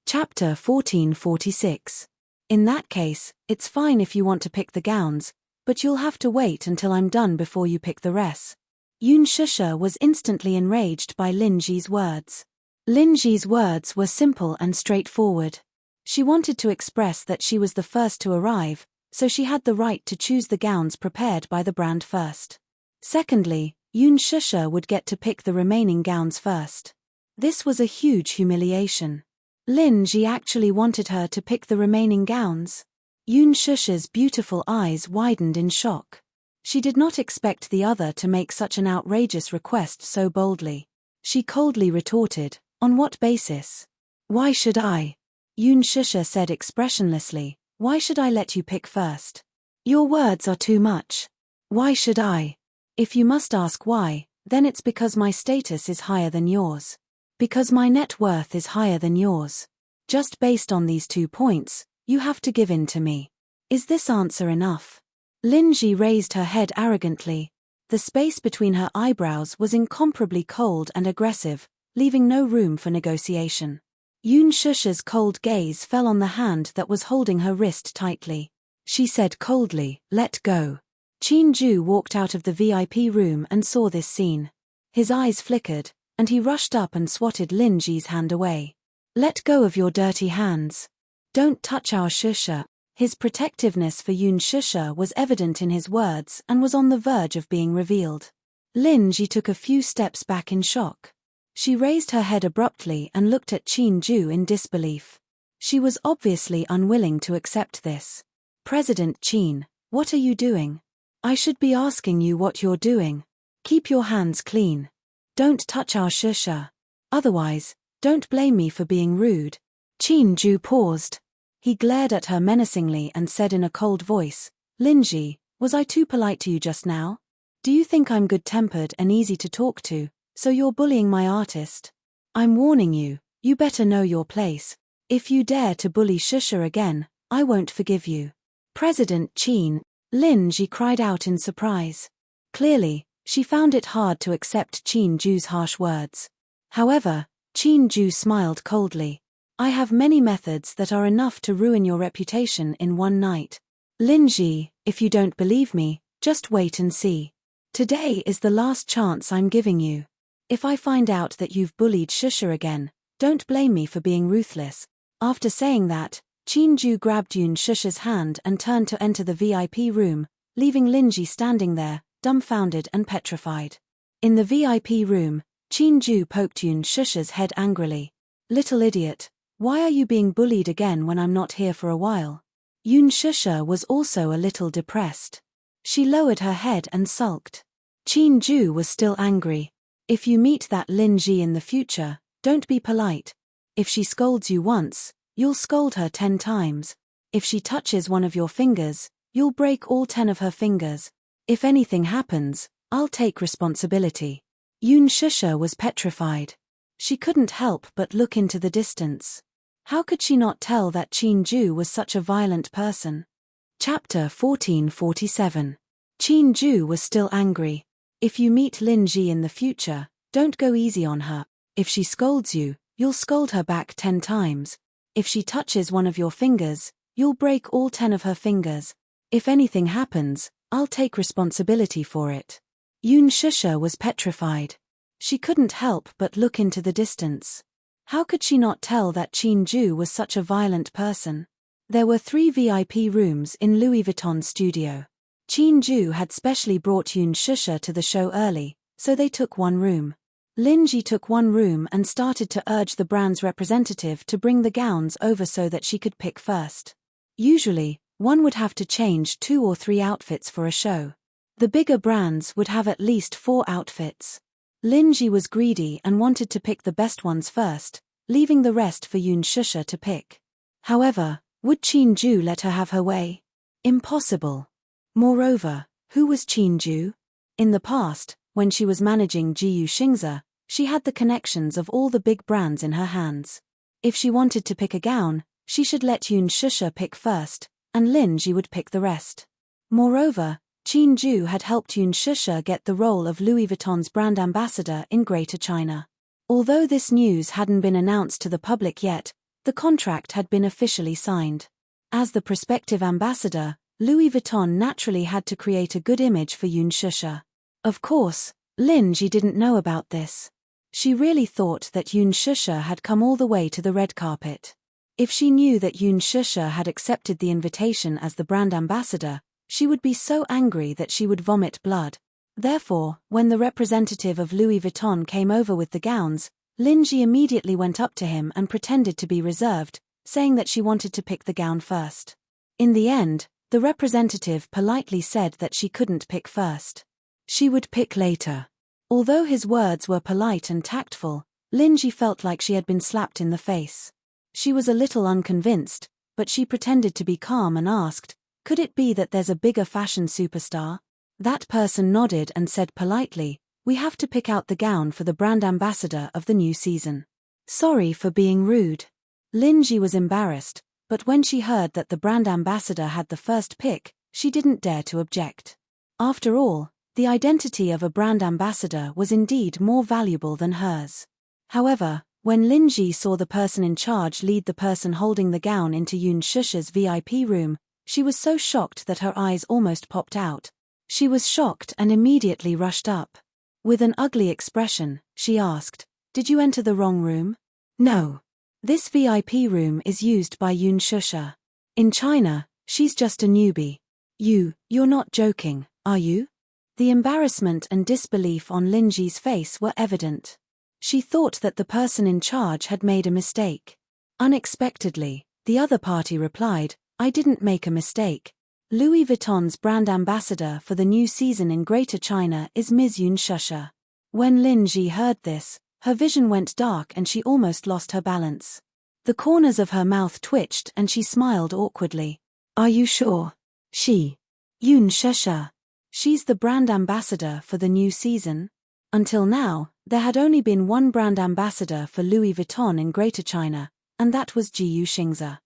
Chapter 1446. In that case, it's fine if you want to pick the gowns, but you'll have to wait until I'm done before you pick the rest. Yoon Shusha was instantly enraged by Lin Ji's words. Lin Ji's words were simple and straightforward. She wanted to express that she was the first to arrive, so she had the right to choose the gowns prepared by the brand first. Secondly, Yoon Shusha would get to pick the remaining gowns first. This was a huge humiliation. Lin Ji actually wanted her to pick the remaining gowns. Yoon Shusha's beautiful eyes widened in shock. She did not expect the other to make such an outrageous request so boldly. She coldly retorted, "On what basis? Why should I?" Yoon Shusha said expressionlessly, "Why should I let you pick first? Your words are too much. Why should I? If you must ask why, then it's because my status is higher than yours. Because my net worth is higher than yours. Just based on these 2 points, you have to give in to me. Is this answer enough?" Lin Ji raised her head arrogantly. The space between her eyebrows was incomparably cold and aggressive, leaving no room for negotiation. Yoon Shusha's cold gaze fell on the hand that was holding her wrist tightly. She said coldly, "Let go." Chin Ju walked out of the VIP room and saw this scene. His eyes flickered, and he rushed up and swatted Lin Ji's hand away. "Let go of your dirty hands. Don't touch our Shusha." His protectiveness for Yoon Shusha was evident in his words and was on the verge of being revealed. Lin Ji took a few steps back in shock. She raised her head abruptly and looked at Chin Ju in disbelief. She was obviously unwilling to accept this. "President Chin, what are you doing? I should be asking you what you're doing. Keep your hands clean. Don't touch our Shusha. Otherwise, don't blame me for being rude." Chin Ju paused. He glared at her menacingly and said in a cold voice, "Lin Ji, was I too polite to you just now? Do you think I'm good-tempered and easy to talk to, so you're bullying my artist? I'm warning you, you better know your place. If you dare to bully Shusha again, I won't forgive you." "President Chin," Lin Ji cried out in surprise. Clearly, she found it hard to accept Chin Ju's harsh words. However, Chin Ju smiled coldly. "I have many methods that are enough to ruin your reputation in one night. Lin Ji, if you don't believe me, just wait and see. Today is the last chance I'm giving you. If I find out that you've bullied Shusha again, don't blame me for being ruthless." After saying that, Chin Ju grabbed Yoon Shusha's hand and turned to enter the VIP room, leaving Lin Ji standing there, dumbfounded and petrified. In the VIP room, Chin Ju poked Yoon Shusha's head angrily. "Little idiot. Why are you being bullied again when I'm not here for a while?" Yoon Shusha was also a little depressed. She lowered her head and sulked. Chin Ju was still angry. "If you meet that Lin Ji in the future, don't be polite. If she scolds you once, you'll scold her 10 times. If she touches one of your fingers, you'll break all 10 of her fingers. If anything happens, I'll take responsibility." Yoon Shusha was petrified. She couldn't help but look into the distance. How could she not tell that Chin Ju was such a violent person? Chapter 1447. Chin Ju was still angry. "If you meet Lin Ji in the future, don't go easy on her. If she scolds you, you'll scold her back 10 times. If she touches one of your fingers, you'll break all 10 of her fingers. If anything happens, I'll take responsibility for it." Yoon Shusha was petrified. She couldn't help but look into the distance. How could she not tell that Chin Ju was such a violent person? There were 3 VIP rooms in Louis Vuitton's studio. Chin Ju had specially brought Yoon Shusha to the show early, so they took one room. Lin Ji took one room and started to urge the brand's representative to bring the gowns over so that she could pick first. Usually, one would have to change 2 or 3 outfits for a show. The bigger brands would have at least 4 outfits. Lin Ji was greedy and wanted to pick the best ones first, leaving the rest for Yoon Shusha to pick. However, would Chin Ju let her have her way? Impossible. Moreover, who was Chin Ju? In the past, when she was managing GU Xingza, she had the connections of all the big brands in her hands. If she wanted to pick a gown, she should let Yoon Shusha pick first, and Lin Ji would pick the rest. Moreover, Chin Ju had helped Yoon Shusha get the role of Louis Vuitton's brand ambassador in Greater China. Although this news hadn't been announced to the public yet, The contract had been officially signed. As the prospective ambassador, Louis Vuitton naturally had to create a good image for Yun Shusha. Of course, Lin Ji didn't know about this. She really thought that Yun Shusha had come all the way to the red carpet. If she knew that Yun Shusha had accepted the invitation as the brand ambassador, she would be so angry that she would vomit blood. Therefore, when the representative of Louis Vuitton came over with the gowns, Lin Ji immediately went up to him and pretended to be reserved, saying that she wanted to pick the gown first. In the end, the representative politely said that she couldn't pick first. She would pick later. Although his words were polite and tactful, Lin Ji felt like she had been slapped in the face. She was a little unconvinced, but she pretended to be calm and asked, "Could it be that there's a bigger fashion superstar?" That person nodded and said politely, "We have to pick out the gown for the brand ambassador of the new season." Sorry for being rude. Lin Ji was embarrassed, but when she heard that the brand ambassador had the first pick, she didn't dare to object. After all, the identity of a brand ambassador was indeed more valuable than hers. However, when Lin Ji saw the person in charge lead the person holding the gown into Yun Shusha's VIP room, she was so shocked that her eyes almost popped out. She was shocked and immediately rushed up. With an ugly expression, she asked, "Did you enter the wrong room?" "No. This VIP room is used by Yun Shusha. In China, she's just a newbie." You're not joking, are you?" The embarrassment and disbelief on Lin Ji's face were evident. She thought that the person in charge had made a mistake. Unexpectedly, the other party replied, "I didn't make a mistake. Louis Vuitton's brand ambassador for the new season in Greater China is Ms. Yun Shusha." When Lin Ji heard this, her vision went dark and she almost lost her balance. The corners of her mouth twitched and she smiled awkwardly. "Are you sure? Yun Shusha. She's the brand ambassador for the new season?" Until now, there had only been one brand ambassador for Louis Vuitton in Greater China, and that was Jiyu Xingze.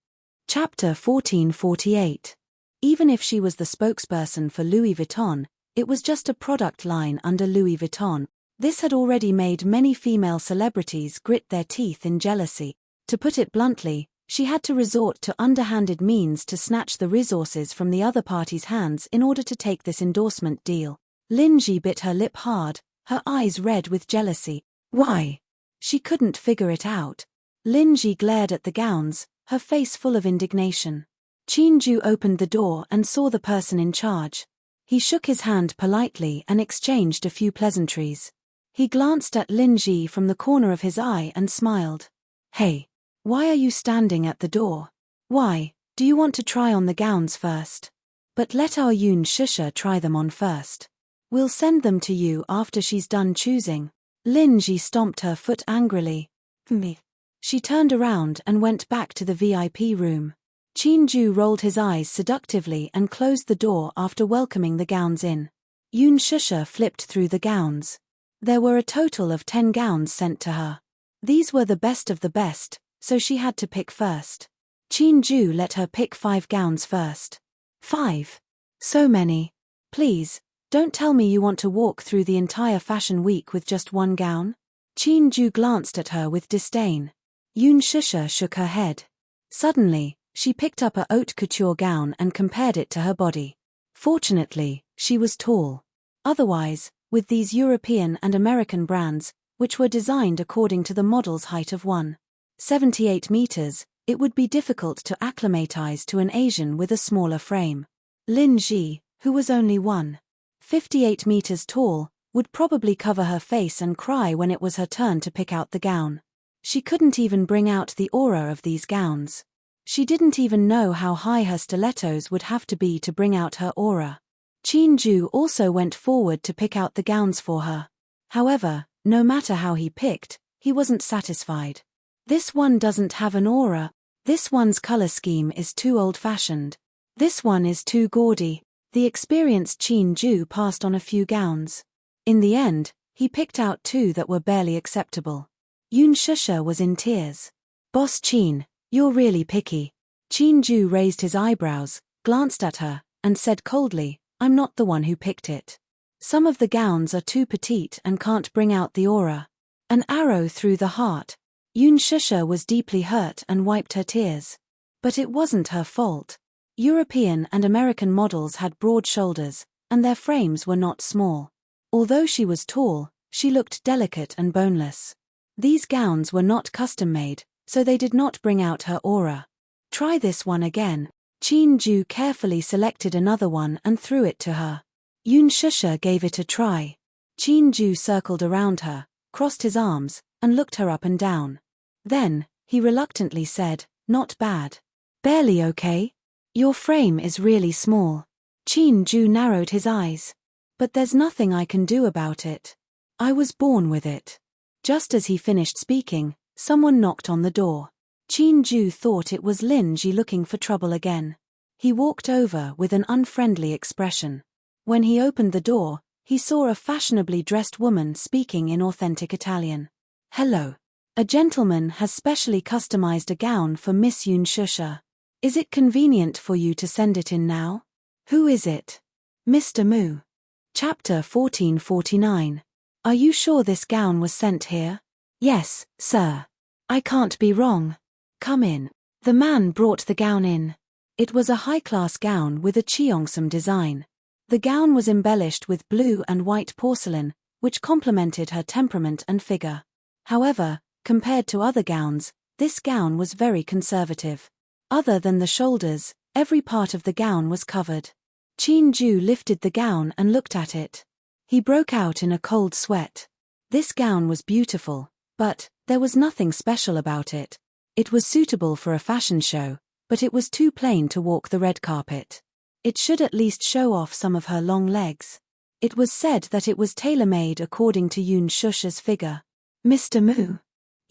Chapter 1448. Even if she was the spokesperson for Louis Vuitton, it was just a product line under Louis Vuitton. This had already made many female celebrities grit their teeth in jealousy. To put it bluntly, she had to resort to underhanded means to snatch the resources from the other party's hands in order to take this endorsement deal. Lin Ji bit her lip hard, her eyes red with jealousy. Why? She couldn't figure it out. Lin Ji glared at the gowns, her face full of indignation. Qin Ju opened the door and saw the person in charge. He shook his hand politely and exchanged a few pleasantries. He glanced at Lin Ji from the corner of his eye and smiled. "Hey, why are you standing at the door? Why, do you want to try on the gowns first? But let our Yun Shusha try them on first. We'll send them to you after she's done choosing." Lin Ji stomped her foot angrily. "Me." She turned around and went back to the VIP room. Qin Ju rolled his eyes seductively and closed the door after welcoming the gowns in. Yun Shusha flipped through the gowns. There were a total of 10 gowns sent to her. These were the best of the best, so she had to pick first. Qin Ju let her pick 5 gowns first. 5? So many. Please, don't tell me you want to walk through the entire fashion week with just one gown? Qin Ju glanced at her with disdain. Yun Shusha shook her head. Suddenly, she picked up a haute couture gown and compared it to her body. Fortunately, she was tall. Otherwise, with these European and American brands, which were designed according to the model's height of 1.78 meters, it would be difficult to acclimatize to an Asian with a smaller frame. Lin Ji, who was only 1.58 meters tall, would probably cover her face and cry when it was her turn to pick out the gown. She couldn't even bring out the aura of these gowns. She didn't even know how high her stilettos would have to be to bring out her aura. Qin Ju also went forward to pick out the gowns for her. However, no matter how he picked, he wasn't satisfied. This one doesn't have an aura. This one's color scheme is too old-fashioned. This one is too gaudy. The experienced Qin Ju passed on a few gowns. In the end, he picked out 2 that were barely acceptable. Yun Shusha was in tears. "Boss Qin, you're really picky." Qin Ju raised his eyebrows, glanced at her, and said coldly, "I'm not the one who picked it. Some of the gowns are too petite and can't bring out the aura." An arrow through the heart. Yoon Shusha was deeply hurt and wiped her tears. But it wasn't her fault. European and American models had broad shoulders, and their frames were not small. Although she was tall, she looked delicate and boneless. These gowns were not custom-made, so they did not bring out her aura. Try this one again. Chin-ju carefully selected another one and threw it to her. Yoon Shusha gave it a try. Chin-ju circled around her, crossed his arms, and looked her up and down. Then, he reluctantly said, "Not bad. Barely okay. Your frame is really small." Chin-ju narrowed his eyes. "But there's nothing I can do about it. I was born with it." Just as he finished speaking, someone knocked on the door. Chin-ju thought it was Lin Ji looking for trouble again. He walked over with an unfriendly expression. When he opened the door, he saw a fashionably dressed woman speaking in authentic Italian. "Hello. A gentleman has specially customized a gown for Miss Yoon Shusha. Is it convenient for you to send it in now? Who is it?" "Mr. Mu." Chapter 1449. "Are you sure this gown was sent here?" "Yes, sir. I can't be wrong. Come in." The man brought the gown in. It was a high-class gown with a cheongsam design. The gown was embellished with blue and white porcelain, which complemented her temperament and figure. However, compared to other gowns, this gown was very conservative. Other than the shoulders, every part of the gown was covered. Chin-ju lifted the gown and looked at it. He broke out in a cold sweat. This gown was beautiful, but there was nothing special about it. It was suitable for a fashion show, but it was too plain to walk the red carpet. It should at least show off some of her long legs. It was said that it was tailor-made according to Yoon Shusha's figure. "Mr. Mu."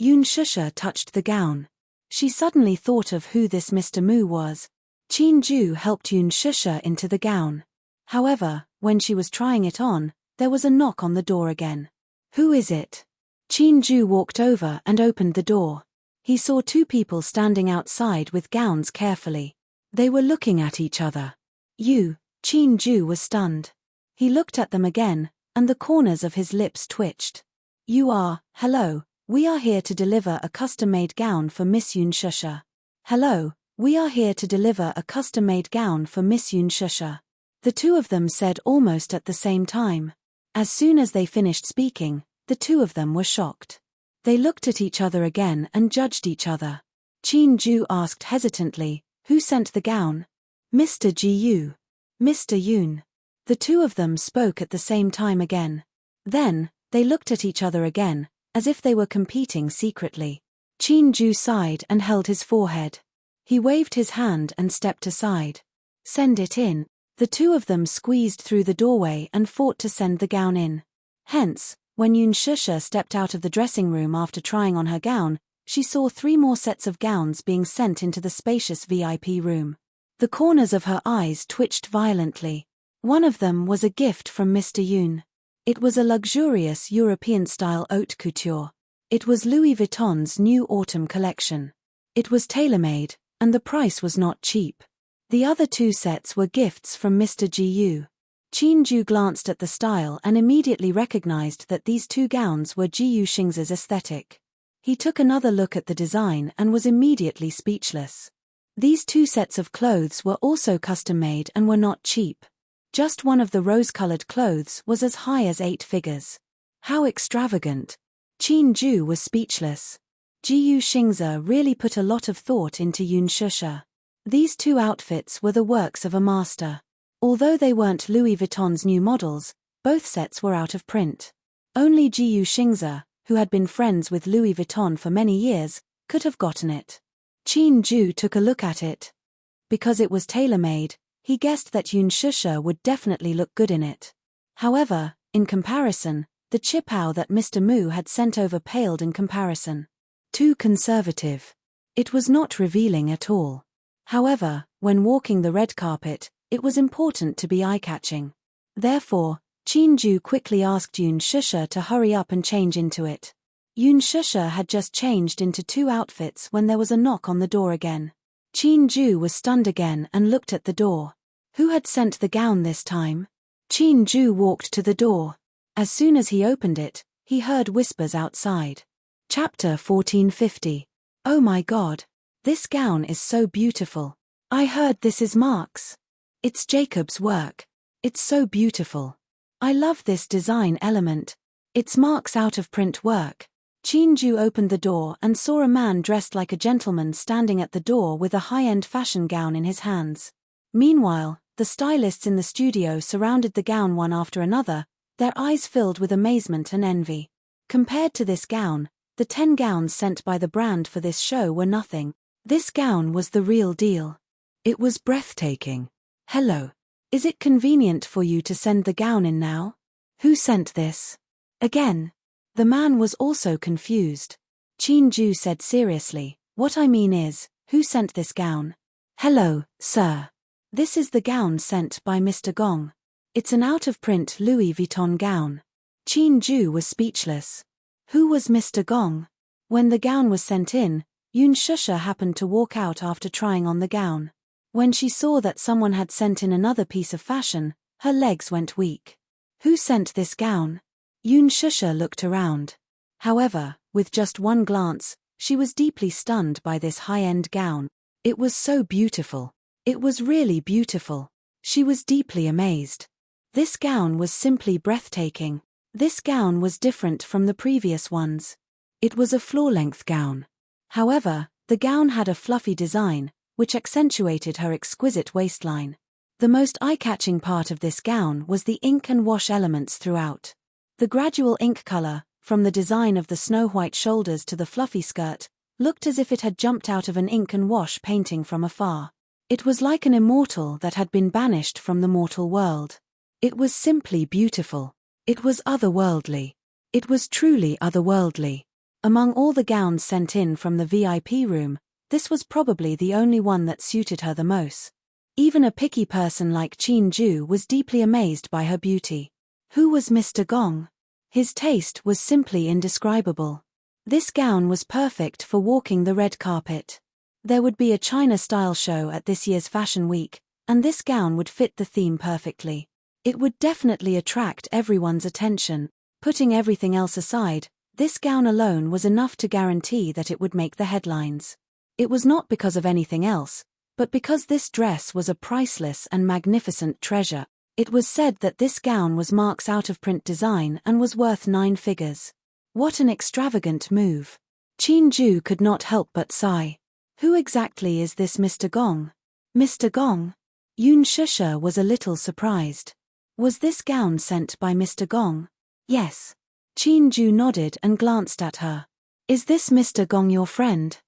Yoon Shusha touched the gown. She suddenly thought of who this Mr. Mu was. Chin-ju helped Yoon Shusha into the gown. However, when she was trying it on, there was a knock on the door again. "Who is it?" Chin-ju walked over and opened the door. He saw two people standing outside with gowns carefully. They were looking at each other. Chin-ju was stunned. He looked at them again, and the corners of his lips twitched. "Hello, we are here to deliver a custom-made gown for Miss Yoon Shusha." "Hello, we are here to deliver a custom-made gown for Miss Yoon Shusha." The two of them said almost at the same time. As soon as they finished speaking, the two of them were shocked. They looked at each other again and judged each other. Chin-ju asked hesitantly, "Who sent the gown?" "Mr. Ji-yu." "Mr. Yoon." The two of them spoke at the same time again. Then, they looked at each other again, as if they were competing secretly. Chin-ju sighed and held his forehead. He waved his hand and stepped aside. "Send it in." The two of them squeezed through the doorway and fought to send the gown in. Hence, when Yoon Shusha stepped out of the dressing room after trying on her gown, she saw 3 more sets of gowns being sent into the spacious VIP room. The corners of her eyes twitched violently. One of them was a gift from Mr. Yoon. It was a luxurious European-style haute couture. It was Louis Vuitton's new autumn collection. It was tailor-made, and the price was not cheap. The other 2 sets were gifts from Mr. Ji-yu. Chin-ju glanced at the style and immediately recognized that these 2 gowns were Ji-yu Shingza's aesthetic. He took another look at the design and was immediately speechless. These 2 sets of clothes were also custom-made and were not cheap. Just one of the rose-colored clothes was as high as 8 figures. How extravagant! Chin-ju was speechless. Ji-yu Shingza really put a lot of thought into Yoon Shusha. These 2 outfits were the works of a master. Although they weren't Louis Vuitton's new models, both sets were out of print. Only Ji-yu Shingza, who had been friends with Louis Vuitton for many years, could have gotten it. Chin-ju took a look at it. Because it was tailor-made, he guessed that Yoon Shusha would definitely look good in it. However, in comparison, the chipao that Mr. Mu had sent over paled in comparison. Too conservative. It was not revealing at all. However, when walking the red carpet, it was important to be eye-catching. Therefore, Chin-ju quickly asked Yoon Shusha to hurry up and change into it. Yoon Shusha had just changed into 2 outfits when there was a knock on the door again. Chin-ju was stunned again and looked at the door. Who had sent the gown this time? Chin-ju walked to the door. As soon as he opened it, he heard whispers outside. Chapter 1450. Oh my God. This gown is so beautiful. I heard this is Mark's. It's Jacob's work. It's so beautiful. I love this design element. It's Mark's out-of-print work. Chin-ju opened the door and saw a man dressed like a gentleman standing at the door with a high-end fashion gown in his hands. Meanwhile, the stylists in the studio surrounded the gown one after another, their eyes filled with amazement and envy. Compared to this gown, the 10 gowns sent by the brand for this show were nothing. This gown was the real deal. It was breathtaking. Hello. Is it convenient for you to send the gown in now? Who sent this? Again. The man was also confused. Chin-ju said seriously, what I mean is, who sent this gown? Hello, sir. This is the gown sent by Mr. Gong. It's an out-of-print Louis Vuitton gown. Chin-ju was speechless. Who was Mr. Gong? When the gown was sent in, Yoon Shusha happened to walk out after trying on the gown. When she saw that someone had sent in another piece of fashion, her legs went weak. Who sent this gown? Yoon Shusha looked around. However, with just one glance, she was deeply stunned by this high-end gown. It was so beautiful. It was really beautiful. She was deeply amazed. This gown was simply breathtaking. This gown was different from the previous ones. It was a floor-length gown. However, the gown had a fluffy design, which accentuated her exquisite waistline. The most eye-catching part of this gown was the ink and wash elements throughout. The gradual ink color, from the design of the snow-white shoulders to the fluffy skirt, looked as if it had jumped out of an ink and wash painting from afar. It was like an immortal that had been banished from the mortal world. It was simply beautiful. It was otherworldly. It was truly otherworldly. Among all the gowns sent in from the VIP room, this was probably the only one that suited her the most. Even a picky person like Chin-ju was deeply amazed by her beauty. Who was Mr. Gong? His taste was simply indescribable. This gown was perfect for walking the red carpet. There would be a China-style show at this year's Fashion Week, and this gown would fit the theme perfectly. It would definitely attract everyone's attention. Putting everything else aside, this gown alone was enough to guarantee that it would make the headlines. It was not because of anything else, but because this dress was a priceless and magnificent treasure. It was said that this gown was Mark's out-of-print design and was worth 9 figures. What an extravagant move. Chin-ju could not help but sigh. Who exactly is this Mr. Gong? Mr. Gong? Yoon Shusha was a little surprised. Was this gown sent by Mr. Gong? Yes. Chin-ju nodded and glanced at her. Is this Mr. Gong your friend?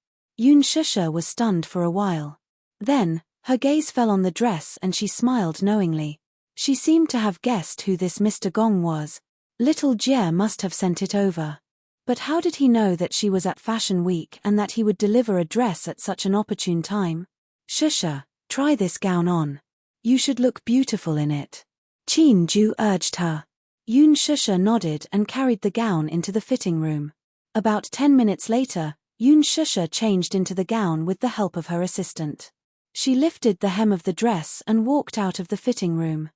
Yoon Shusha was stunned for a while. Then, her gaze fell on the dress and she smiled knowingly. She seemed to have guessed who this Mr. Gong was. Little Jie must have sent it over. But how did he know that she was at Fashion Week and that he would deliver a dress at such an opportune time? Shusha, try this gown on. You should look beautiful in it. Chin-ju urged her. Yoon Shusha nodded and carried the gown into the fitting room. About 10 minutes later, Yoon Shusha changed into the gown with the help of her assistant. She lifted the hem of the dress and walked out of the fitting room.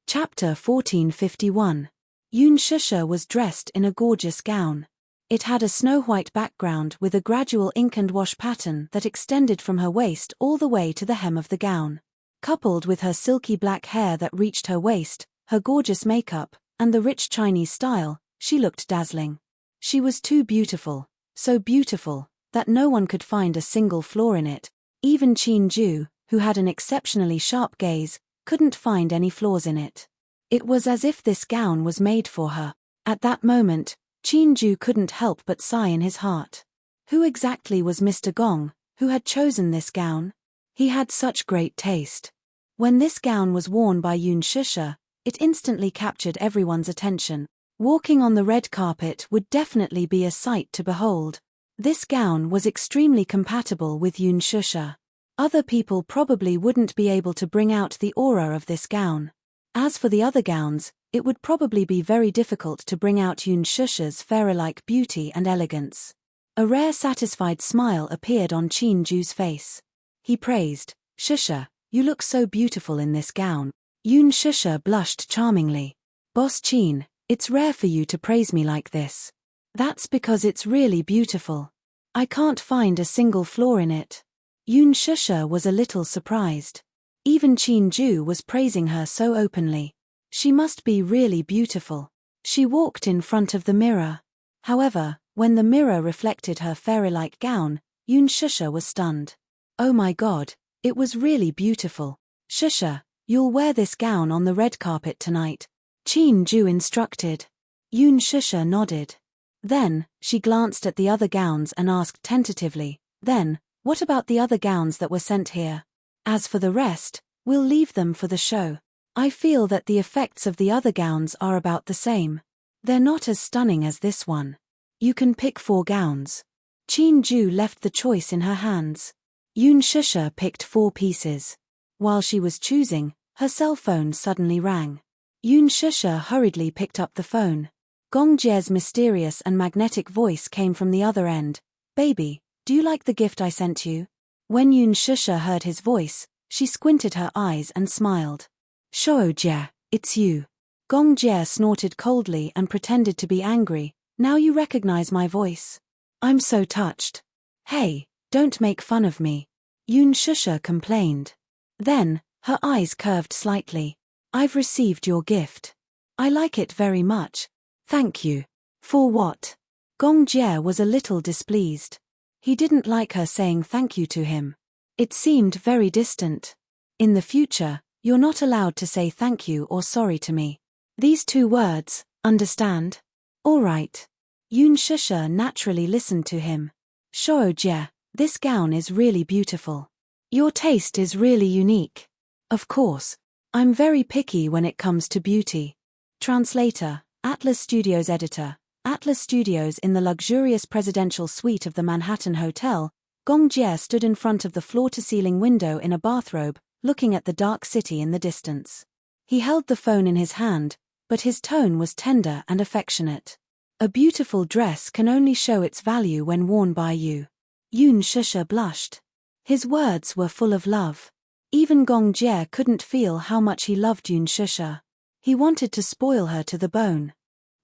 Chapter 1451. Yoon Shusha was dressed in a gorgeous gown. It had a snow-white background with a gradual ink and wash pattern that extended from her waist all the way to the hem of the gown. Coupled with her silky black hair that reached her waist, her gorgeous makeup, and the rich Chinese style, she looked dazzling. She was too beautiful, so beautiful, that no one could find a single flaw in it. Even Chin-ju, who had an exceptionally sharp gaze, couldn't find any flaws in it. It was as if this gown was made for her. At that moment, Chin-ju couldn't help but sigh in his heart. Who exactly was Mr. Gong, who had chosen this gown? He had such great taste. When this gown was worn by Yoon Shusha, it instantly captured everyone's attention. Walking on the red carpet would definitely be a sight to behold. This gown was extremely compatible with Yoon Shusha. Other people probably wouldn't be able to bring out the aura of this gown. As for the other gowns, it would probably be very difficult to bring out Yoon Shusha's Pharaoh-like beauty and elegance. A rare satisfied smile appeared on Chin-ju's face. He praised, Shusha, you look so beautiful in this gown. Yoon Shusha blushed charmingly. Boss Chin, it's rare for you to praise me like this. That's because it's really beautiful. I can't find a single flaw in it. Yoon Shusha was a little surprised. Even Chin Ju was praising her so openly. She must be really beautiful. She walked in front of the mirror. However, when the mirror reflected her fairy-like gown, Yoon Shusha was stunned. Oh my god, it was really beautiful. Shusha, you'll wear this gown on the red carpet tonight, Chin Ju instructed. Yoon Shusha nodded. Then, she glanced at the other gowns and asked tentatively, then, what about the other gowns that were sent here? As for the rest, we'll leave them for the show. I feel that the effects of the other gowns are about the same. They're not as stunning as this one. You can pick 4 gowns. Chin Ju left the choice in her hands. Yoon Shusha picked 4 pieces. While she was choosing, her cell phone suddenly rang. Yoon Shusha hurriedly picked up the phone. Gong Jie's mysterious and magnetic voice came from the other end. Baby, do you like the gift I sent you? When Yoon Shusha heard his voice, she squinted her eyes and smiled. Shou Jie, it's you. Gong Jie snorted coldly and pretended to be angry. Now you recognize my voice. I'm so touched. Hey, don't make fun of me. Yoon Shusha complained. Then, her eyes curved slightly. I've received your gift. I like it very much. Thank you. For what? Gong Jie was a little displeased. He didn't like her saying thank you to him. It seemed very distant. In the future, you're not allowed to say thank you or sorry to me. These 2 words, understand? All right. Yoon Shusha naturally listened to him. Shou Jie, this gown is really beautiful. Your taste is really unique. Of course. I'm very picky when it comes to beauty. Translator, Atlas Studios editor. Atlas Studios. In the luxurious presidential suite of the Manhattan Hotel, Gong Jie stood in front of the floor-to-ceiling window in a bathrobe, looking at the dark city in the distance. He held the phone in his hand, but his tone was tender and affectionate. A beautiful dress can only show its value when worn by you. Yoon Shusha blushed. His words were full of love. Even Gong Jie couldn't feel how much he loved Yoon Shusha. He wanted to spoil her to the bone.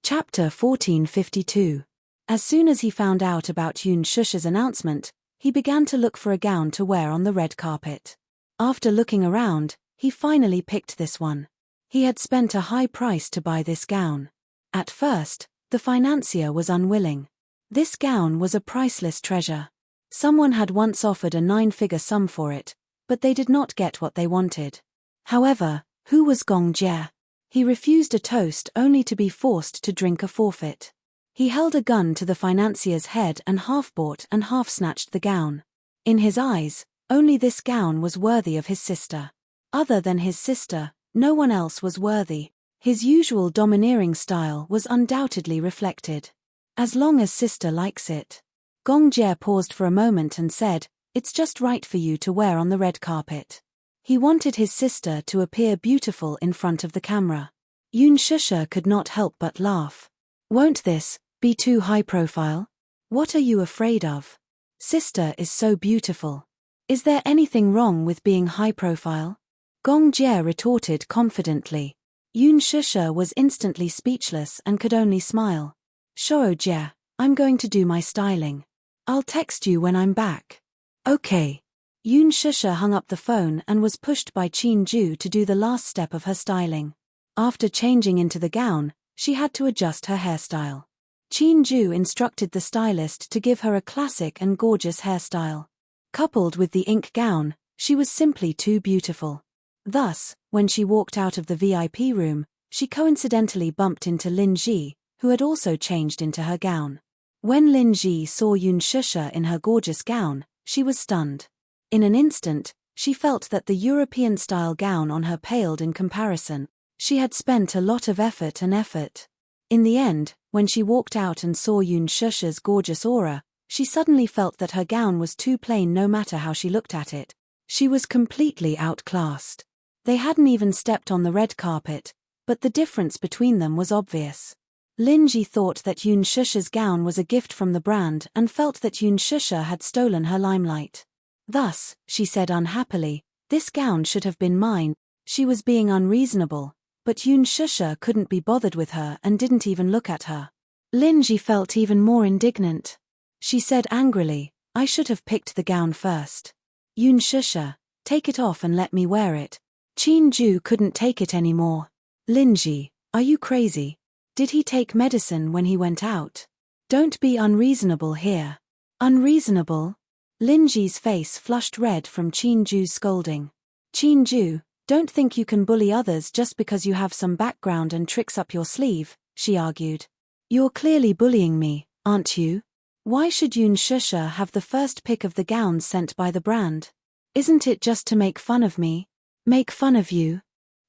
Chapter 1452. As soon as he found out about Yoon Shusha's announcement, he began to look for a gown to wear on the red carpet. After looking around, he finally picked this one. He had spent a high price to buy this gown. At first, the financier was unwilling. This gown was a priceless treasure. Someone had once offered a 9-figure sum for it, but they did not get what they wanted. However, who was Gong Jie? He refused a toast only to be forced to drink a forfeit. He held a gun to the financier's head and half bought and half snatched the gown. In his eyes, only this gown was worthy of his sister. Other than his sister, no one else was worthy. His usual domineering style was undoubtedly reflected. As long as sister likes it. Gong Jie paused for a moment and said, it's just right for you to wear on the red carpet. He wanted his sister to appear beautiful in front of the camera. Yoon Shusha could not help but laugh. Won't this be too high profile? What are you afraid of? Sister is so beautiful. Is there anything wrong with being high profile? Gong Jie retorted confidently. Yoon Shusha was instantly speechless and could only smile. Shou Jie, I'm going to do my styling. I'll text you when I'm back. Okay. Yoon Shusha hung up the phone and was pushed by Chin Ju to do the last step of her styling. After changing into the gown, she had to adjust her hairstyle. Chin Ju instructed the stylist to give her a classic and gorgeous hairstyle. Coupled with the ink gown, she was simply too beautiful. Thus, when she walked out of the VIP room, she coincidentally bumped into Lin Ji, who had also changed into her gown. When Lin Ji saw Yoon Shusha in her gorgeous gown, she was stunned. In an instant, she felt that the European-style gown on her paled in comparison. She had spent a lot of effort. In the end, when she walked out and saw Yoon Shusha's gorgeous aura, she suddenly felt that her gown was too plain no matter how she looked at it. She was completely outclassed. They hadn't even stepped on the red carpet, but the difference between them was obvious. Lin Ji thought that Yoon Shusha's gown was a gift from the brand and felt that Yoon Shusha had stolen her limelight. Thus, she said unhappily, this gown should have been mine. She was being unreasonable, but Yoon Shusha couldn't be bothered with her and didn't even look at her. Linji felt even more indignant. She said angrily, I should have picked the gown first. Yoon Shusha, take it off and let me wear it. Chin Ju couldn't take it anymore. Linji, are you crazy? Did he take medicine when he went out? Don't be unreasonable here. Unreasonable? Linji's face flushed red from Chin Ju's scolding. Chin Ju, don't think you can bully others just because you have some background and tricks up your sleeve, she argued. You're clearly bullying me, aren't you? Why should Yoon Shusha have the first pick of the gowns sent by the brand? Isn't it just to make fun of me? Make fun of you?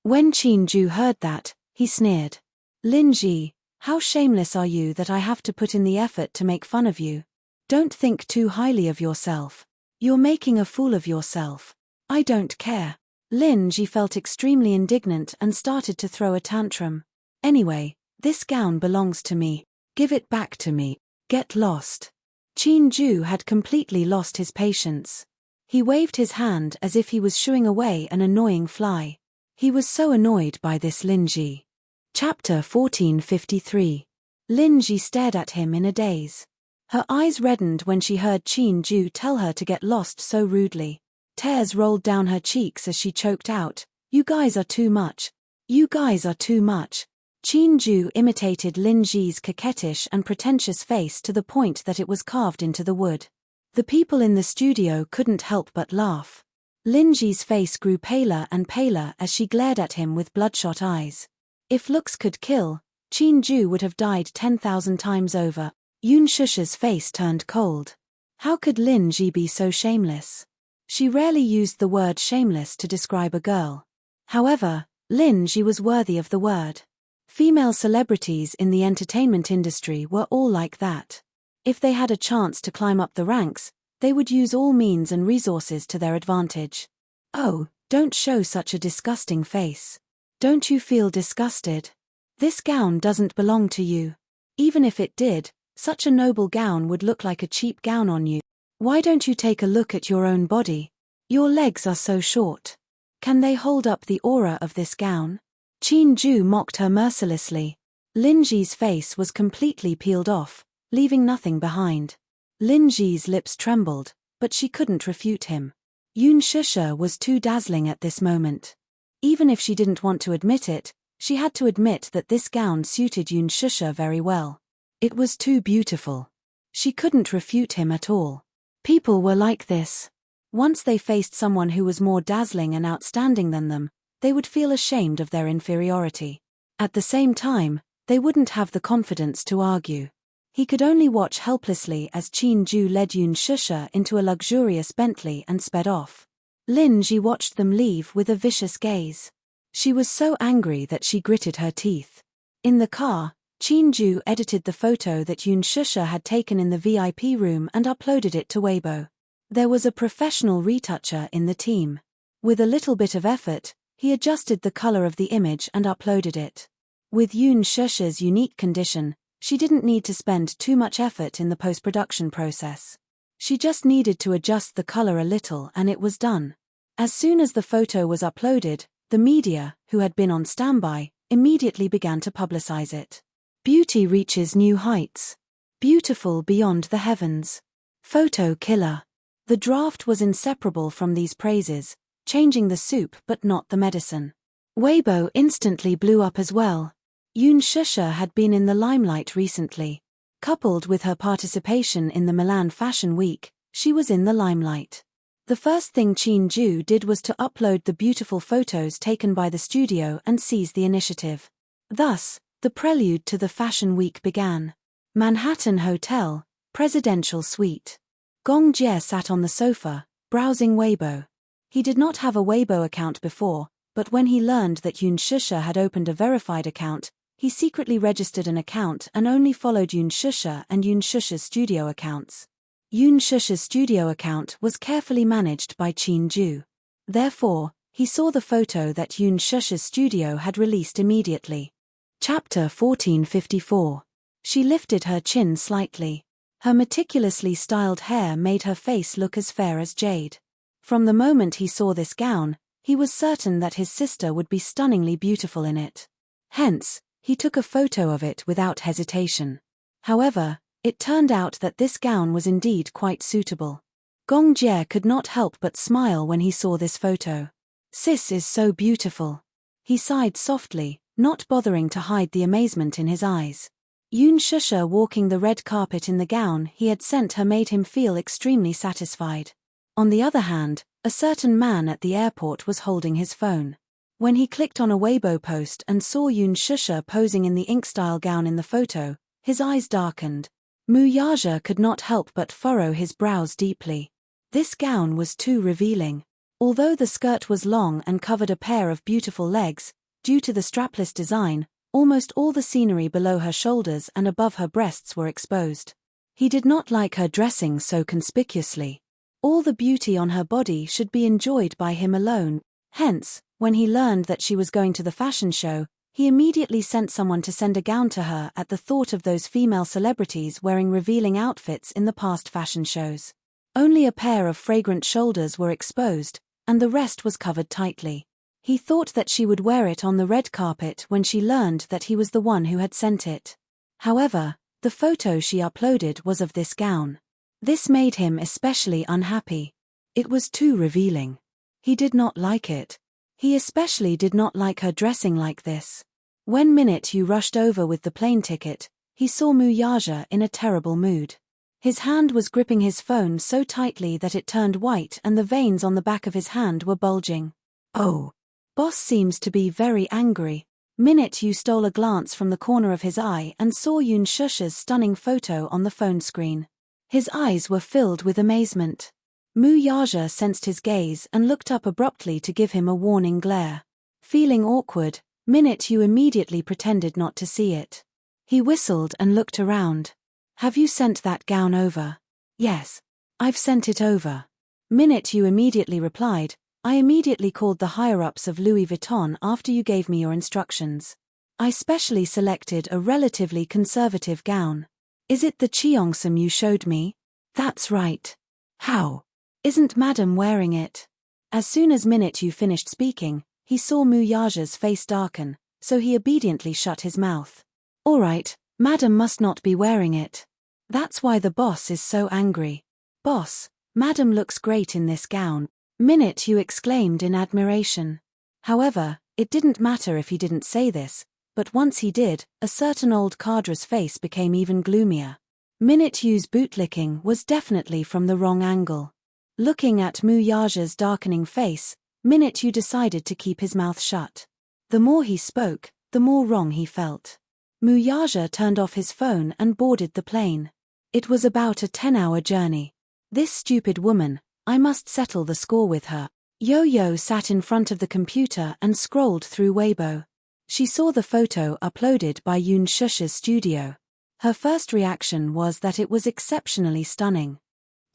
When Chin Ju heard that, he sneered. Linji, how shameless are you that I have to put in the effort to make fun of you? Don't think too highly of yourself. You're making a fool of yourself. I don't care. Linji felt extremely indignant and started to throw a tantrum. Anyway, this gown belongs to me. Give it back to me. Get lost. Chin Ju had completely lost his patience. He waved his hand as if he was shooing away an annoying fly. He was so annoyed by this Linji. Chapter 1453. Linji stared at him in a daze. Her eyes reddened when she heard Chin Ju tell her to get lost so rudely. Tears rolled down her cheeks as she choked out, You guys are too much. You guys are too much. Chin Ju imitated Linji's coquettish and pretentious face to the point that it was carved into the wood. The people in the studio couldn't help but laugh. Linji's face grew paler and paler as she glared at him with bloodshot eyes. If looks could kill, Chin Ju would have died 10,000 times over. Yoon Shusha's face turned cold. How could Linji be so shameless? She rarely used the word shameless to describe a girl. However, Linji was worthy of the word. Female celebrities in the entertainment industry were all like that. If they had a chance to climb up the ranks, they would use all means and resources to their advantage. Oh, don't show such a disgusting face. Don't you feel disgusted? This gown doesn't belong to you. Even if it did, such a noble gown would look like a cheap gown on you. Why don't you take a look at your own body? Your legs are so short. Can they hold up the aura of this gown? Chin Ju mocked her mercilessly. Linji's face was completely peeled off, leaving nothing behind. Linji's lips trembled, but she couldn't refute him. Yoon Shusha was too dazzling at this moment. Even if she didn't want to admit it, she had to admit that this gown suited Yoon Shusha very well. It was too beautiful. She couldn't refute him at all. People were like this. Once they faced someone who was more dazzling and outstanding than them, they would feel ashamed of their inferiority. At the same time, they wouldn't have the confidence to argue. He could only watch helplessly as Chin Ju led Yoon Shusha into a luxurious Bentley and sped off. Linji watched them leave with a vicious gaze. She was so angry that she gritted her teeth. In the car, Chin Ju edited the photo that Yoon Shusha had taken in the VIP room and uploaded it to Weibo. There was a professional retoucher in the team. With a little bit of effort, he adjusted the color of the image and uploaded it. With Yoon Shusha's unique condition, she didn't need to spend too much effort in the post-production process. She just needed to adjust the color a little and it was done. As soon as the photo was uploaded, the media, who had been on standby, immediately began to publicize it. Beauty reaches new heights. Beautiful beyond the heavens. Photo killer. The draft was inseparable from these praises, changing the soup but not the medicine. Weibo instantly blew up as well. Yoon Shusha had been in the limelight recently. Coupled with her participation in the Milan Fashion Week, she was in the limelight. The first thing Chin Ju did was to upload the beautiful photos taken by the studio and seize the initiative. Thus, the prelude to the Fashion Week began. Manhattan Hotel, Presidential Suite. Gong Jie sat on the sofa, browsing Weibo. He did not have a Weibo account before, but when he learned that Yoon Shusha had opened a verified account, he secretly registered an account and only followed Yoon Shusha and Yoon Shusha's studio accounts. Yoon Shusha's studio account was carefully managed by Chin Ju. Therefore, he saw the photo that Yoon Shusha's studio had released immediately. Chapter 1454. She lifted her chin slightly. Her meticulously styled hair made her face look as fair as jade. From the moment he saw this gown, he was certain that his sister would be stunningly beautiful in it. Hence, he took a photo of it without hesitation. However, it turned out that this gown was indeed quite suitable. Gong Jie could not help but smile when he saw this photo. Sis is so beautiful. He sighed softly, not bothering to hide the amazement in his eyes. Yoon Shusha walking the red carpet in the gown he had sent her made him feel extremely satisfied. On the other hand, a certain man at the airport was holding his phone. When he clicked on a Weibo post and saw Yoon Shusha posing in the ink-style gown in the photo, his eyes darkened. Mu Yaja could not help but furrow his brows deeply. This gown was too revealing. Although the skirt was long and covered a pair of beautiful legs, due to the strapless design, almost all the scenery below her shoulders and above her breasts were exposed. He did not like her dressing so conspicuously. All the beauty on her body should be enjoyed by him alone. Hence, when he learned that she was going to the fashion show, he immediately sent someone to send a gown to her at the thought of those female celebrities wearing revealing outfits in the past fashion shows. Only a pair of fragrant shoulders were exposed, and the rest was covered tightly. He thought that she would wear it on the red carpet when she learned that he was the one who had sent it. However, the photo she uploaded was of this gown. This made him especially unhappy. It was too revealing. He did not like it. He especially did not like her dressing like this. When Minute Yu rushed over with the plane ticket, he saw Mu Yaja in a terrible mood. His hand was gripping his phone so tightly that it turned white and the veins on the back of his hand were bulging. Oh. Boss seems to be very angry. Minute Yu stole a glance from the corner of his eye and saw Yoon Shusha's stunning photo on the phone screen. His eyes were filled with amazement. Mu Yaja sensed his gaze and looked up abruptly to give him a warning glare. Feeling awkward, Minute Yu immediately pretended not to see it. He whistled and looked around. Have you sent that gown over? Yes. I've sent it over. Minute Yu immediately replied, I immediately called the higher-ups of Louis Vuitton after you gave me your instructions. I specially selected a relatively conservative gown. Is it the Cheongsam you showed me? That's right. How? Isn't Madam wearing it? As soon as Minute Yu finished speaking, he saw Mu Yaja's face darken, so he obediently shut his mouth. All right, Madam must not be wearing it. That's why the boss is so angry. Boss, Madam looks great in this gown. Minute Yu exclaimed in admiration. However, it didn't matter if he didn't say this, but once he did, a certain old cadra's face became even gloomier. Minute Yu's bootlicking was definitely from the wrong angle. Looking at Mu Yaja's darkening face, Minute Yu decided to keep his mouth shut. The more he spoke, the more wrong he felt. Mu Yaja turned off his phone and boarded the plane. It was about a 10-hour journey. This stupid woman, I must settle the score with her. Yo-Yo sat in front of the computer and scrolled through Weibo. She saw the photo uploaded by Yoon Shusha's studio. Her first reaction was that it was exceptionally stunning.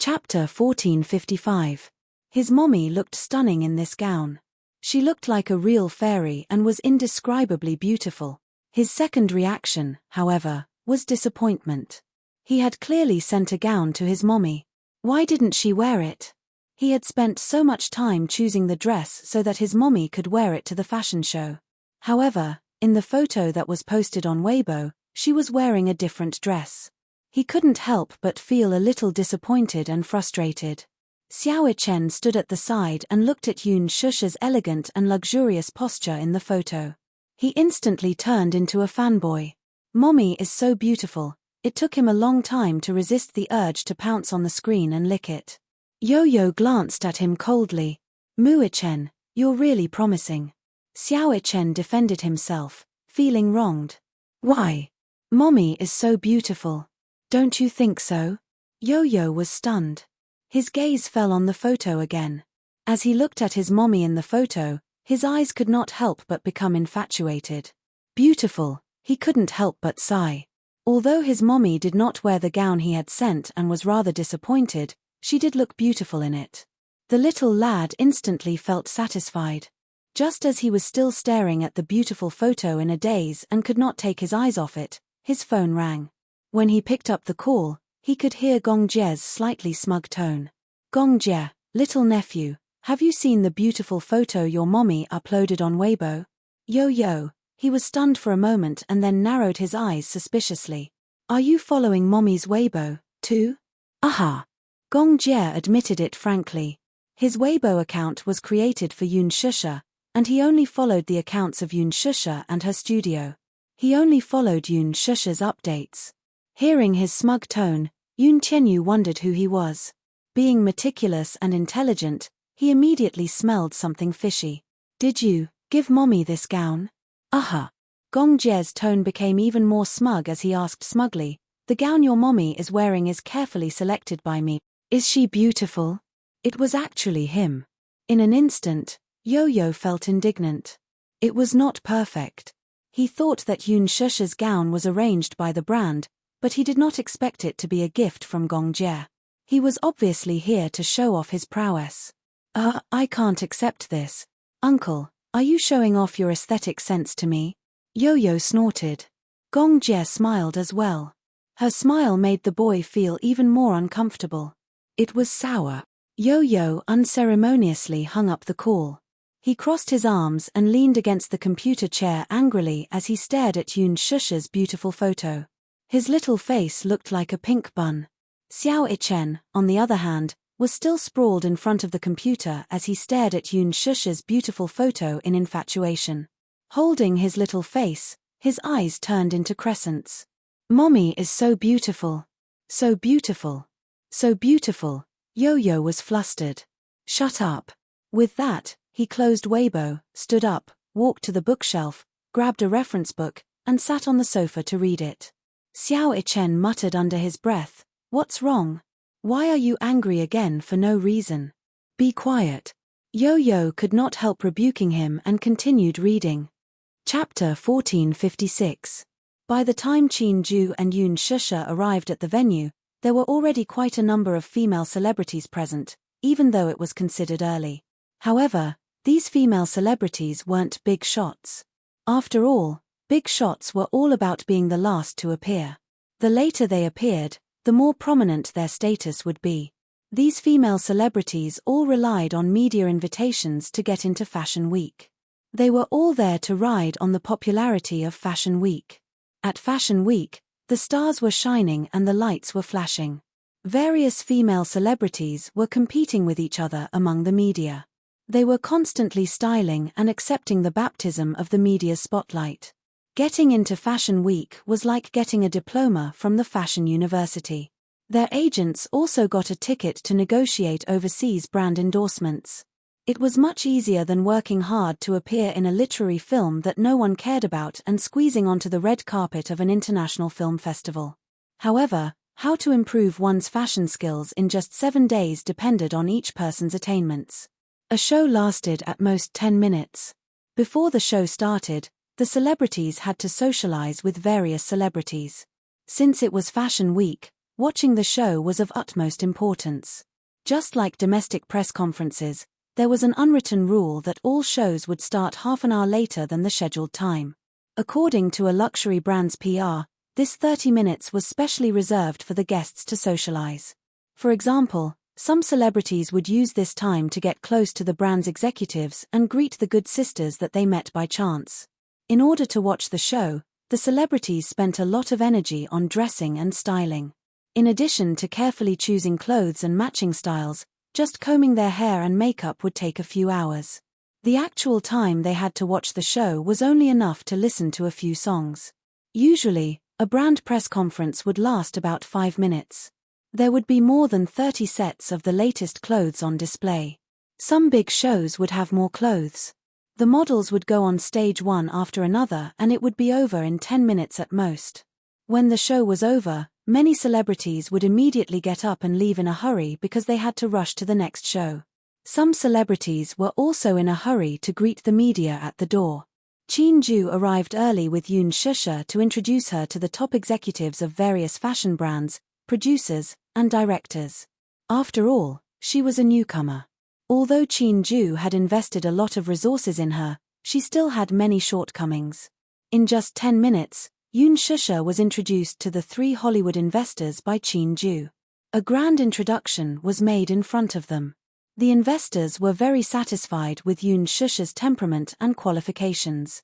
Chapter 1455. His mommy looked stunning in this gown. She looked like a real fairy and was indescribably beautiful. His second reaction, however, was disappointment. He had clearly sent a gown to his mommy. Why didn't she wear it? He had spent so much time choosing the dress so that his mommy could wear it to the fashion show. However, in the photo that was posted on Weibo, she was wearing a different dress. He couldn't help but feel a little disappointed and frustrated. Xiao Chen stood at the side and looked at Yoon Shusha's elegant and luxurious posture in the photo. He instantly turned into a fanboy. Mommy is so beautiful, it took him a long time to resist the urge to pounce on the screen and lick it. Yo-Yo glanced at him coldly. Mu-Chen, you're really promising. Xiao Chen defended himself, feeling wronged. Why? Mommy is so beautiful. Don't you think so? Yo-Yo was stunned. His gaze fell on the photo again. As he looked at his mommy in the photo, his eyes could not help but become infatuated. Beautiful, he couldn't help but sigh. Although his mommy did not wear the gown he had sent and was rather disappointed, she did look beautiful in it. The little lad instantly felt satisfied. Just as he was still staring at the beautiful photo in a daze and could not take his eyes off it, his phone rang. When he picked up the call, he could hear Gong Jie's slightly smug tone. Gong Jie, little nephew, have you seen the beautiful photo your mommy uploaded on Weibo? Yo-Yo, he was stunned for a moment and then narrowed his eyes suspiciously. Are you following Mommy's Weibo, too? Aha. Gong Jie admitted it frankly. His Weibo account was created for Yoon Shusha, and he only followed the accounts of Yoon Shusha and her studio. He only followed Yoon Shusha's updates. Hearing his smug tone, Yoon Tianyu wondered who he was. Being meticulous and intelligent, he immediately smelled something fishy. Did you give Mommy this gown? Aha. Gong Jie's tone became even more smug as he asked smugly, the gown your mommy is wearing is carefully selected by me. Is she beautiful? It was actually him. In an instant, Yo-Yo felt indignant. It was not perfect. He thought that Yoon Shusha's gown was arranged by the brand, but he did not expect it to be a gift from Gong Jie. He was obviously here to show off his prowess. I can't accept this. Uncle, are you showing off your aesthetic sense to me? Yo-Yo snorted. Gong Jie smiled as well. Her smile made the boy feel even more uncomfortable. It was sour. Yo-Yo unceremoniously hung up the call. He crossed his arms and leaned against the computer chair angrily as he stared at Yoon Shusha's beautiful photo. His little face looked like a pink bun. Xiao Ichen, on the other hand, was still sprawled in front of the computer as he stared at Yoon Shusha's beautiful photo in infatuation. Holding his little face, his eyes turned into crescents. Mommy is so beautiful. So beautiful. So beautiful. Yo-Yo was flustered. Shut up. With that, he closed Weibo, stood up, walked to the bookshelf, grabbed a reference book, and sat on the sofa to read it. Xiao Ichen muttered under his breath, "What's wrong? Why are you angry again for no reason? Be quiet." Yo-Yo could not help rebuking him and continued reading. Chapter 1456. By the time Qin Ju and Yoon Shusha arrived at the venue, there were already quite a number of female celebrities present, even though it was considered early. However, these female celebrities weren't big shots. After all, big shots were all about being the last to appear. The later they appeared, the more prominent their status would be. These female celebrities all relied on media invitations to get into Fashion Week. They were all there to ride on the popularity of Fashion Week. At Fashion Week, the stars were shining and the lights were flashing. Various female celebrities were competing with each other among the media. They were constantly styling and accepting the baptism of the media's spotlight. Getting into Fashion Week was like getting a diploma from the Fashion University. Their agents also got a ticket to negotiate overseas brand endorsements. It was much easier than working hard to appear in a literary film that no one cared about and squeezing onto the red carpet of an international film festival. However, how to improve one's fashion skills in just 7 days depended on each person's attainments. A show lasted at most 10 minutes. Before the show started, the celebrities had to socialize with various celebrities. Since it was Fashion Week, watching the show was of utmost importance. Just like domestic press conferences, there was an unwritten rule that all shows would start half an hour later than the scheduled time. According to a luxury brand's PR, this 30 minutes was specially reserved for the guests to socialize. For example, some celebrities would use this time to get close to the brand's executives and greet the good sisters that they met by chance. In order to watch the show, the celebrities spent a lot of energy on dressing and styling. In addition to carefully choosing clothes and matching styles, just combing their hair and makeup would take a few hours. The actual time they had to watch the show was only enough to listen to a few songs. Usually, a brand press conference would last about 5 minutes. There would be more than 30 sets of the latest clothes on display. Some big shows would have more clothes. The models would go on stage one after another and it would be over in 10 minutes at most. When the show was over, many celebrities would immediately get up and leave in a hurry because they had to rush to the next show. Some celebrities were also in a hurry to greet the media at the door. Qin Ju arrived early with Yoon Shusha to introduce her to the top executives of various fashion brands, producers, and directors. After all, she was a newcomer. Although Qin Ju had invested a lot of resources in her, she still had many shortcomings. In just 10 minutes, Yoon Shusha was introduced to the 3 Hollywood investors by Qin Ju. A grand introduction was made in front of them. The investors were very satisfied with Yoon Shusha's temperament and qualifications.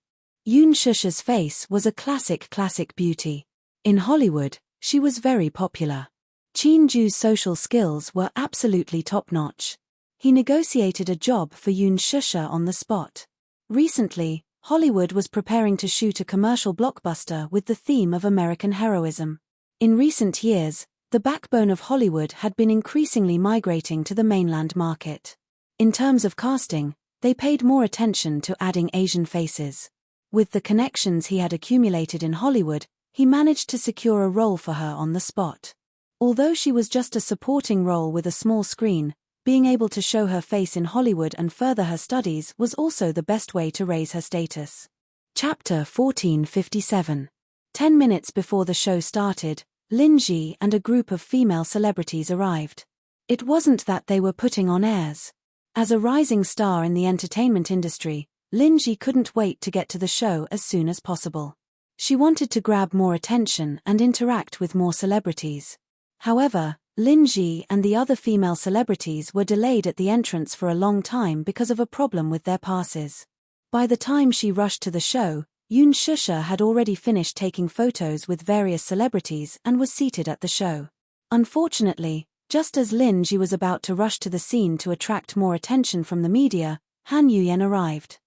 Yoon Shusha's face was a classic beauty. In Hollywood, She was very popular. Qin Ju's social skills were absolutely top-notch. He negotiated a job for Yoon Shusha on the spot. Recently, Hollywood was preparing to shoot a commercial blockbuster with the theme of American heroism. In recent years, the backbone of Hollywood had been increasingly migrating to the mainland market. In terms of casting, they paid more attention to adding Asian faces. With the connections he had accumulated in Hollywood, he managed to secure a role for her on the spot. Although she was just a supporting role with a small screen, being able to show her face in Hollywood and further her studies was also the best way to raise her status. Chapter 1457. 10 minutes before the show started, Lin Ji and a group of female celebrities arrived. It wasn't that they were putting on airs. As a rising star in the entertainment industry, Lin Ji couldn't wait to get to the show as soon as possible. She wanted to grab more attention and interact with more celebrities. However, Lin Ji and the other female celebrities were delayed at the entrance for a long time because of a problem with their passes. By the time she rushed to the show, Yoon Shusha had already finished taking photos with various celebrities and was seated at the show. Unfortunately, just as Lin Ji was about to rush to the scene to attract more attention from the media, Han Yuyen arrived.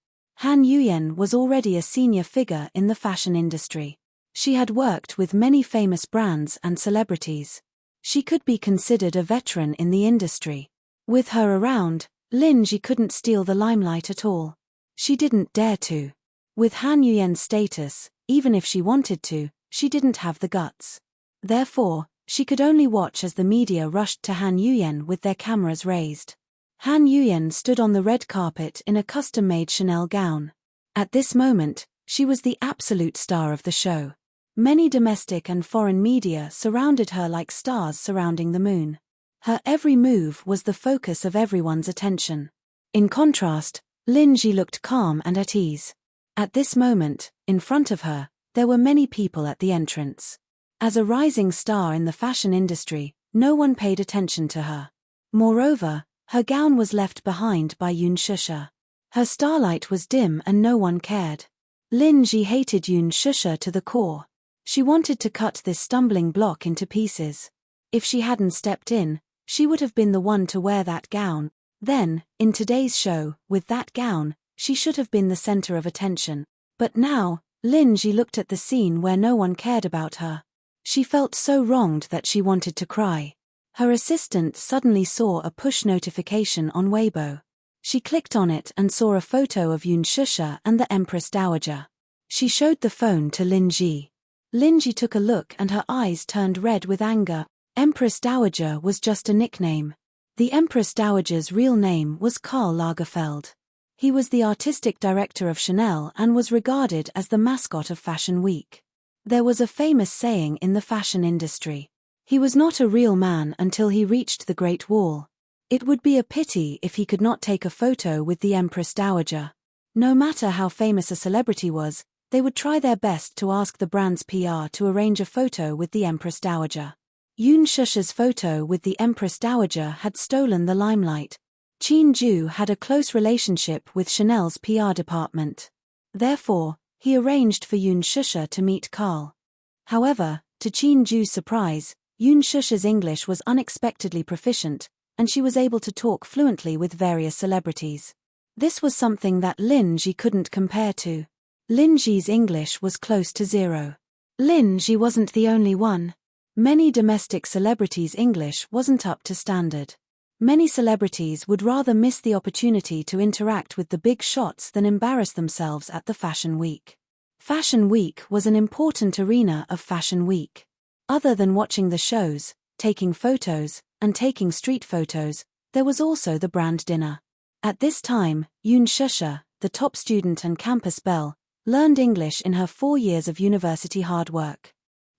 Han Yuyen was already a senior figure in the fashion industry. She had worked with many famous brands and celebrities. She could be considered a veteran in the industry. With her around, Lin Ji couldn't steal the limelight at all. She didn't dare to. With Han Yuyen's status, even if she wanted to, she didn't have the guts. Therefore, she could only watch as the media rushed to Han Yuyen with their cameras raised. Han Yuyen stood on the red carpet in a custom-made Chanel gown. At this moment, she was the absolute star of the show. Many domestic and foreign media surrounded her like stars surrounding the moon. Her every move was the focus of everyone's attention. In contrast, Lin Ji looked calm and at ease. At this moment, in front of her, there were many people at the entrance. As a rising star in the fashion industry, no one paid attention to her. Moreover, her gown was left behind by Yoon Shusha. Her starlight was dim and no one cared. Lin Ji hated Yoon Shusha to the core. She wanted to cut this stumbling block into pieces. If she hadn't stepped in, she would have been the one to wear that gown. Then, in today's show, with that gown, she should have been the center of attention. But now, Lin Ji looked at the scene where no one cared about her. She felt so wronged that she wanted to cry. Her assistant suddenly saw a push notification on Weibo. She clicked on it and saw a photo of Yoon Shusha and the Empress Dowager. She showed the phone to Lin Ji. Lin Ji took a look and her eyes turned red with anger. Empress Dowager was just a nickname. The Empress Dowager's real name was Karl Lagerfeld. He was the artistic director of Chanel and was regarded as the mascot of Fashion Week. There was a famous saying in the fashion industry. He was not a real man until he reached the Great Wall. It would be a pity if he could not take a photo with the Empress Dowager. No matter how famous a celebrity was, they would try their best to ask the brand's PR to arrange a photo with the Empress Dowager. Yoon Shusha's photo with the Empress Dowager had stolen the limelight. Qin Ju had a close relationship with Chanel's PR department. Therefore, he arranged for Yoon Shusha to meet Karl. However, to Qin Ju's surprise, Yoon Shusha's English was unexpectedly proficient, and she was able to talk fluently with various celebrities. This was something that Lin Ji couldn't compare to. Lin Ji's English was close to zero. Lin Ji wasn't the only one. Many domestic celebrities' English wasn't up to standard. Many celebrities would rather miss the opportunity to interact with the big shots than embarrass themselves at the Fashion Week. Fashion Week was an important arena of Fashion Week. Other than watching the shows, taking photos, and taking street photos, there was also the brand dinner. At this time, Yoon Shusha, the top student and campus belle, learned English in her 4 years of university hard work.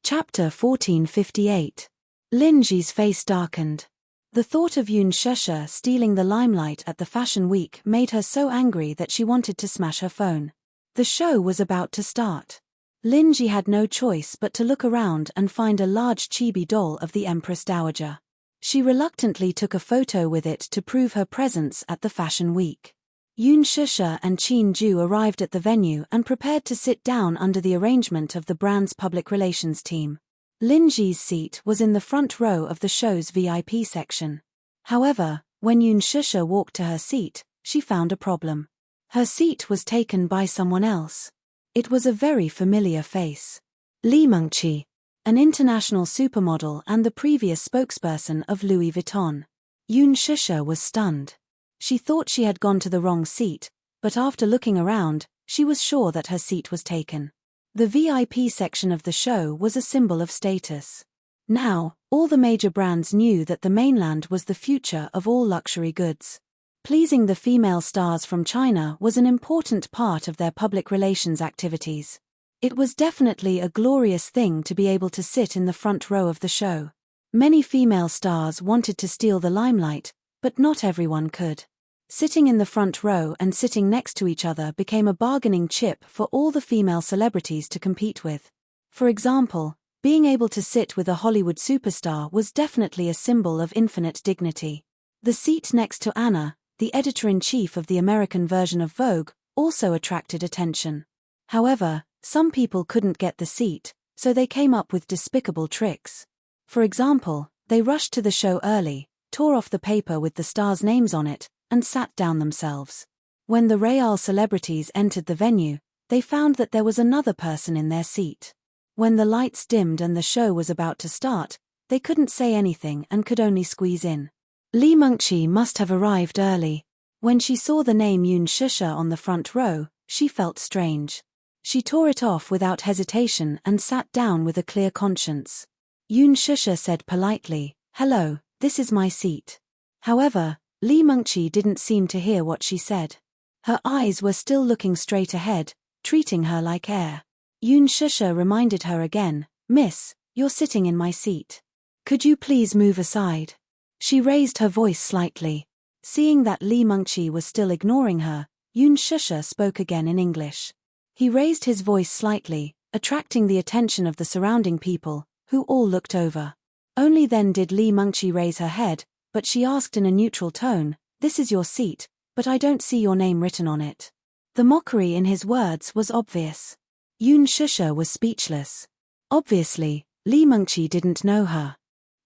Chapter 1458. Lin Ji's face darkened. The thought of Yoon Shusha stealing the limelight at the Fashion Week made her so angry that she wanted to smash her phone. The show was about to start. Lin Ji had no choice but to look around and find a large chibi doll of the Empress Dowager. She reluctantly took a photo with it to prove her presence at the Fashion Week. Yoon Shusha and Qin Ju arrived at the venue and prepared to sit down under the arrangement of the brand's public relations team. Lin Ji's seat was in the front row of the show's VIP section. However, when Yoon Shusha walked to her seat, she found a problem. Her seat was taken by someone else. It was a very familiar face. Lee Mengqi, an international supermodel and the previous spokesperson of Louis Vuitton. Yoon Shusha was stunned. She thought she had gone to the wrong seat, but after looking around, she was sure that her seat was taken. The VIP section of the show was a symbol of status. Now, all the major brands knew that the mainland was the future of all luxury goods. Pleasing the female stars from China was an important part of their public relations activities. It was definitely a glorious thing to be able to sit in the front row of the show. Many female stars wanted to steal the limelight, but not everyone could. Sitting in the front row and sitting next to each other became a bargaining chip for all the female celebrities to compete with. For example, being able to sit with a Hollywood superstar was definitely a symbol of infinite dignity. The seat next to Anna, the editor-in-chief of the American version of Vogue, also attracted attention. However, some people couldn't get the seat, so they came up with despicable tricks. For example, they rushed to the show early, tore off the paper with the stars' names on it, and sat down themselves. When the Real celebrities entered the venue, they found that there was another person in their seat. When the lights dimmed and the show was about to start, they couldn't say anything and could only squeeze in. Lee Mengqi must have arrived early. When she saw the name Yoon Shusha on the front row, she felt strange. She tore it off without hesitation and sat down with a clear conscience. Yoon Shusha said politely, "Hello, this is my seat." However, Lee Mengqi didn't seem to hear what she said. Her eyes were still looking straight ahead, treating her like air. Yoon Shusha reminded her again, "Miss, you're sitting in my seat. Could you please move aside?" She raised her voice slightly. Seeing that Lee Mengqi was still ignoring her, Yoon Shusha spoke again in English. He raised his voice slightly, attracting the attention of the surrounding people, who all looked over. Only then did Lee Mengqi raise her head, but she asked in a neutral tone, "This is your seat, but I don't see your name written on it." The mockery in his words was obvious. Yoon Shusha was speechless. Obviously, Lee Mengqi didn't know her.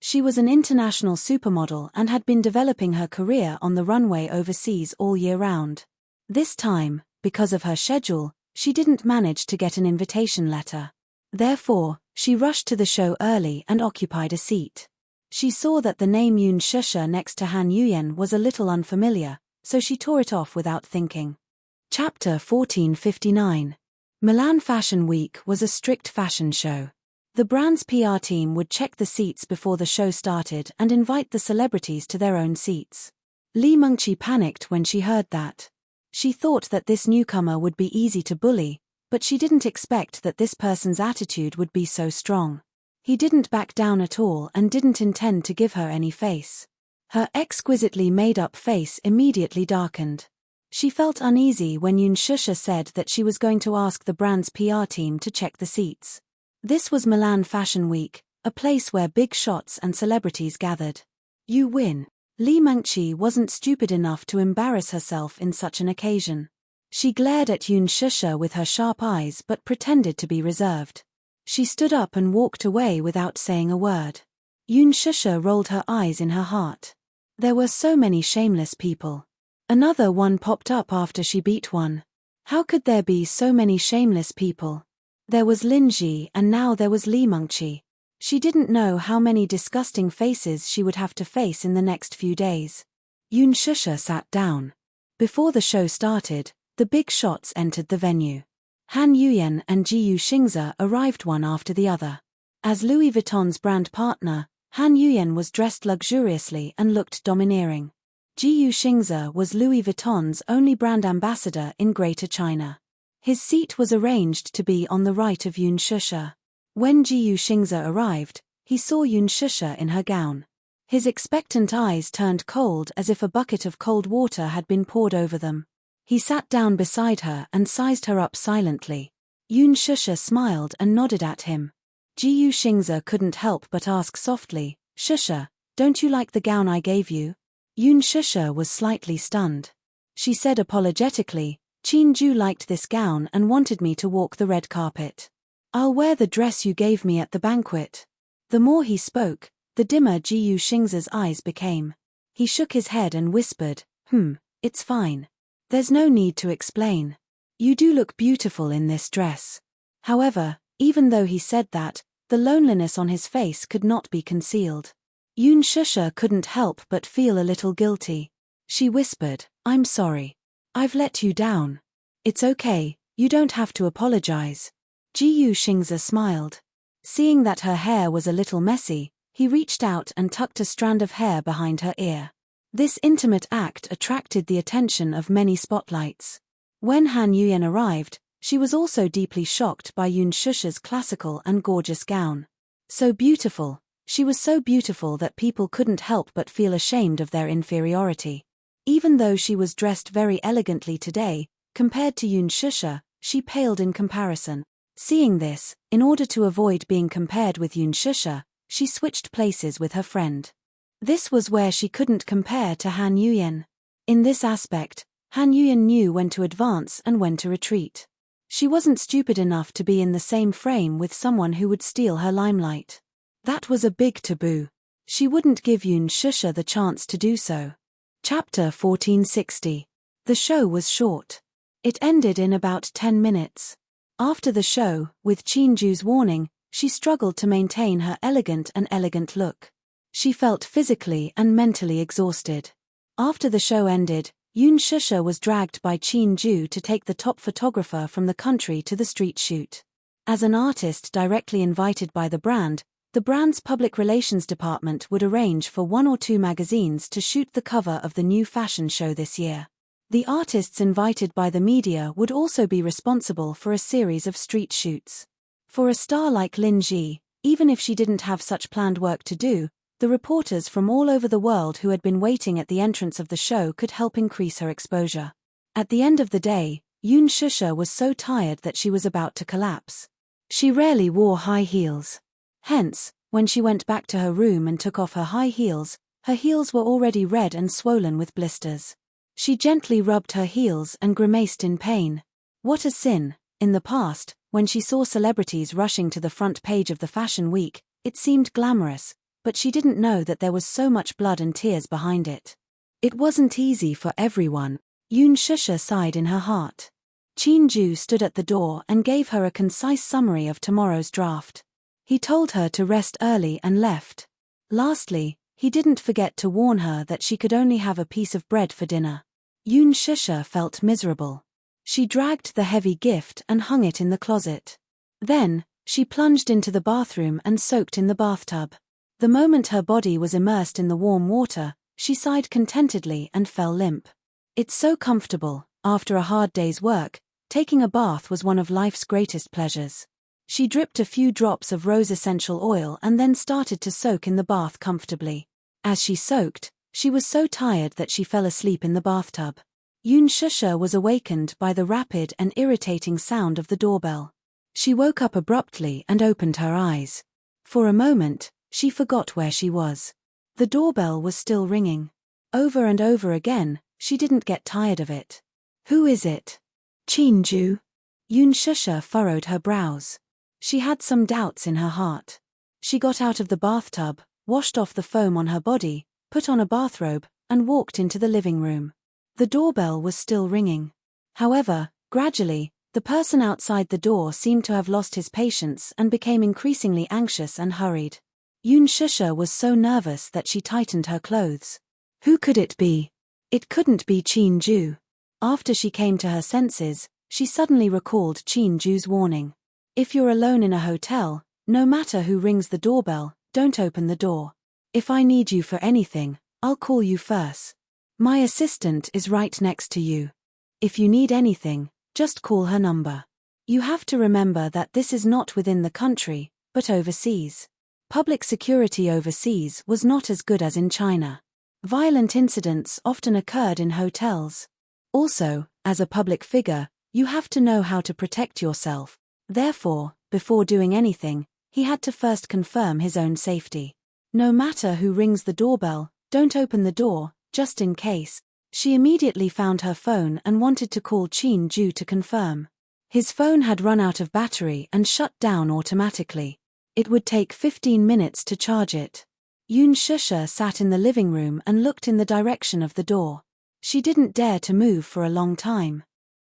She was an international supermodel and had been developing her career on the runway overseas all year round. This time, because of her schedule, she didn't manage to get an invitation letter. Therefore, she rushed to the show early and occupied a seat. She saw that the name Yoon Shusha next to Han Yuyen was a little unfamiliar, so she tore it off without thinking. Chapter 1459. Milan Fashion Week was a strict fashion show. The brand's PR team would check the seats before the show started and invite the celebrities to their own seats. Lee Mengqi panicked when she heard that. She thought that this newcomer would be easy to bully, but she didn't expect that this person's attitude would be so strong. He didn't back down at all and didn't intend to give her any face. Her exquisitely made-up face immediately darkened. She felt uneasy when Yoon Shusha said that she was going to ask the brand's PR team to check the seats. This was Milan Fashion Week, a place where big shots and celebrities gathered. You win. Lee Mengqi wasn't stupid enough to embarrass herself in such an occasion. She glared at Yoon Shusha with her sharp eyes but pretended to be reserved. She stood up and walked away without saying a word. Yoon Shusha rolled her eyes in her heart. There were so many shameless people. Another one popped up after she beat one. How could there be so many shameless people? There was Lin Ji and now there was Lee Mengqi. She didn't know how many disgusting faces she would have to face in the next few days. Yoon Shusha sat down. Before the show started, the big shots entered the venue. Han Yuyen and Jiyu Xingze arrived one after the other. As Louis Vuitton's brand partner, Han Yuyen was dressed luxuriously and looked domineering. Jiyu Xingze was Louis Vuitton's only brand ambassador in Greater China. His seat was arranged to be on the right of Yoon Shusha. When Jiyu Xingze arrived, he saw Yoon Shusha in her gown. His expectant eyes turned cold as if a bucket of cold water had been poured over them. He sat down beside her and sized her up silently. Yoon Shusha smiled and nodded at him. Jiyu Xingze couldn't help but ask softly, "Shusha, don't you like the gown I gave you?" Yoon Shusha was slightly stunned. She said apologetically, "Qin Ju liked this gown and wanted me to walk the red carpet. I'll wear the dress you gave me at the banquet." The more he spoke, the dimmer Jiyu Xingza's eyes became. He shook his head and whispered, it's fine. There's no need to explain. You do look beautiful in this dress. However, even though he said that, the loneliness on his face could not be concealed. Yun Shusha couldn't help but feel a little guilty. She whispered, I'm sorry. I've let you down. It's okay, you don't have to apologize. Jiyu Xingza smiled. Seeing that her hair was a little messy, he reached out and tucked a strand of hair behind her ear. This intimate act attracted the attention of many spotlights. When Han Yuyan arrived, she was also deeply shocked by Yun Shusha's classical and gorgeous gown. So beautiful, she was so beautiful that people couldn't help but feel ashamed of their inferiority. Even though she was dressed very elegantly today, compared to Yun Shusha, she paled in comparison. Seeing this, in order to avoid being compared with Yun Shusha, she switched places with her friend. This was where she couldn't compare to Han Yuyan. In this aspect, Han Yuyan knew when to advance and when to retreat. She wasn't stupid enough to be in the same frame with someone who would steal her limelight. That was a big taboo. She wouldn't give Yun Shusha the chance to do so. Chapter 1460. The show was short. It ended in about 10 minutes. After the show, with Chinju's warning, she struggled to maintain her elegant look. She felt physically and mentally exhausted. After the show ended, Yun Shusha was dragged by Chinju to take the top photographer from the country to the street shoot. As an artist directly invited by the brand's public relations department would arrange for 1 or 2 magazines to shoot the cover of the new fashion show this year. The artists invited by the media would also be responsible for a series of street shoots. For a star like Lin Ji, even if she didn't have such planned work to do, the reporters from all over the world who had been waiting at the entrance of the show could help increase her exposure. At the end of the day, Yun Shusha was so tired that she was about to collapse. She rarely wore high heels. Hence, when she went back to her room and took off her high heels, her heels were already red and swollen with blisters. She gently rubbed her heels and grimaced in pain. What a sin! In the past, when she saw celebrities rushing to the front page of the Fashion Week, it seemed glamorous, but she didn't know that there was so much blood and tears behind it. It wasn't easy for everyone. Yun Shusha sighed in her heart. Chinju stood at the door and gave her a concise summary of tomorrow's draft. He told her to rest early and left. Lastly, he didn't forget to warn her that she could only have a piece of bread for dinner. Yun Shusha felt miserable. She dragged the heavy gift and hung it in the closet. Then, she plunged into the bathroom and soaked in the bathtub. The moment her body was immersed in the warm water, she sighed contentedly and fell limp. It's so comfortable. After a hard day's work, taking a bath was one of life's greatest pleasures. She dripped a few drops of rose essential oil and then started to soak in the bath comfortably. As she soaked, she was so tired that she fell asleep in the bathtub. Yun Shusha was awakened by the rapid and irritating sound of the doorbell. She woke up abruptly and opened her eyes. For a moment, she forgot where she was. The doorbell was still ringing. Over and over again, she didn't get tired of it. Who is it? Chinju? Yun Shusha furrowed her brows. She had some doubts in her heart. She got out of the bathtub, washed off the foam on her body, put on a bathrobe, and walked into the living room. The doorbell was still ringing. However, gradually, the person outside the door seemed to have lost his patience and became increasingly anxious and hurried. Yun Shusha was so nervous that she tightened her clothes. Who could it be? It couldn't be Chinju. After she came to her senses, she suddenly recalled Chinju's warning. If you're alone in a hotel, no matter who rings the doorbell, don't open the door. If I need you for anything, I'll call you first. My assistant is right next to you. If you need anything, just call her number. You have to remember that this is not within the country, but overseas. Public security overseas was not as good as in China. Violent incidents often occurred in hotels. Also, as a public figure, you have to know how to protect yourself. Therefore, before doing anything, he had to first confirm his own safety. No matter who rings the doorbell, don't open the door, just in case. She immediately found her phone and wanted to call Chinju to confirm. His phone had run out of battery and shut down automatically. It would take 15 minutes to charge it. Yoon Shusha sat in the living room and looked in the direction of the door. She didn't dare to move for a long time.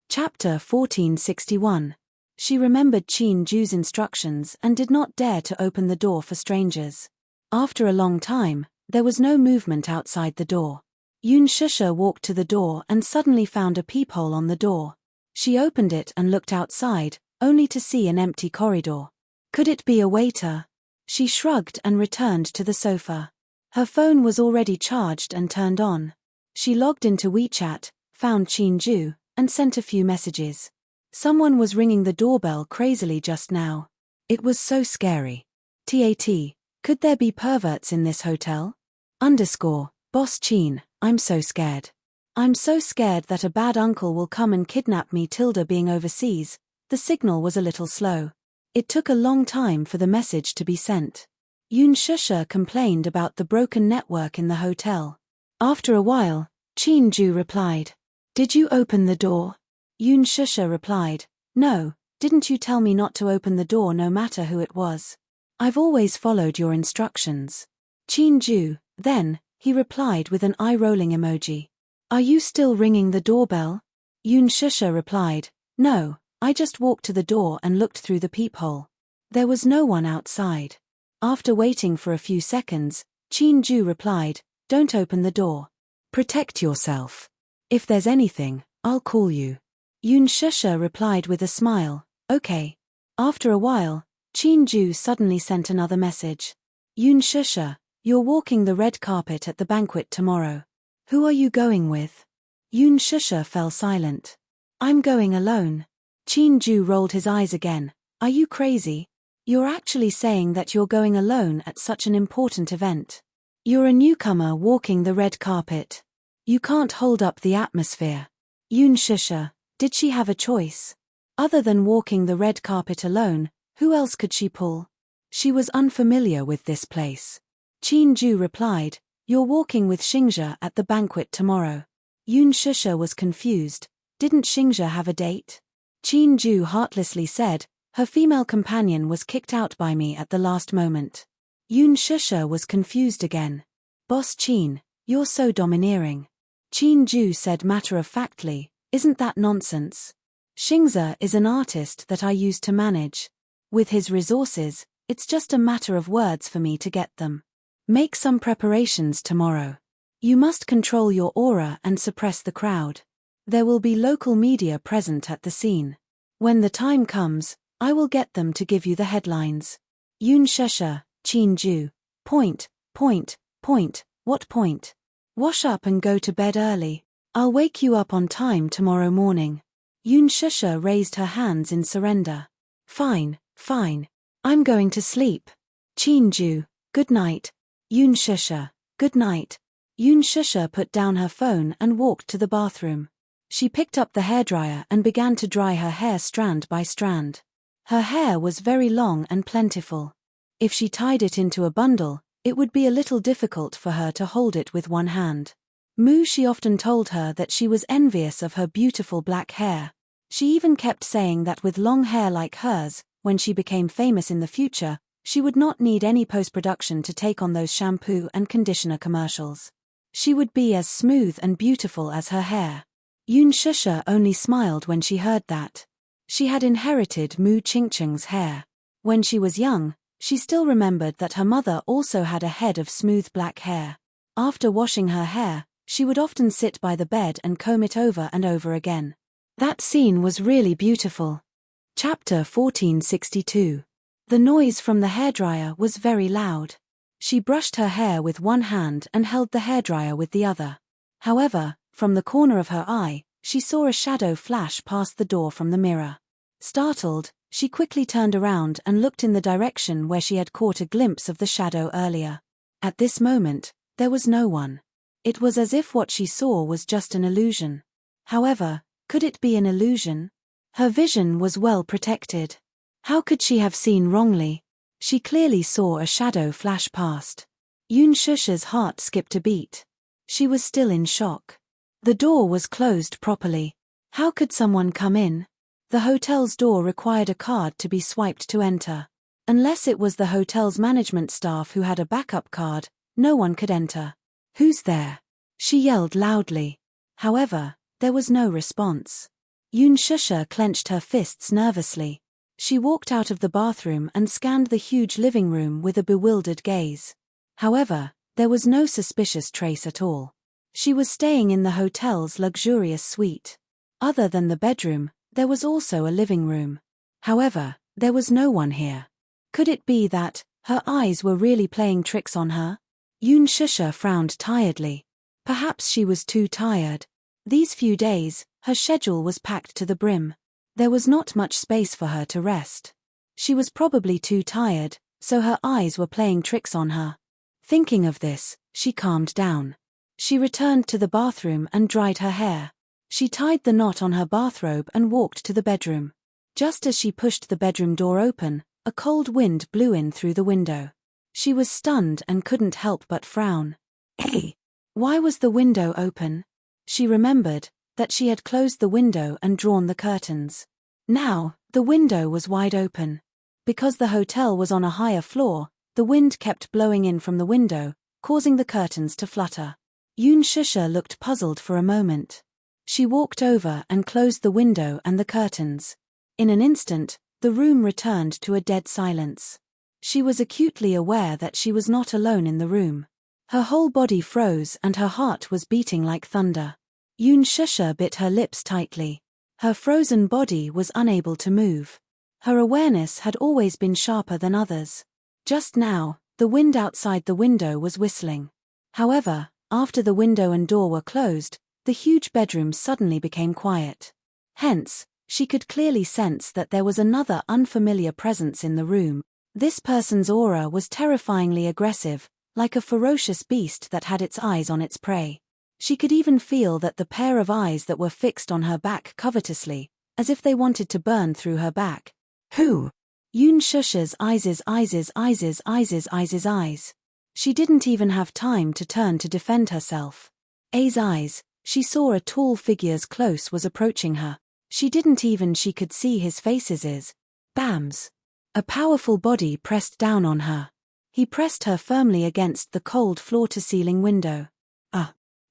Chapter 1461. She remembered Chin Ju's instructions and did not dare to open the door for strangers. After a long time, there was no movement outside the door. Yoon Shusha walked to the door and suddenly found a peephole on the door. She opened it and looked outside, only to see an empty corridor. Could it be a waiter? She shrugged and returned to the sofa. Her phone was already charged and turned on. She logged into WeChat, found Chin Ju, and sent a few messages. Someone was ringing the doorbell crazily just now. It was so scary. TAT, could there be perverts in this hotel? Boss Chin, I'm so scared. I'm so scared that a bad uncle will come and kidnap me. Being overseas, the signal was a little slow. It took a long time for the message to be sent. Yoon Shusha complained about the broken network in the hotel. After a while, Chin Ju replied, "Did you open the door?" Yoon Shusha replied, "No, didn't you tell me not to open the door no matter who it was? I've always followed your instructions." Chin Ju, then, he replied with an eye-rolling emoji. "Are you still ringing the doorbell?" Yoon Shusha replied, "No, I just walked to the door and looked through the peephole. There was no one outside." After waiting for a few seconds, Chin Ju replied, "Don't open the door. Protect yourself. If there's anything, I'll call you." Yoon Shusha replied with a smile, "Okay." After a while, Chin Ju suddenly sent another message. "Yoon Shusha, you're walking the red carpet at the banquet tomorrow. Who are you going with?" Yoon Shusha fell silent. "I'm going alone." Chin Ju rolled his eyes again. "Are you crazy? You're actually saying that you're going alone at such an important event. You're a newcomer walking the red carpet. You can't hold up the atmosphere." Yoon Shusha, did she have a choice? Other than walking the red carpet alone, who else could she pull? She was unfamiliar with this place. Chin Ju replied, "You're walking with Xingzhe at the banquet tomorrow." Yoon Shusha was confused. Didn't Xingzhe have a date? Chin Ju heartlessly said, "Her female companion was kicked out by me at the last moment." Yoon Shusha was confused again. "Boss Chin, you're so domineering." Chin Ju said matter-of-factly, "Isn't that nonsense? Xingzhe is an artist that I used to manage. With his resources, it's just a matter of words for me to get them. Make some preparations tomorrow. You must control your aura and suppress the crowd. There will be local media present at the scene. When the time comes, I will get them to give you the headlines." Yoon Shusha, Chin Ju, point. What point? Wash up and go to bed early. I'll wake you up on time tomorrow morning. Yoon Shusha raised her hands in surrender. Fine. I'm going to sleep." Chin Ju, "Good night." Yoon Shusha, "Good night." Yoon Shusha put down her phone and walked to the bathroom. She picked up the hairdryer and began to dry her hair strand by strand. Her hair was very long and plentiful. If she tied it into a bundle, it would be a little difficult for her to hold it with one hand. She often told her that she was envious of her beautiful black hair. She even kept saying that with long hair like hers, when she became famous in the future, she would not need any post-production to take on those shampoo and conditioner commercials. She would be as smooth and beautiful as her hair. Yoon Shusha only smiled when she heard that. She had inherited Mu Qingqing's hair. When she was young, she still remembered that her mother also had a head of smooth black hair. After washing her hair, she would often sit by the bed and comb it over and over again. That scene was really beautiful. Chapter 1462. The noise from the hairdryer was very loud. She brushed her hair with one hand and held the hairdryer with the other. However, from the corner of her eye, she saw a shadow flash past the door from the mirror. Startled, she quickly turned around and looked in the direction where she had caught a glimpse of the shadow earlier. At this moment, there was no one. It was as if what she saw was just an illusion. However, could it be an illusion? Her vision was well protected. How could she have seen wrongly? She clearly saw a shadow flash past. Yoon Shusha's heart skipped a beat. She was still in shock. The door was closed properly. How could someone come in? The hotel's door required a card to be swiped to enter. Unless it was the hotel's management staff who had a backup card, no one could enter. "Who's there?" she yelled loudly. However, there was no response. Yoon Shusha clenched her fists nervously. She walked out of the bathroom and scanned the huge living room with a bewildered gaze. However, there was no suspicious trace at all. She was staying in the hotel's luxurious suite. Other than the bedroom, there was also a living room. However, there was no one here. Could it be that her eyes were really playing tricks on her? Yoon Shusha frowned tiredly. Perhaps she was too tired. These few days, her schedule was packed to the brim. There was not much space for her to rest. She was probably too tired, so her eyes were playing tricks on her. Thinking of this, she calmed down. She returned to the bathroom and dried her hair. She tied the knot on her bathrobe and walked to the bedroom. Just as she pushed the bedroom door open, a cold wind blew in through the window. She was stunned and couldn't help but frown. Hey! Why was the window open? She remembered that she had closed the window and drawn the curtains. Now, the window was wide open. Because the hotel was on a higher floor, the wind kept blowing in from the window, causing the curtains to flutter. Yoon Shusha looked puzzled for a moment. She walked over and closed the window and the curtains. In an instant, the room returned to a dead silence. She was acutely aware that she was not alone in the room. Her whole body froze and her heart was beating like thunder. Yoon Shusha bit her lips tightly. Her frozen body was unable to move. Her awareness had always been sharper than others. Just now, the wind outside the window was whistling. However, after the window and door were closed, the huge bedroom suddenly became quiet. Hence, she could clearly sense that there was another unfamiliar presence in the room. This person's aura was terrifyingly aggressive, like a ferocious beast that had its eyes on its prey. She could even feel that the pair of eyes that were fixed on her back covetously, as if they wanted to burn through her back. Who? Yoon Shusha's eyes. She didn't even have time to turn to defend herself. A's eyes, she saw a tall figure's close was approaching her. She could see his faces. Bams! A powerful body pressed down on her. He pressed her firmly against the cold floor-to-ceiling window.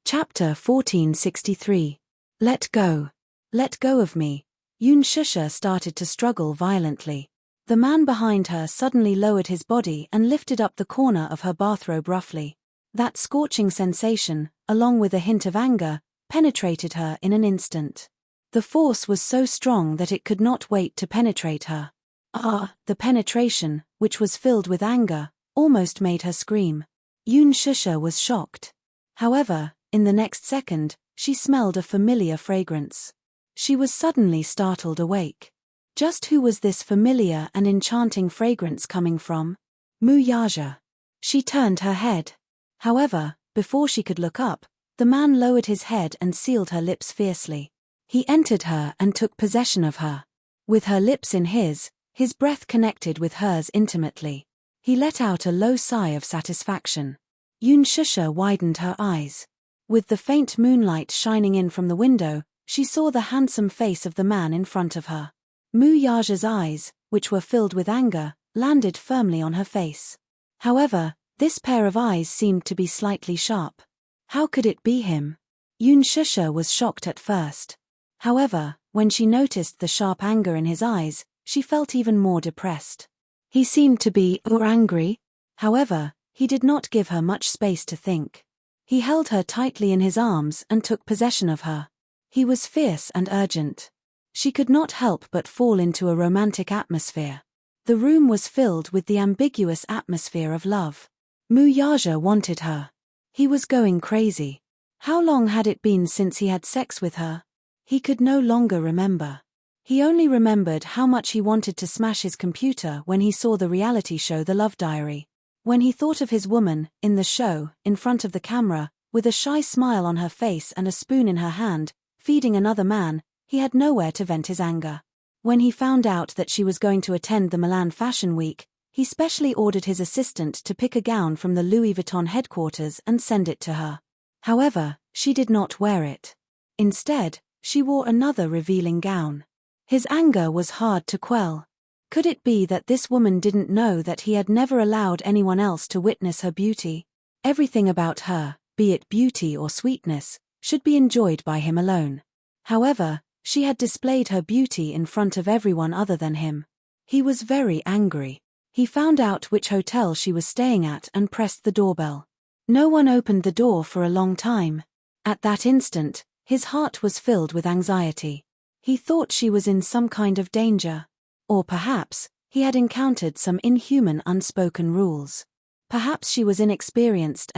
Chapter 1463. Let go. Let go of me. Yoon Shusha started to struggle violently. The man behind her suddenly lowered his body and lifted up the corner of her bathrobe roughly. That scorching sensation, along with a hint of anger, penetrated her in an instant. The force was so strong that it could not wait to penetrate her. The penetration, which was filled with anger, almost made her scream. Yoon Shusha was shocked. However, in the next second, she smelled a familiar fragrance. She was suddenly startled awake. Just who was this familiar and enchanting fragrance coming from? Muyaja. She turned her head. However, before she could look up, the man lowered his head and sealed her lips fiercely. He entered her and took possession of her. With her lips in his breath connected with hers intimately. He let out a low sigh of satisfaction. Yoon Shusha widened her eyes. With the faint moonlight shining in from the window, she saw the handsome face of the man in front of her. Muyaja's eyes, which were filled with anger, landed firmly on her face. However, this pair of eyes seemed to be slightly sharp. How could it be him? Yoon Shusha was shocked at first. However, when she noticed the sharp anger in his eyes, she felt even more depressed. He seemed to be angry. However, he did not give her much space to think. He held her tightly in his arms and took possession of her. He was fierce and urgent. She could not help but fall into a romantic atmosphere. The room was filled with the ambiguous atmosphere of love. Muyaja wanted her. He was going crazy. How long had it been since he had sex with her? He could no longer remember. He only remembered how much he wanted to smash his computer when he saw the reality show The Love Diary. When he thought of his woman, in the show, in front of the camera, with a shy smile on her face and a spoon in her hand, feeding another man, he had nowhere to vent his anger. When he found out that she was going to attend the Milan Fashion Week, he specially ordered his assistant to pick a gown from the Louis Vuitton headquarters and send it to her. However, she did not wear it. Instead, she wore another revealing gown. His anger was hard to quell. Could it be that this woman didn't know that he had never allowed anyone else to witness her beauty? Everything about her, be it beauty or sweetness, should be enjoyed by him alone. However, she had displayed her beauty in front of everyone other than him. He was very angry. He found out which hotel she was staying at and pressed the doorbell. No one opened the door for a long time. At that instant, his heart was filled with anxiety. He thought she was in some kind of danger. Or perhaps, he had encountered some inhuman unspoken rules. Perhaps she was inexperienced,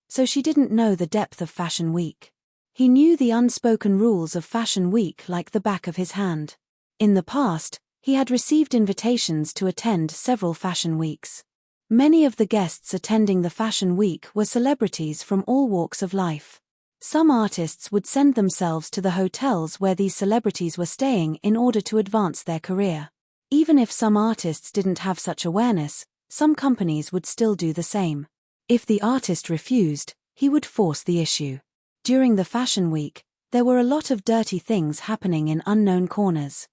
so she didn't know the depth of Fashion Week. He knew the unspoken rules of Fashion Week like the back of his hand. In the past, he had received invitations to attend several Fashion Weeks. Many of the guests attending the Fashion Week were celebrities from all walks of life. Some artists would send themselves to the hotels where these celebrities were staying in order to advance their career. Even if some artists didn't have such awareness, some companies would still do the same. If the artist refused, he would force the issue. During the Fashion Week, there were a lot of dirty things happening in unknown corners.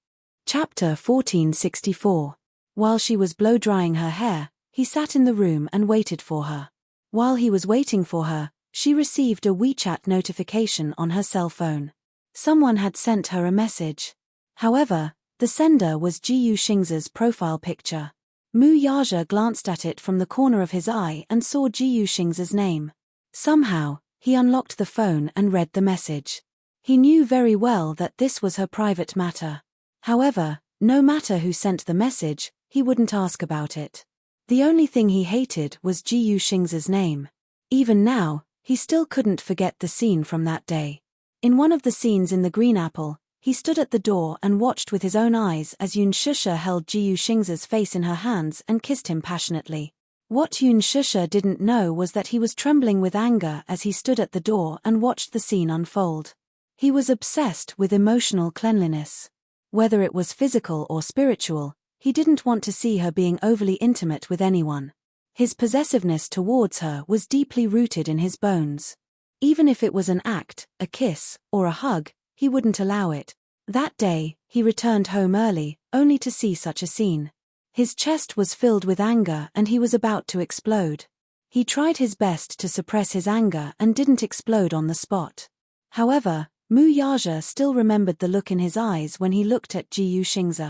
Chapter 1464. While she was blow-drying her hair, he sat in the room and waited for her. While he was waiting for her, she received a WeChat notification on her cell phone. Someone had sent her a message. However, the sender was Ji Yuxing's profile picture. Mu Yaja glanced at it from the corner of his eye and saw Ji Yuxing's name. Somehow, he unlocked the phone and read the message. He knew very well that this was her private matter. However, no matter who sent the message, he wouldn't ask about it. The only thing he hated was Ji Yuxing's name. Even now, he still couldn't forget the scene from that day. In one of the scenes in the Green Apple, he stood at the door and watched with his own eyes as Yun Shusha held Ji Yuxing's face in her hands and kissed him passionately. What Yun Shusha didn't know was that he was trembling with anger as he stood at the door and watched the scene unfold. He was obsessed with emotional cleanliness. Whether it was physical or spiritual, he didn't want to see her being overly intimate with anyone. His possessiveness towards her was deeply rooted in his bones. Even if it was an act, a kiss, or a hug, he wouldn't allow it. That day, he returned home early, only to see such a scene. His chest was filled with anger and he was about to explode. He tried his best to suppress his anger and didn't explode on the spot. However, Mu Yaja still remembered the look in his eyes when he looked at Ji Yuxing's.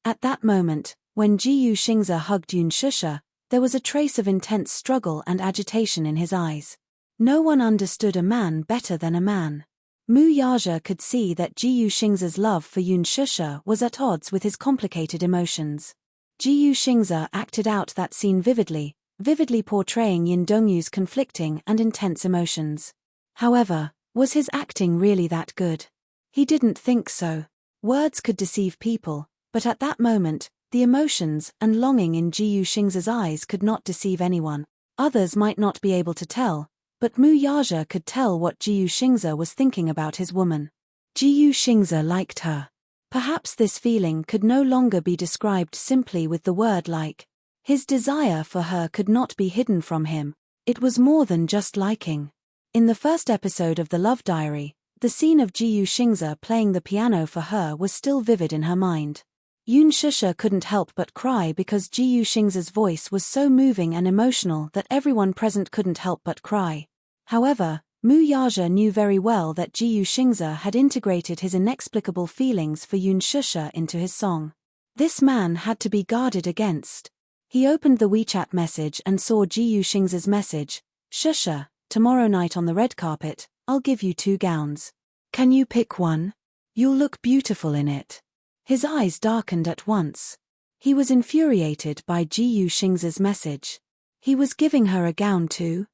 At that moment, when Ji Yuxing's hugged Yun Shusha, there was a trace of intense struggle and agitation in his eyes. No one understood a man better than a man. Mu Yaja could see that Ji Yuxing's love for Yun Shusha was at odds with his complicated emotions. Ji Yuxing's acted out that scene vividly portraying Yin Dongyu's conflicting and intense emotions. However, was his acting really that good? He didn't think so. Words could deceive people, but at that moment, the emotions and longing in Ji Yuxing's eyes could not deceive anyone. Others might not be able to tell, but Mu Yaja could tell what Ji Yuxing's was thinking about his woman. Ji Yuxing's liked her. Perhaps this feeling could no longer be described simply with the word like. His desire for her could not be hidden from him. It was more than just liking. In the first episode of The Love Diary, the scene of Ji Yuxing's playing the piano for her was still vivid in her mind. Yun Shusha couldn't help but cry because Ji Yuxing's voice was so moving and emotional that everyone present couldn't help but cry. However, Mu Yaja knew very well that Ji Yuxing's had integrated his inexplicable feelings for Yun Shusha into his song. This man had to be guarded against. He opened the WeChat message and saw Ji Yuxing's message. Shusha, tomorrow night on the red carpet, I'll give you 2 gowns. Can you pick one? You'll look beautiful in it. His eyes darkened at once. He was infuriated by Ji Yuxing's message. He was giving her a gown too?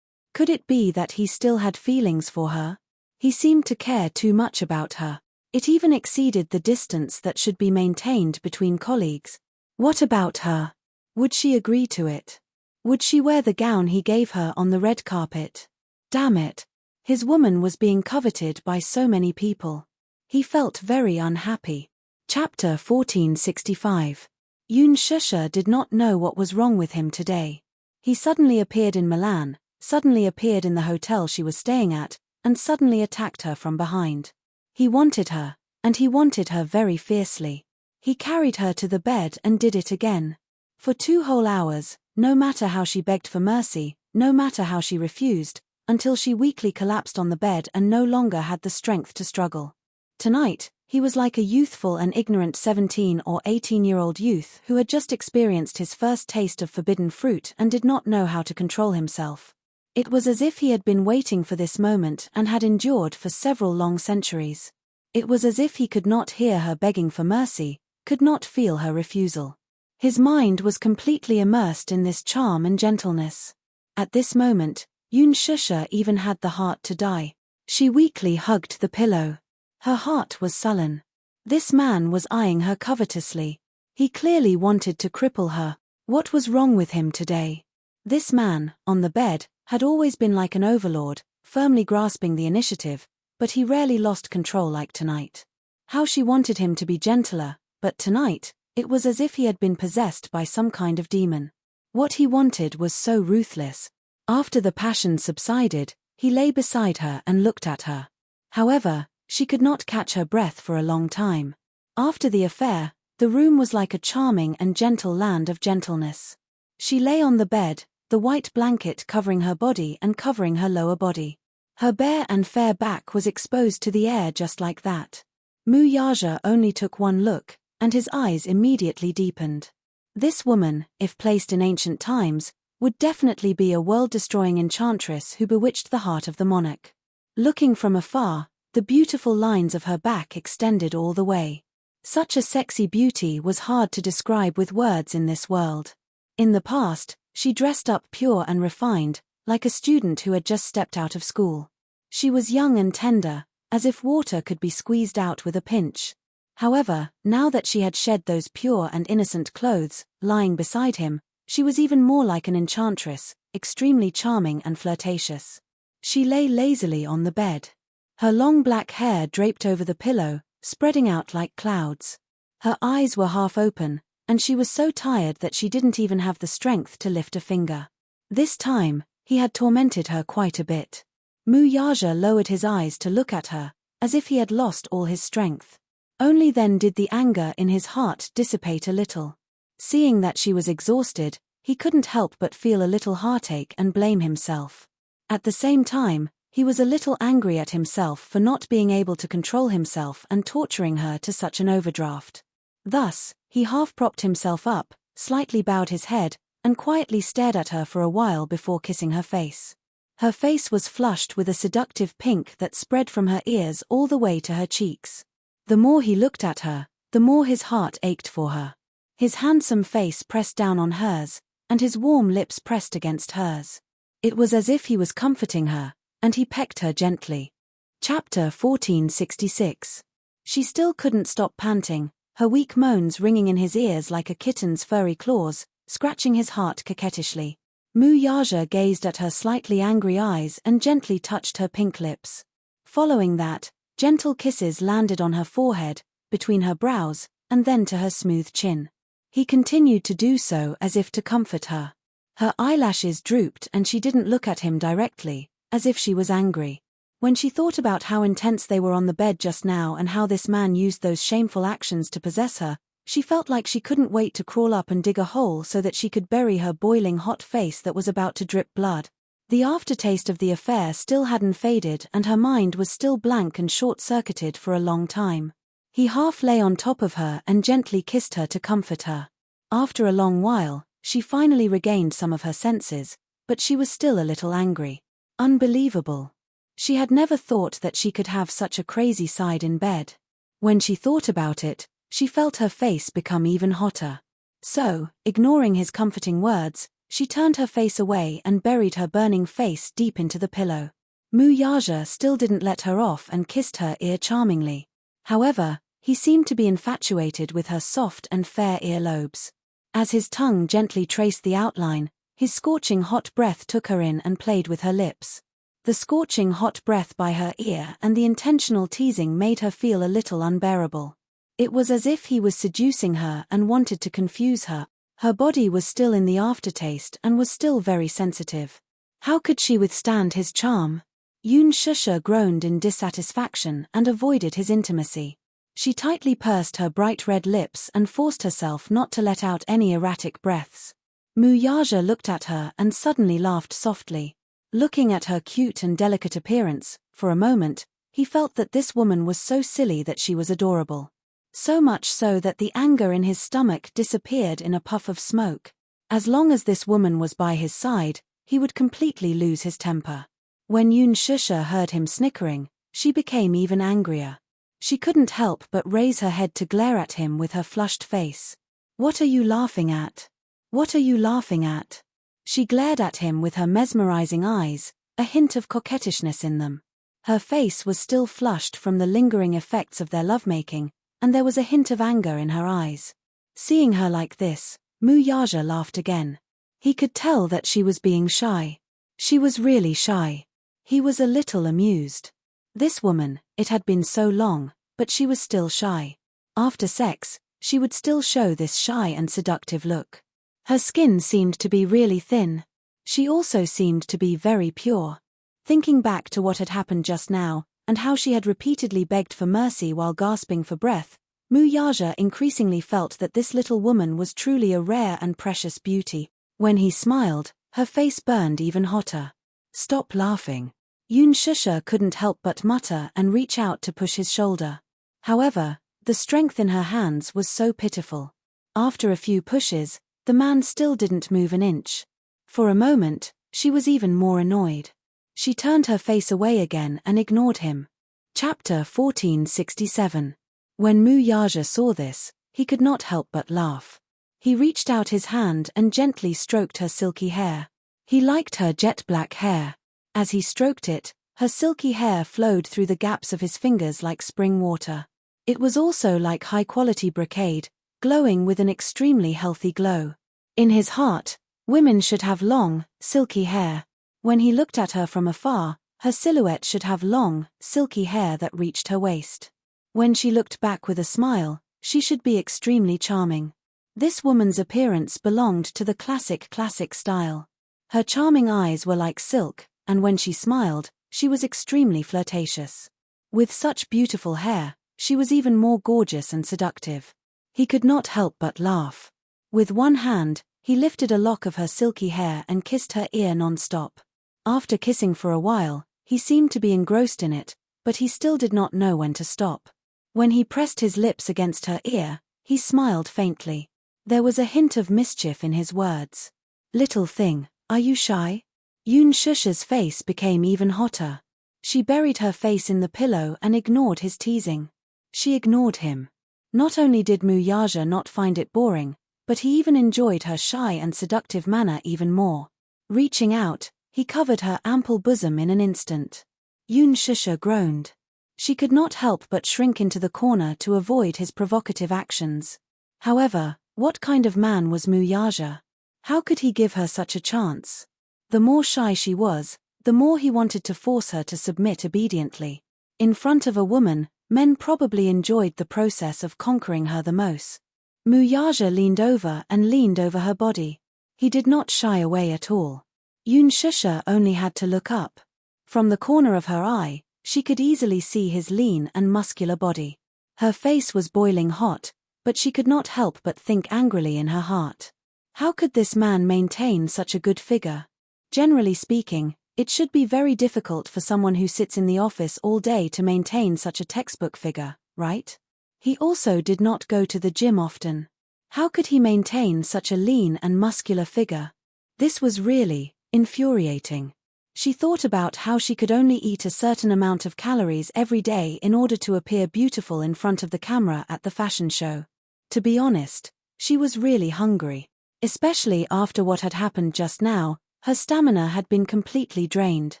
Could it be that he still had feelings for her? He seemed to care too much about her. It even exceeded the distance that should be maintained between colleagues. What about her? Would she agree to it? Would she wear the gown he gave her on the red carpet? Damn it. His woman was being coveted by so many people. He felt very unhappy. Chapter 1465. Yun Shusha did not know what was wrong with him today. He suddenly appeared in Milan, suddenly appeared in the hotel she was staying at, and suddenly attacked her from behind. He wanted her, and he wanted her very fiercely. He carried her to the bed and did it again. For 2 whole hours, no matter how she begged for mercy, no matter how she refused, until she weakly collapsed on the bed and no longer had the strength to struggle. Tonight, he was like a youthful and ignorant 17 or 18-year-old youth who had just experienced his first taste of forbidden fruit and did not know how to control himself. It was as if he had been waiting for this moment and had endured for several long centuries. It was as if he could not hear her begging for mercy, could not feel her refusal. His mind was completely immersed in this charm and gentleness. At this moment, Yoon Shusha even had the heart to die. She weakly hugged the pillow. Her heart was sullen. This man was eyeing her covetously. He clearly wanted to cripple her. What was wrong with him today? This man, on the bed, had always been like an overlord, firmly grasping the initiative, but he rarely lost control like tonight. How she wanted him to be gentler, but tonight, it was as if he had been possessed by some kind of demon. What he wanted was so ruthless. After the passion subsided, he lay beside her and looked at her. However, she could not catch her breath for a long time. After the affair, the room was like a charming and gentle land of gentleness. She lay on the bed, the white blanket covering her body and covering her lower body. Her bare and fair back was exposed to the air just like that. Mu Yaja only took one look, and his eyes immediately deepened. This woman, if placed in ancient times, would definitely be a world-destroying enchantress who bewitched the heart of the monarch. Looking from afar, the beautiful lines of her back extended all the way. Such a sexy beauty was hard to describe with words in this world. In the past, she dressed up pure and refined, like a student who had just stepped out of school. She was young and tender, as if water could be squeezed out with a pinch. However, now that she had shed those pure and innocent clothes, lying beside him, she was even more like an enchantress, extremely charming and flirtatious. She lay lazily on the bed. Her long black hair draped over the pillow, spreading out like clouds. Her eyes were half open, and she was so tired that she didn't even have the strength to lift a finger. This time, he had tormented her quite a bit. Mu Yaja lowered his eyes to look at her, as if he had lost all his strength. Only then did the anger in his heart dissipate a little. Seeing that she was exhausted, he couldn't help but feel a little heartache and blame himself. At the same time, he was a little angry at himself for not being able to control himself and torturing her to such an overdraft. Thus, he half propped himself up, slightly bowed his head, and quietly stared at her for a while before kissing her face. Her face was flushed with a seductive pink that spread from her ears all the way to her cheeks. The more he looked at her, the more his heart ached for her. His handsome face pressed down on hers, and his warm lips pressed against hers. It was as if he was comforting her, and he pecked her gently. Chapter 1466. She still couldn't stop panting, her weak moans ringing in his ears like a kitten's furry claws, scratching his heart coquettishly. Mu Yaja gazed at her slightly angry eyes and gently touched her pink lips. Following that, gentle kisses landed on her forehead, between her brows, and then to her smooth chin. He continued to do so as if to comfort her. Her eyelashes drooped and she didn't look at him directly, as if she was angry. When she thought about how intense they were on the bed just now and how this man used those shameful actions to possess her, she felt like she couldn't wait to crawl up and dig a hole so that she could bury her boiling hot face that was about to drip blood. The aftertaste of the affair still hadn't faded and her mind was still blank and short-circuited for a long time. He half lay on top of her and gently kissed her to comfort her. After a long while, she finally regained some of her senses, but she was still a little angry. Unbelievable. She had never thought that she could have such a crazy side in bed. When she thought about it, she felt her face become even hotter. So, ignoring his comforting words, she turned her face away and buried her burning face deep into the pillow. Mu Yaja still didn't let her off and kissed her ear charmingly. However, he seemed to be infatuated with her soft and fair earlobes. As his tongue gently traced the outline, his scorching hot breath took her in and played with her lips. The scorching hot breath by her ear and the intentional teasing made her feel a little unbearable. It was as if he was seducing her and wanted to confuse her. Her body was still in the aftertaste and was still very sensitive. How could she withstand his charm? Yoon Shusha groaned in dissatisfaction and avoided his intimacy. She tightly pursed her bright red lips and forced herself not to let out any erratic breaths. Muyaja looked at her and suddenly laughed softly. Looking at her cute and delicate appearance, for a moment, he felt that this woman was so silly that she was adorable. So much so that the anger in his stomach disappeared in a puff of smoke. As long as this woman was by his side, he would completely lose his temper. When Yun Shusha heard him snickering, she became even angrier. She couldn't help but raise her head to glare at him with her flushed face. "What are you laughing at? What are you laughing at?" She glared at him with her mesmerizing eyes, a hint of coquettishness in them. Her face was still flushed from the lingering effects of their lovemaking, and there was a hint of anger in her eyes. Seeing her like this, Muyaja laughed again. He could tell that she was being shy. She was really shy. He was a little amused. This woman, it had been so long, but she was still shy. After sex, she would still show this shy and seductive look. Her skin seemed to be really thin. She also seemed to be very pure. Thinking back to what had happened just now, and how she had repeatedly begged for mercy while gasping for breath, Muyaja increasingly felt that this little woman was truly a rare and precious beauty. When he smiled, her face burned even hotter. "Stop laughing." Yun Shusha couldn't help but mutter and reach out to push his shoulder. However, the strength in her hands was so pitiful. After a few pushes, the man still didn't move an inch. For a moment, she was even more annoyed. She turned her face away again and ignored him. Chapter 1467. When Muyaja saw this, he could not help but laugh. He reached out his hand and gently stroked her silky hair. He liked her jet black hair. As he stroked it, her silky hair flowed through the gaps of his fingers like spring water. It was also like high-quality brocade, glowing with an extremely healthy glow. In his heart, women should have long, silky hair. When he looked at her from afar, her silhouette should have long, silky hair that reached her waist. When she looked back with a smile, she should be extremely charming. This woman's appearance belonged to the classic style. Her charming eyes were like silk, and when she smiled, she was extremely flirtatious. With such beautiful hair, she was even more gorgeous and seductive. He could not help but laugh. With one hand, he lifted a lock of her silky hair and kissed her ear non-stop. After kissing for a while, he seemed to be engrossed in it, but he still did not know when to stop. When he pressed his lips against her ear, he smiled faintly. There was a hint of mischief in his words. "Little thing, are you shy?" Yun Shusha's face became even hotter. She buried her face in the pillow and ignored his teasing. She ignored him. Not only did Muyaja not find it boring, but he even enjoyed her shy and seductive manner even more. Reaching out, he covered her ample bosom in an instant. Yun Shusha groaned. She could not help but shrink into the corner to avoid his provocative actions. However, what kind of man was Muyaja? How could he give her such a chance? The more shy she was, the more he wanted to force her to submit obediently. In front of a woman, men probably enjoyed the process of conquering her the most. Muyaja leaned over her body. He did not shy away at all. Yun Shusha only had to look up. From the corner of her eye, she could easily see his lean and muscular body. Her face was boiling hot, but she could not help but think angrily in her heart. How could this man maintain such a good figure? Generally speaking, it should be very difficult for someone who sits in the office all day to maintain such a textbook figure, right? He also did not go to the gym often. How could he maintain such a lean and muscular figure? This was really infuriating. She thought about how she could only eat a certain amount of calories every day in order to appear beautiful in front of the camera at the fashion show. To be honest, she was really hungry. Especially after what had happened just now, her stamina had been completely drained.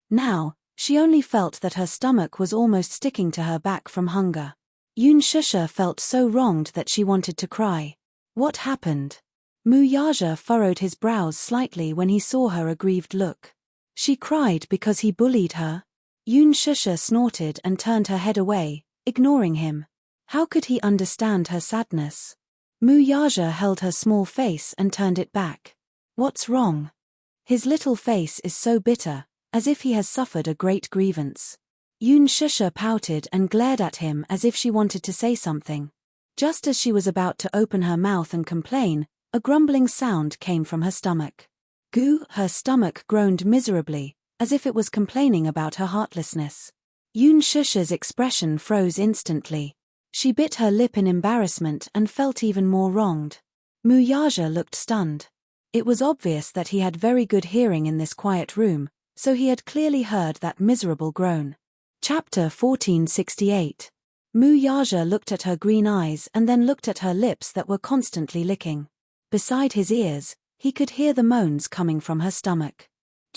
Now, she only felt that her stomach was almost sticking to her back from hunger. Yun Shusha felt so wronged that she wanted to cry. What happened? Muyaja furrowed his brows slightly when he saw her aggrieved look. She cried because he bullied her? Yun Shusha snorted and turned her head away, ignoring him. How could he understand her sadness? Muyaja held her small face and turned it back. What's wrong? His little face is so bitter, as if he has suffered a great grievance. Yoon Shusha pouted and glared at him as if she wanted to say something. Just as she was about to open her mouth and complain, a grumbling sound came from her stomach. Goo! Her stomach groaned miserably, as if it was complaining about her heartlessness. Yoon Shusha's expression froze instantly. She bit her lip in embarrassment and felt even more wronged. Muyaja looked stunned. It was obvious that he had very good hearing in this quiet room, so he had clearly heard that miserable groan. Chapter 1468. Muyaja looked at her green eyes and then looked at her lips that were constantly licking. Beside his ears, he could hear the moans coming from her stomach.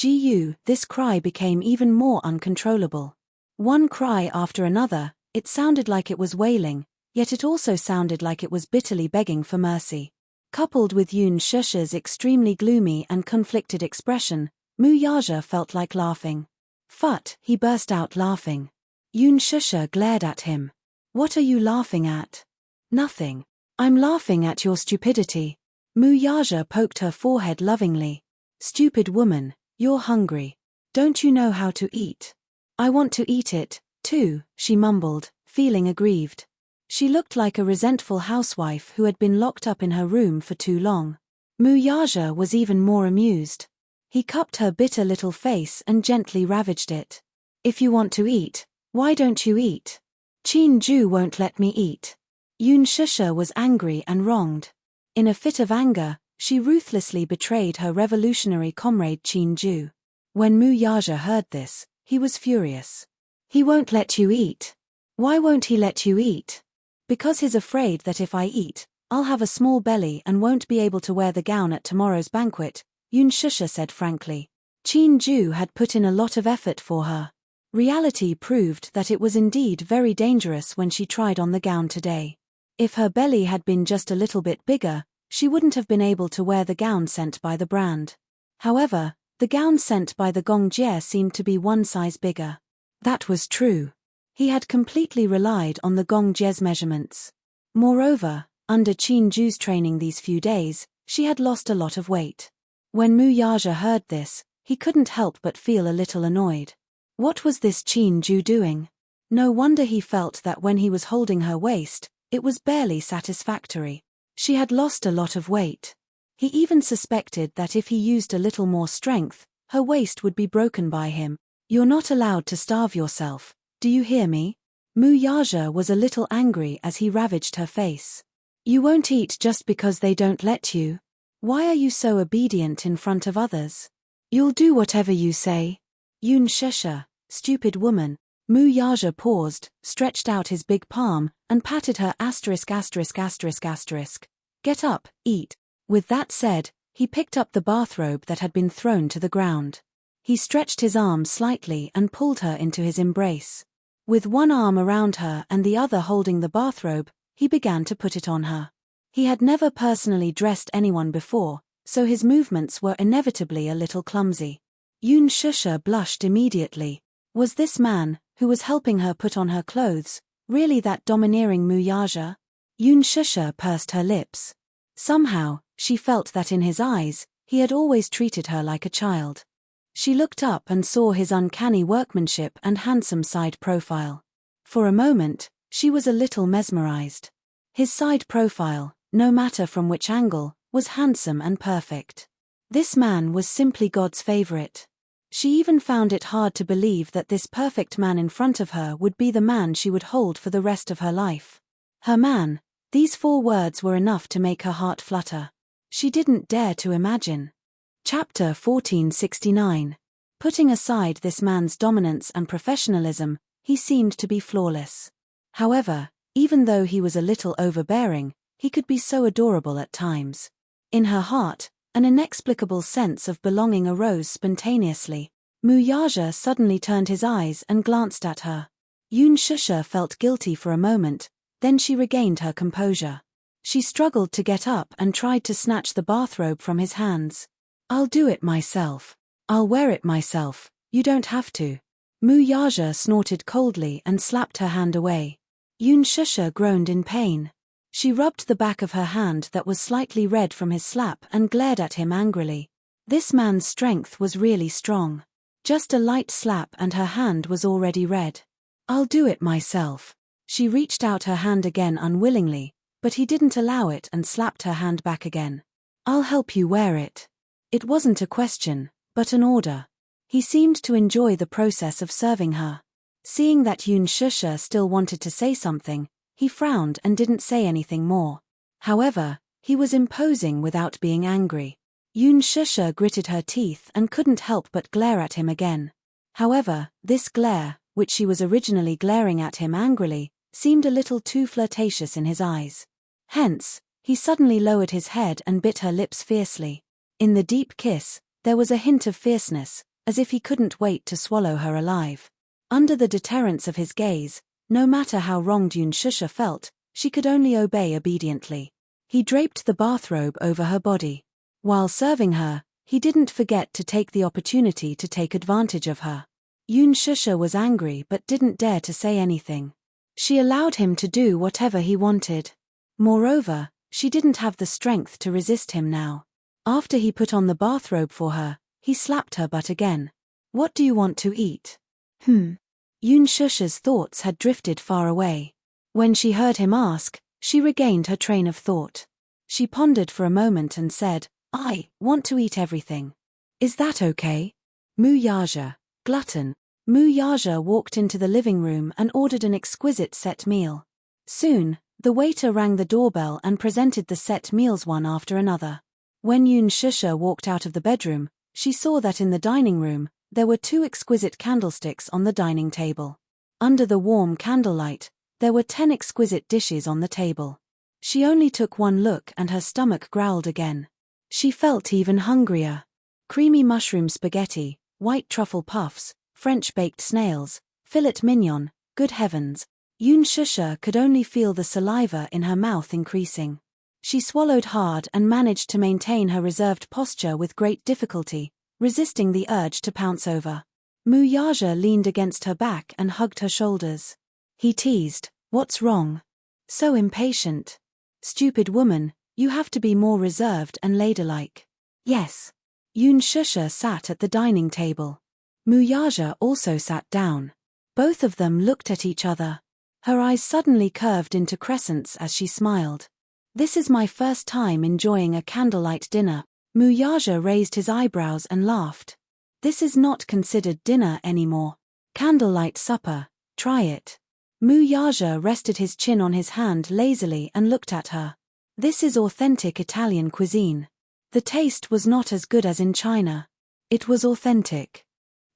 Gu, this cry became even more uncontrollable. One cry after another, it sounded like it was wailing, yet it also sounded like it was bitterly begging for mercy. Coupled with Yoon Shusha's extremely gloomy and conflicted expression, Muyaja felt like laughing. Phut, he burst out laughing. Yoon Shusha glared at him. What are you laughing at? Nothing. I'm laughing at your stupidity. Muyaja poked her forehead lovingly. Stupid woman, you're hungry. Don't you know how to eat? I want to eat it, too, she mumbled, feeling aggrieved. She looked like a resentful housewife who had been locked up in her room for too long. Muyaja was even more amused. He cupped her bitter little face and gently ravaged it. If you want to eat, why don't you eat? Chin-ju won't let me eat. Yoon Shusha was angry and wronged. In a fit of anger, she ruthlessly betrayed her revolutionary comrade Chin-ju. When Muyaja heard this, he was furious. He won't let you eat. Why won't he let you eat? Because he's afraid that if I eat, I'll have a small belly and won't be able to wear the gown at tomorrow's banquet, Yoon Shusha said frankly. Chin-ju had put in a lot of effort for her. Reality proved that it was indeed very dangerous when she tried on the gown today. If her belly had been just a little bit bigger, she wouldn't have been able to wear the gown sent by the brand. However, the gown sent by the Gongjie seemed to be one size bigger. That was true. He had completely relied on the Gongjie's measurements. Moreover, under Chin-ju's training these few days, she had lost a lot of weight. When Muyaja heard this, he couldn't help but feel a little annoyed. What was this Chin-ju doing? No wonder he felt that when he was holding her waist, it was barely satisfactory. She had lost a lot of weight. He even suspected that if he used a little more strength, her waist would be broken by him. You're not allowed to starve yourself, do you hear me? Muyaja was a little angry as he ravaged her face. You won't eat just because they don't let you? Why are you so obedient in front of others? You'll do whatever you say. Yoon Shusha, stupid woman. Muyaja paused, stretched out his big palm, and patted her ********. Get up, eat. With that said, he picked up the bathrobe that had been thrown to the ground. He stretched his arm slightly and pulled her into his embrace. With one arm around her and the other holding the bathrobe, he began to put it on her. He had never personally dressed anyone before, so his movements were inevitably a little clumsy. Yoon Shusha blushed immediately. Was this man, who was helping her put on her clothes, really that domineering Muyaja? Yoon Shusha pursed her lips. Somehow, she felt that in his eyes, he had always treated her like a child. She looked up and saw his uncanny workmanship and handsome side profile. For a moment, she was a little mesmerized. His side profile, no matter from which angle, was handsome and perfect. This man was simply God's favorite. She even found it hard to believe that this perfect man in front of her would be the man she would hold for the rest of her life. Her man, these 4 words were enough to make her heart flutter. She didn't dare to imagine. Chapter 1469. Putting aside this man's dominance and professionalism, he seemed to be flawless. However, even though he was a little overbearing, he could be so adorable at times. In her heart, an inexplicable sense of belonging arose spontaneously. Muyaja suddenly turned his eyes and glanced at her. Yoon Shusha felt guilty for a moment, then she regained her composure. She struggled to get up and tried to snatch the bathrobe from his hands. I'll do it myself. I'll wear it myself, you don't have to. Muyaja snorted coldly and slapped her hand away. Yoon Shusha groaned in pain. She rubbed the back of her hand that was slightly red from his slap and glared at him angrily. This man's strength was really strong. Just a light slap and her hand was already red. I'll do it myself. She reached out her hand again unwillingly, but he didn't allow it and slapped her hand back again. I'll help you wear it. It wasn't a question, but an order. He seemed to enjoy the process of serving her. Seeing that Yoon Shusha still wanted to say something, he frowned and didn't say anything more. However, he was imposing without being angry. Yoon Shusha gritted her teeth and couldn't help but glare at him again. However, this glare, which she was originally glaring at him angrily, seemed a little too flirtatious in his eyes. Hence, he suddenly lowered his head and bit her lips fiercely. In the deep kiss, there was a hint of fierceness, as if he couldn't wait to swallow her alive. Under the deterrence of his gaze, no matter how wronged Yoon Shusha felt, she could only obey obediently. He draped the bathrobe over her body. While serving her, he didn't forget to take the opportunity to take advantage of her. Yoon Shusha was angry but didn't dare to say anything. She allowed him to do whatever he wanted. Moreover, she didn't have the strength to resist him now. After he put on the bathrobe for her, he slapped her butt again. What do you want to eat? Yoon Shusha's thoughts had drifted far away. When she heard him ask, she regained her train of thought. She pondered for a moment and said, I want to eat everything. Is that okay? Muyaja, glutton. Muyaja walked into the living room and ordered an exquisite set meal. Soon, the waiter rang the doorbell and presented the set meals one after another. When Yoon Shusha walked out of the bedroom, she saw that in the dining room, there were 2 exquisite candlesticks on the dining table. Under the warm candlelight, there were 10 exquisite dishes on the table. She only took one look and her stomach growled again. She felt even hungrier. Creamy mushroom spaghetti, white truffle puffs, French baked snails, filet mignon, good heavens. Yoon Shusha could only feel the saliva in her mouth increasing. She swallowed hard and managed to maintain her reserved posture with great difficulty, resisting the urge to pounce over. Muyaja leaned against her back and hugged her shoulders. He teased, "What's wrong? So impatient. Stupid woman, you have to be more reserved and ladylike." Yes. Yoon Shusha sat at the dining table. Muyaja also sat down. Both of them looked at each other. Her eyes suddenly curved into crescents as she smiled. This is my first time enjoying a candlelight dinner. Muyaja raised his eyebrows and laughed. This is not considered dinner anymore. Candlelight supper, try it. Muyaja rested his chin on his hand lazily and looked at her. This is authentic Italian cuisine. The taste was not as good as in China. It was authentic.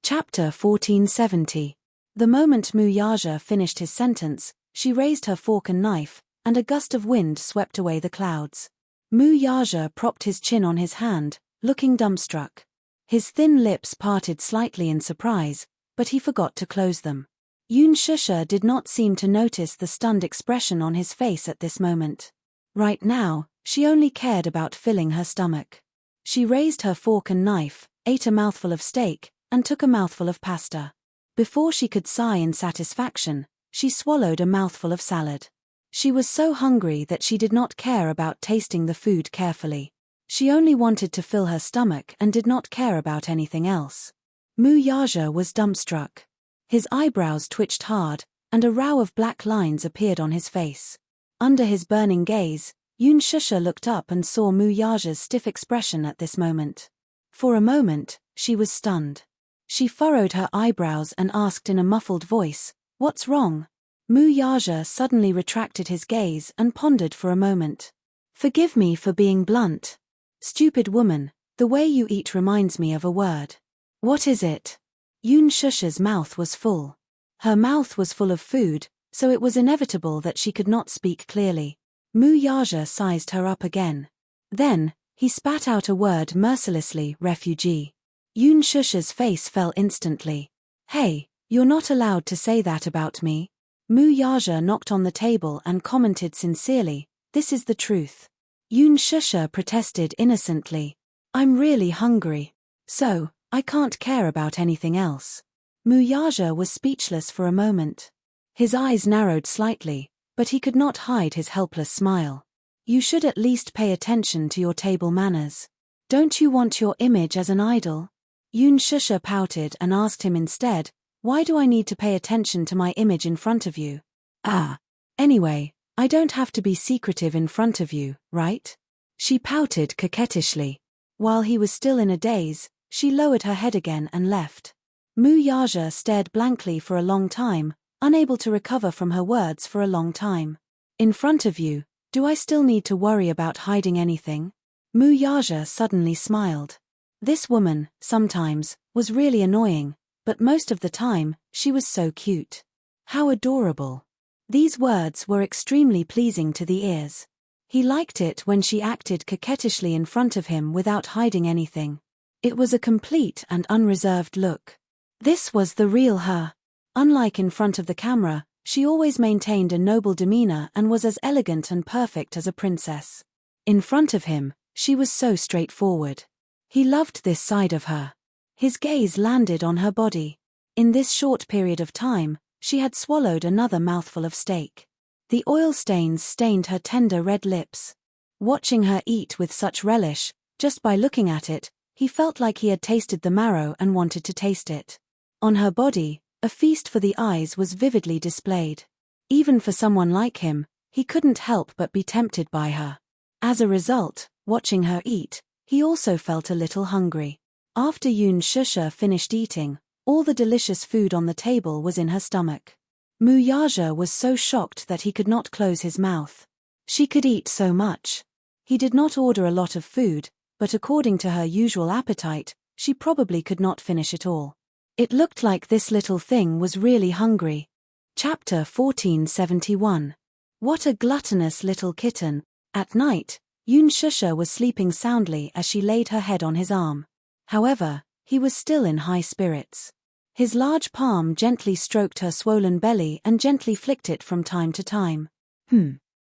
Chapter 1470. The moment Muyaja finished his sentence, she raised her fork and knife, and a gust of wind swept away the clouds. Muyaja propped his chin on his hand, looking dumbstruck. His thin lips parted slightly in surprise, but he forgot to close them. Yoon Shusha did not seem to notice the stunned expression on his face at this moment. Right now, she only cared about filling her stomach. She raised her fork and knife, ate a mouthful of steak, and took a mouthful of pasta. Before she could sigh in satisfaction, she swallowed a mouthful of salad. She was so hungry that she did not care about tasting the food carefully. She only wanted to fill her stomach and did not care about anything else. Muyaja was dumbstruck. His eyebrows twitched hard, and a row of black lines appeared on his face. Under his burning gaze, Yoon Shusha looked up and saw Muyaja's stiff expression at this moment. For a moment, she was stunned. She furrowed her eyebrows and asked in a muffled voice, "What's wrong?" Muyaja suddenly retracted his gaze and pondered for a moment. "Forgive me for being blunt. Stupid woman, the way you eat reminds me of a word." "What is it?" Yoon Shusha's mouth was full. Her mouth was full of food, so it was inevitable that she could not speak clearly. Muyaja sized her up again. Then, he spat out a word mercilessly, "refugee." Yoon Shusha's face fell instantly. "Hey, you're not allowed to say that about me." Muyaja knocked on the table and commented sincerely, "This is the truth." Yoon Shusha protested innocently. "I'm really hungry. So, I can't care about anything else." Muyaja was speechless for a moment. His eyes narrowed slightly, but he could not hide his helpless smile. "You should at least pay attention to your table manners. Don't you want your image as an idol?" Yoon Shusha pouted and asked him instead, Why do I need to pay attention to my image in front of you? Ah. Anyway, I don't have to be secretive in front of you, right? She pouted coquettishly. While he was still in a daze, she lowered her head again and left. Mu Yaja stared blankly for a long time, unable to recover from her words for a long time. In front of you, do I still need to worry about hiding anything? Mu Yaja suddenly smiled. This woman, sometimes, was really annoying, but most of the time, she was so cute. How adorable. These words were extremely pleasing to the ears. He liked it when she acted coquettishly in front of him without hiding anything. It was a complete and unreserved look. This was the real her. Unlike in front of the camera, she always maintained a noble demeanor and was as elegant and perfect as a princess. In front of him, she was so straightforward. He loved this side of her. His gaze landed on her body. In this short period of time, she had swallowed another mouthful of steak. The oil stains stained her tender red lips. Watching her eat with such relish, just by looking at it, he felt like he had tasted the marrow and wanted to taste it. On her body, a feast for the eyes was vividly displayed. Even for someone like him, he couldn't help but be tempted by her. As a result, watching her eat, he also felt a little hungry. After Yun Shusha finished eating, all the delicious food on the table was in her stomach. Mu Yaja was so shocked that he could not close his mouth. She could eat so much. He did not order a lot of food, but according to her usual appetite, she probably could not finish it all. It looked like this little thing was really hungry. Chapter 1471. What a gluttonous little kitten. At night, Yun Shusha was sleeping soundly as she laid her head on his arm. However, he was still in high spirits. His large palm gently stroked her swollen belly and gently flicked it from time to time.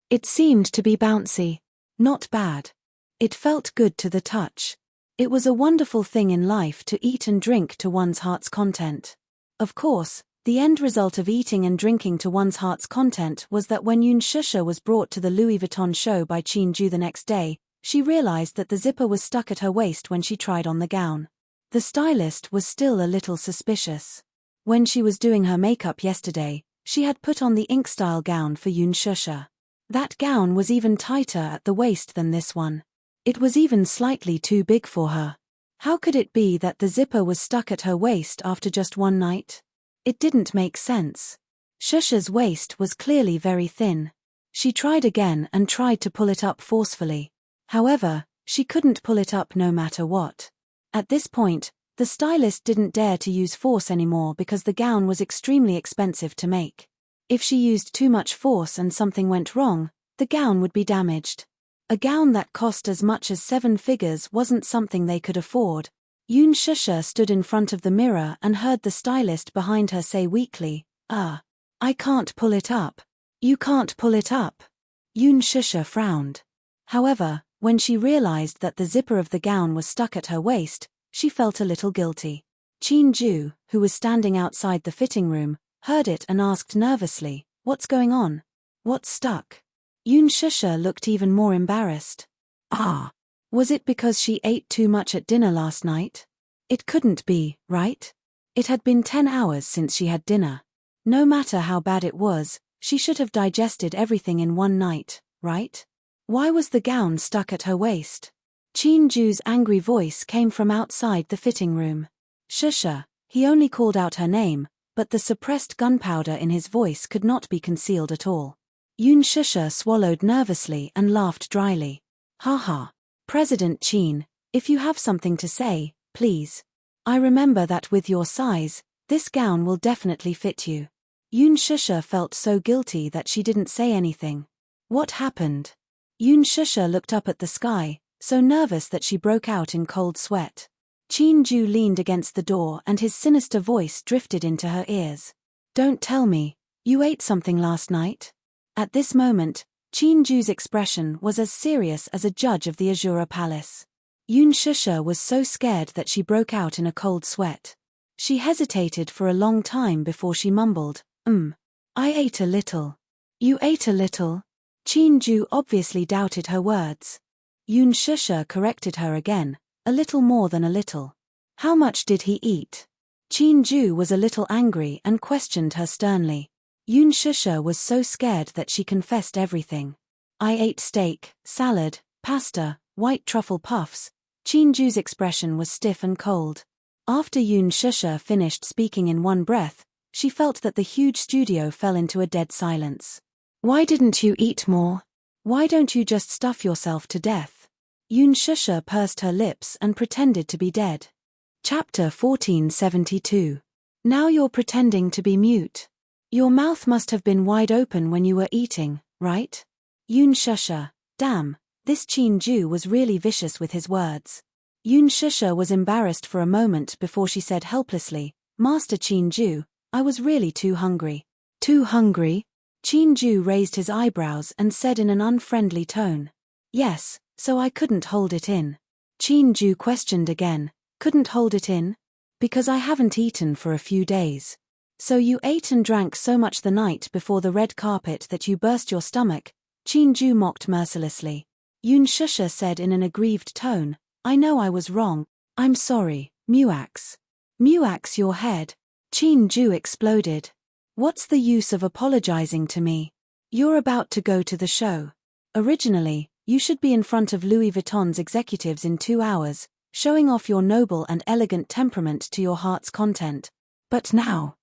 It seemed to be bouncy. Not bad. It felt good to the touch. It was a wonderful thing in life to eat and drink to one's heart's content. Of course, the end result of eating and drinking to one's heart's content was that when Yun Shusha was brought to the Louis Vuitton show by Qin Ju the next day, she realized that the zipper was stuck at her waist when she tried on the gown. The stylist was still a little suspicious. When she was doing her makeup yesterday, she had put on the ink-style gown for Yun Shusha. That gown was even tighter at the waist than this one. It was even slightly too big for her. How could it be that the zipper was stuck at her waist after just one night? It didn't make sense. Shusha's waist was clearly very thin. She tried again and tried to pull it up forcefully. However, she couldn't pull it up no matter what. At this point, the stylist didn't dare to use force anymore because the gown was extremely expensive to make. If she used too much force and something went wrong, the gown would be damaged. A gown that cost as much as 7 figures wasn't something they could afford. Yun Shusha stood in front of the mirror and heard the stylist behind her say weakly, I can't pull it up. You can't pull it up. Yun Shusha frowned. However, when she realized that the zipper of the gown was stuck at her waist, she felt a little guilty. Qin Ju, who was standing outside the fitting room, heard it and asked nervously, "What's going on? What's stuck?" Yun Shusha looked even more embarrassed. Was it because she ate too much at dinner last night? It couldn't be, right? It had been 10 hours since she had dinner. No matter how bad it was, she should have digested everything in one night, right? Why was the gown stuck at her waist? Qin Ju's angry voice came from outside the fitting room. Shusha, he only called out her name, but the suppressed gunpowder in his voice could not be concealed at all. Yun Shusha swallowed nervously and laughed dryly. Ha. President Qin, if you have something to say, please. I remember that with your size, this gown will definitely fit you. Yun Shusha felt so guilty that she didn't say anything. What happened? Yun Shusha looked up at the sky, so nervous that she broke out in cold sweat. Qin Ju leaned against the door and his sinister voice drifted into her ears. Don't tell me, you ate something last night? At this moment, Qin Ju's expression was as serious as a judge of the Azura Palace. Yun Shusha was so scared that she broke out in a cold sweat. She hesitated for a long time before she mumbled, I ate a little. You ate a little? Qin Ju obviously doubted her words. Yun Shusha corrected her again, a little more than a little. How much did he eat? Ju was a little angry and questioned her sternly. Yoon Shusha was so scared that she confessed everything. I ate steak, salad, pasta, white truffle puffs. Ju's expression was stiff and cold. After Yoon Shusha finished speaking in one breath, she felt that the huge studio fell into a dead silence. Why didn't you eat more? Why don't you just stuff yourself to death? Yoon Shusha pursed her lips and pretended to be dead. Chapter 1472. Now you're pretending to be mute. Your mouth must have been wide open when you were eating, right? Yoon Shusha, damn, this Ju was really vicious with his words. Yoon Shusha was embarrassed for a moment before she said helplessly, Master Ju, I was really too hungry. Too hungry? Ju raised his eyebrows and said in an unfriendly tone. Yes, so I couldn't hold it in. Ju questioned again, couldn't hold it in? Because I haven't eaten for a few days. So you ate and drank so much the night before the red carpet that you burst your stomach, Ju mocked mercilessly. Yoon Shusha said in an aggrieved tone, I know I was wrong, I'm sorry, Muax. Muax your head. Ju exploded. What's the use of apologizing to me? You're about to go to the show. Originally, you should be in front of Louis Vuitton's executives in 2 hours, showing off your noble and elegant temperament to your heart's content. But now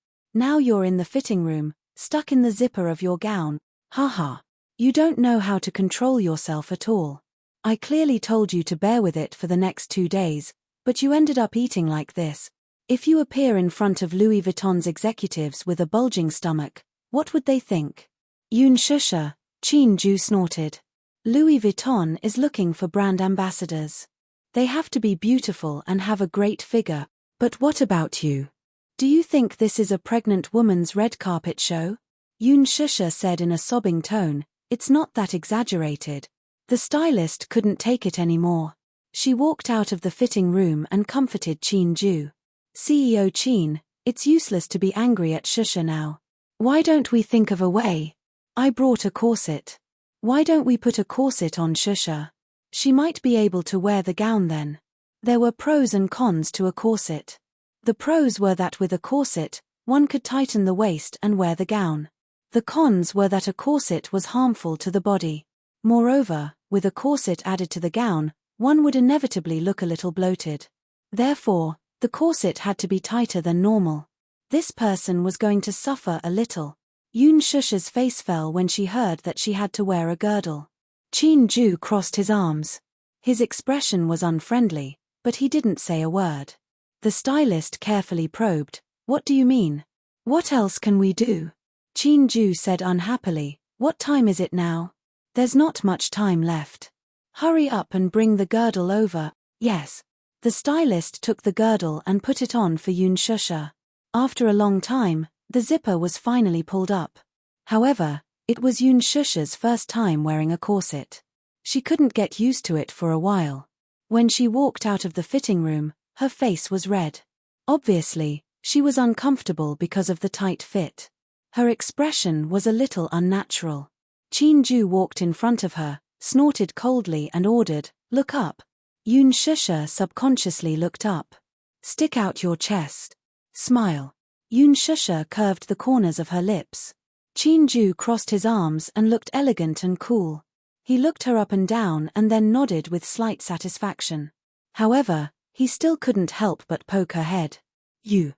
you're in the fitting room, stuck in the zipper of your gown. Haha. You don't know how to control yourself at all. I clearly told you to bear with it for the next 2 days, but you ended up eating like this. If you appear in front of Louis Vuitton's executives with a bulging stomach, what would they think? Yoon Shusha, Ju snorted. Louis Vuitton is looking for brand ambassadors. They have to be beautiful and have a great figure, but what about you? Do you think this is a pregnant woman's red carpet show? Yoon Shusha said in a sobbing tone, it's not that exaggerated. The stylist couldn't take it anymore. She walked out of the fitting room and comforted Ju. CEO Chin, it's useless to be angry at Shusha now. Why don't we think of a way? I brought a corset. Why don't we put a corset on Shusha? She might be able to wear the gown then. There were pros and cons to a corset. The pros were that with a corset, one could tighten the waist and wear the gown. The cons were that a corset was harmful to the body. Moreover, with a corset added to the gown, one would inevitably look a little bloated. Therefore, the corset had to be tighter than normal. This person was going to suffer a little. Yoon Shusha's face fell when she heard that she had to wear a girdle. Ju crossed his arms. His expression was unfriendly, but he didn't say a word. The stylist carefully probed, what do you mean? What else can we do? Ju said unhappily, what time is it now? There's not much time left. Hurry up and bring the girdle over. Yes. The stylist took the girdle and put it on for Yoon Shusha. After a long time, the zipper was finally pulled up. However, it was Yoon Shusha's first time wearing a corset. She couldn't get used to it for a while. When she walked out of the fitting room, her face was red. Obviously, she was uncomfortable because of the tight fit. Her expression was a little unnatural. Ju walked in front of her, snorted coldly and ordered, look up. Yoon Shusha subconsciously looked up. Stick out your chest. Smile. Yoon Shusha curved the corners of her lips. Ju crossed his arms and looked elegant and cool. He looked her up and down and then nodded with slight satisfaction. However, he still couldn't help but poke her head. You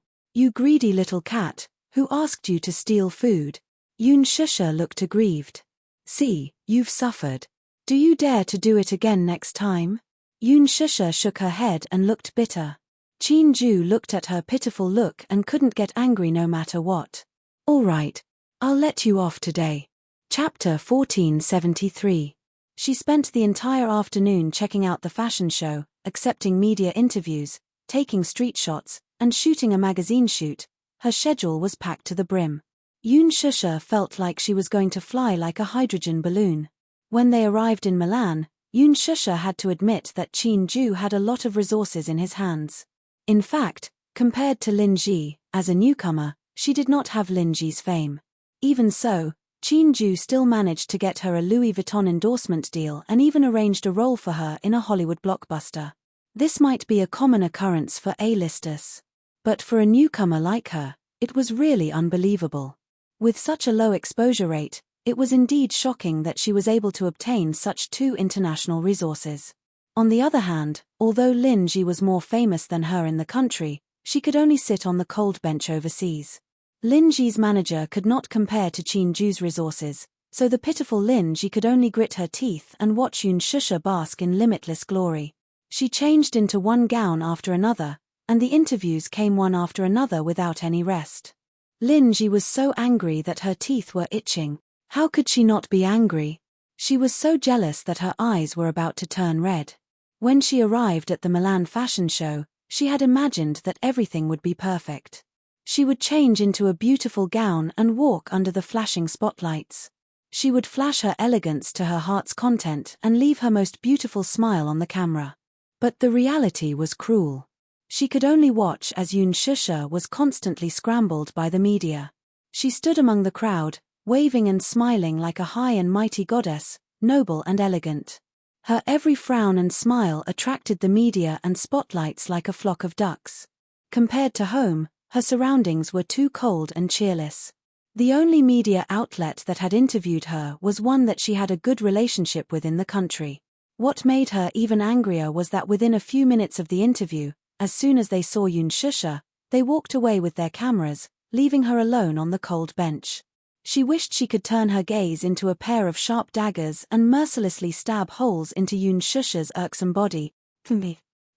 greedy little cat, who asked you to steal food? Yoon Shusha looked aggrieved. See, you've suffered. Do you dare to do it again next time? Yoon Shusha shook her head and looked bitter. Ju looked at her pitiful look and couldn't get angry no matter what. All right, I'll let you off today. Chapter 1473. She spent the entire afternoon checking out the fashion show, accepting media interviews, taking street shots, and shooting a magazine shoot. Her schedule was packed to the brim. Yoon Shusha felt like she was going to fly like a hydrogen balloon. When they arrived in Milan, Yoon Shusha had to admit that Ju had a lot of resources in his hands. In fact, compared to Lin Ji, as a newcomer, she did not have Lin Ji's fame. Even so, Ju still managed to get her a Louis Vuitton endorsement deal and even arranged a role for her in a Hollywood blockbuster. This might be a common occurrence for A-listers. But for a newcomer like her, it was really unbelievable. With such a low exposure rate, it was indeed shocking that she was able to obtain such two international resources. On the other hand, although Lin Ji was more famous than her in the country, she could only sit on the cold bench overseas. Lin Ji's manager could not compare to Qin Ju's resources, so the pitiful Lin Ji could only grit her teeth and watch Yun Shusha bask in limitless glory. She changed into one gown after another, and the interviews came one after another without any rest. Lin Ji was so angry that her teeth were itching. How could she not be angry? She was so jealous that her eyes were about to turn red. When she arrived at the Milan fashion show, she had imagined that everything would be perfect. She would change into a beautiful gown and walk under the flashing spotlights. She would flash her elegance to her heart's content and leave her most beautiful smile on the camera. But the reality was cruel. She could only watch as Yun Shusha was constantly scrambled by the media. She stood among the crowd, waving and smiling like a high and mighty goddess, noble and elegant. Her every frown and smile attracted the media and spotlights like a flock of ducks. Compared to home, her surroundings were too cold and cheerless. The only media outlet that had interviewed her was one that she had a good relationship with in the country. What made her even angrier was that within a few minutes of the interview, as soon as they saw Yun Shusha, they walked away with their cameras, leaving her alone on the cold bench. She wished she could turn her gaze into a pair of sharp daggers and mercilessly stab holes into Yun Shusha's irksome body.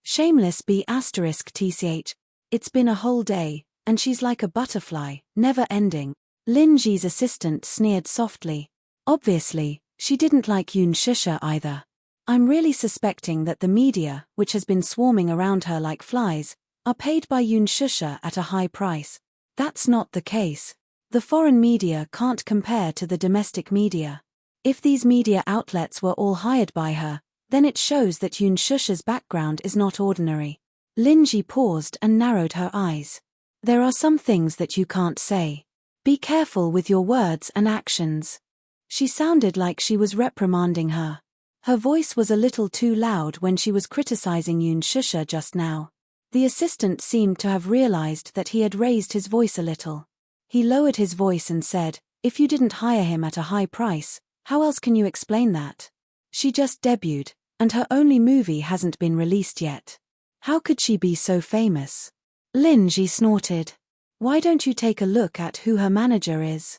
Shameless *tch. It's been a whole day, and she's like a butterfly, never ending. Lin Ji's assistant sneered softly. Obviously, she didn't like Yun Shusha either. I'm really suspecting that the media, which has been swarming around her like flies, are paid by Yun Shusha at a high price. That's not the case. The foreign media can't compare to the domestic media. If these media outlets were all hired by her, then it shows that Yun Shusha's background is not ordinary. Lin Ji paused and narrowed her eyes. There are some things that you can't say. Be careful with your words and actions. She sounded like she was reprimanding her. Her voice was a little too loud when she was criticizing Yun Shusha just now. The assistant seemed to have realized that he had raised his voice a little. He lowered his voice and said, "If you didn't hire him at a high price, how else can you explain that? She just debuted, and her only movie hasn't been released yet. How could she be so famous?" Lin Ji snorted. Why don't you take a look at who her manager is?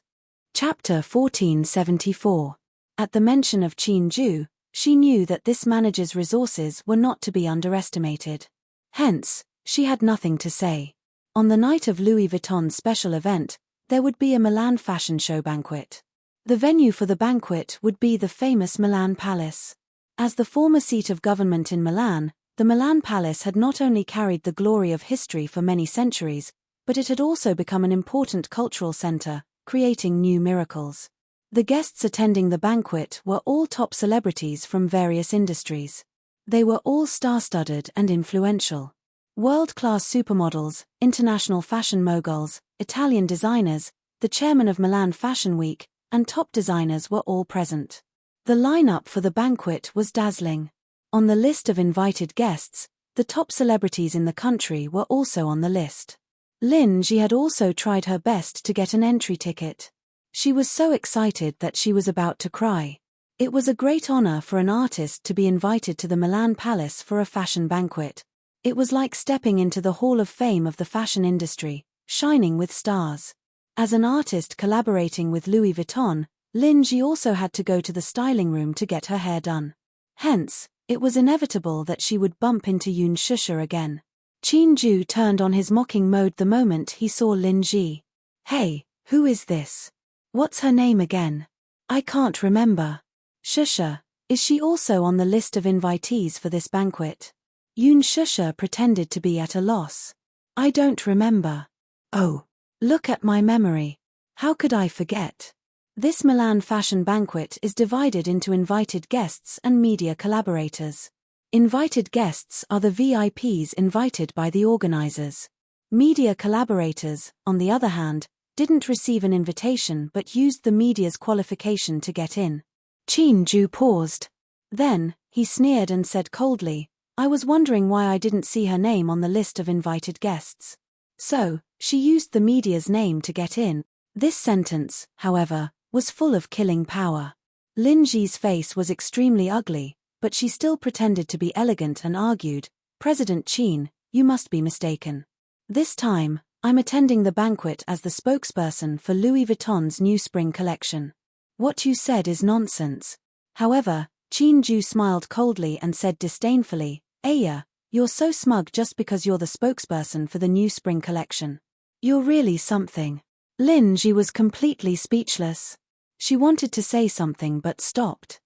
Chapter 1474. At the mention of Qin Ju, she knew that this manager's resources were not to be underestimated. Hence, she had nothing to say. On the night of Louis Vuitton's special event, there would be a Milan fashion show banquet. The venue for the banquet would be the famous Milan Palace. As the former seat of government in Milan, the Milan Palace had not only carried the glory of history for many centuries, but it had also become an important cultural center, creating new miracles. The guests attending the banquet were all top celebrities from various industries. They were all star-studded and influential. World-class supermodels, international fashion moguls, Italian designers, the chairman of Milan Fashion Week, and top designers were all present. The lineup for the banquet was dazzling. On the list of invited guests, the top celebrities in the country were also on the list. Lin Ji had also tried her best to get an entry ticket. She was so excited that she was about to cry. It was a great honor for an artist to be invited to the Milan Palace for a fashion banquet. It was like stepping into the Hall of Fame of the fashion industry, shining with stars. As an artist collaborating with Louis Vuitton, Lin Ji also had to go to the styling room to get her hair done. Hence, it was inevitable that she would bump into Yun Shusha again. Qin Ju turned on his mocking mode the moment he saw Lin Ji. Hey, who is this? What's her name again? I can't remember. Shusha, is she also on the list of invitees for this banquet? Yun Shusha pretended to be at a loss. I don't remember. Oh, look at my memory. How could I forget? This Milan fashion banquet is divided into invited guests and media collaborators. Invited guests are the VIPs invited by the organizers. Media collaborators, on the other hand, didn't receive an invitation but used the media's qualification to get in. Qin Ju paused. Then, he sneered and said coldly, I was wondering why I didn't see her name on the list of invited guests. So, she used the media's name to get in. This sentence, however, was full of killing power. Lin Ji's face was extremely ugly, but she still pretended to be elegant and argued, "President Qin, you must be mistaken. This time, I'm attending the banquet as the spokesperson for Louis Vuitton's new spring collection. What you said is nonsense." However, Qin Ju smiled coldly and said disdainfully, "Aya, you're so smug just because you're the spokesperson for the new spring collection. You're really something." Lin Ji was completely speechless. She wanted to say something but stopped.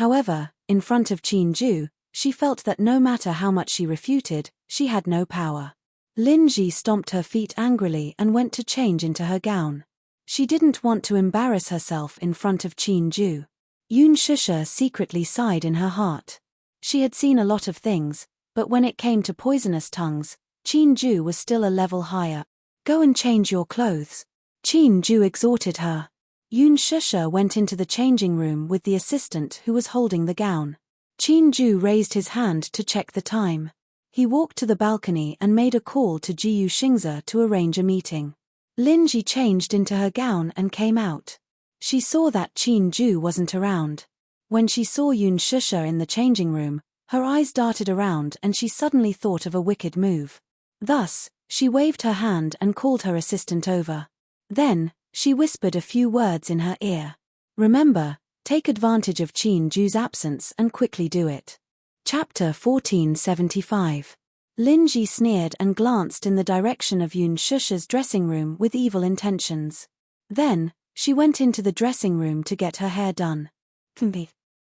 However, in front of Qin Ju, she felt that no matter how much she refuted, she had no power. Lin Ji stomped her feet angrily and went to change into her gown. She didn't want to embarrass herself in front of Qin Ju. Yun Shusha secretly sighed in her heart. She had seen a lot of things, but when it came to poisonous tongues, Qin Ju was still a level higher. "Go and change your clothes," Qin Ju exhorted her. Yun Shusha went into the changing room with the assistant who was holding the gown. Qin Ju raised his hand to check the time. He walked to the balcony and made a call to Jiyu Xingze to arrange a meeting. Lin Ji changed into her gown and came out. She saw that Qin Ju wasn't around. When she saw Yun Shusha in the changing room, her eyes darted around and she suddenly thought of a wicked move. Thus, she waved her hand and called her assistant over. Then, she whispered a few words in her ear. "Remember, take advantage of Qin Ju's absence and quickly do it." Chapter 1475. Lin Ji sneered and glanced in the direction of Yun Shusha's dressing room with evil intentions. Then, she went into the dressing room to get her hair done.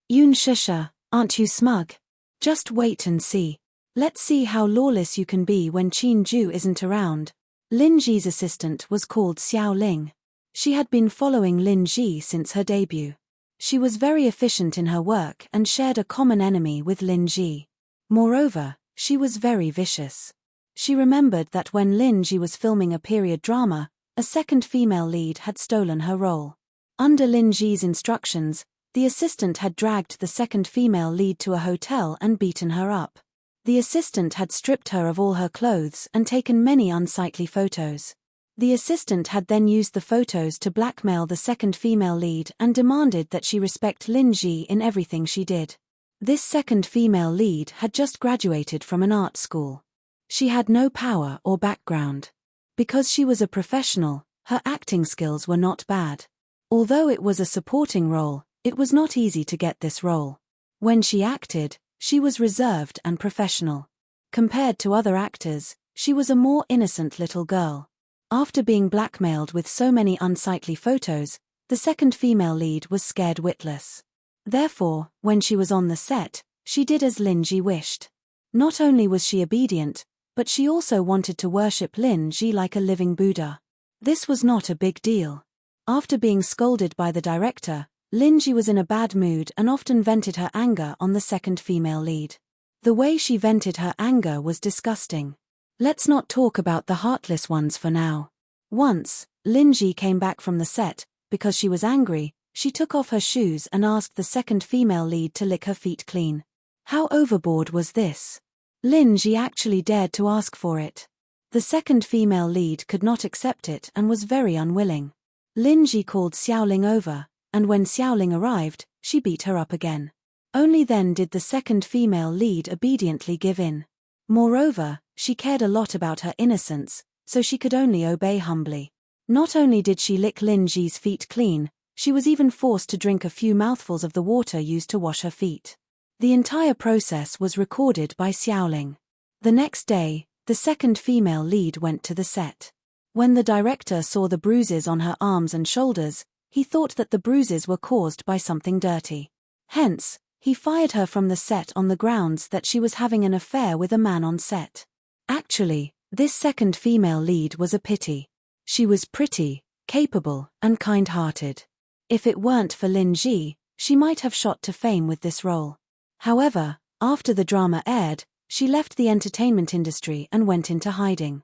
"Yun Shusha, aren't you smug? Just wait and see. Let's see how lawless you can be when Qin Ju isn't around." Lin Ji's assistant was called Xiao Ling. She had been following Lin Ji since her debut. She was very efficient in her work and shared a common enemy with Lin Ji. Moreover, she was very vicious. She remembered that when Lin Ji was filming a period drama, a second female lead had stolen her role. Under Lin Ji's instructions, the assistant had dragged the second female lead to a hotel and beaten her up. The assistant had stripped her of all her clothes and taken many unsightly photos. The assistant had then used the photos to blackmail the second female lead and demanded that she respect Lin Ji in everything she did. This second female lead had just graduated from an art school. She had no power or background. Because she was a professional, her acting skills were not bad. Although it was a supporting role, it was not easy to get this role. When she acted, she was reserved and professional. Compared to other actors, she was a more innocent little girl. After being blackmailed with so many unsightly photos, the second female lead was scared witless. Therefore, when she was on the set, she did as Lin Ji wished. Not only was she obedient, but she also wanted to worship Lin Ji like a living Buddha. This was not a big deal. After being scolded by the director, Lin Ji was in a bad mood and often vented her anger on the second female lead. The way she vented her anger was disgusting. Let's not talk about the heartless ones for now. Once, Lin Ji came back from the set. Because she was angry, she took off her shoes and asked the second female lead to lick her feet clean. How overboard was this? Lin Ji actually dared to ask for it. The second female lead could not accept it and was very unwilling. Lin Ji called Xiaoling over, and when Xiaoling arrived, she beat her up again. Only then did the second female lead obediently give in. Moreover, she cared a lot about her innocence, so she could only obey humbly. Not only did she lick Lin Ji's feet clean, she was even forced to drink a few mouthfuls of the water used to wash her feet. The entire process was recorded by Xiaoling. The next day, the second female lead went to the set. When the director saw the bruises on her arms and shoulders, he thought that the bruises were caused by something dirty. Hence, he fired her from the set on the grounds that she was having an affair with a man on set. Actually, this second female lead was a pity. She was pretty, capable, and kind-hearted. If it weren't for Lin Ji, she might have shot to fame with this role. However, after the drama aired, she left the entertainment industry and went into hiding.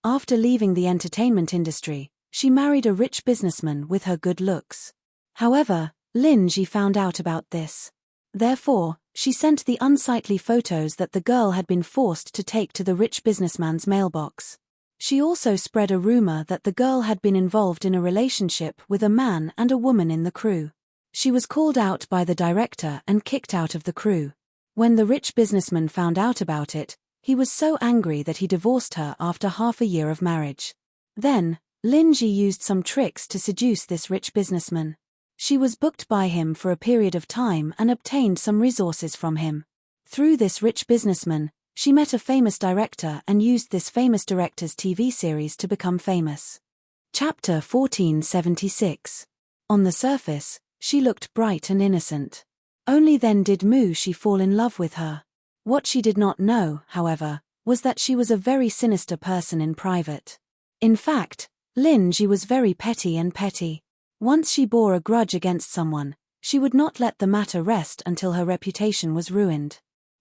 After leaving the entertainment industry, she married a rich businessman with her good looks. However, Lin Ji found out about this. Therefore, she sent the unsightly photos that the girl had been forced to take to the rich businessman's mailbox. She also spread a rumor that the girl had been involved in a relationship with a man and a woman in the crew. She was called out by the director and kicked out of the crew. When the rich businessman found out about it, he was so angry that he divorced her after half a year of marriage. Then, Lin Ji used some tricks to seduce this rich businessman. She was booked by him for a period of time and obtained some resources from him. Through this rich businessman, she met a famous director and used this famous director's TV series to become famous. Chapter 1476. On the surface, she looked bright and innocent. Only then did Mu Shi fall in love with her. What she did not know, however, was that she was a very sinister person in private. In fact, Lin Ji was very petty. Once she bore a grudge against someone, she would not let the matter rest until her reputation was ruined.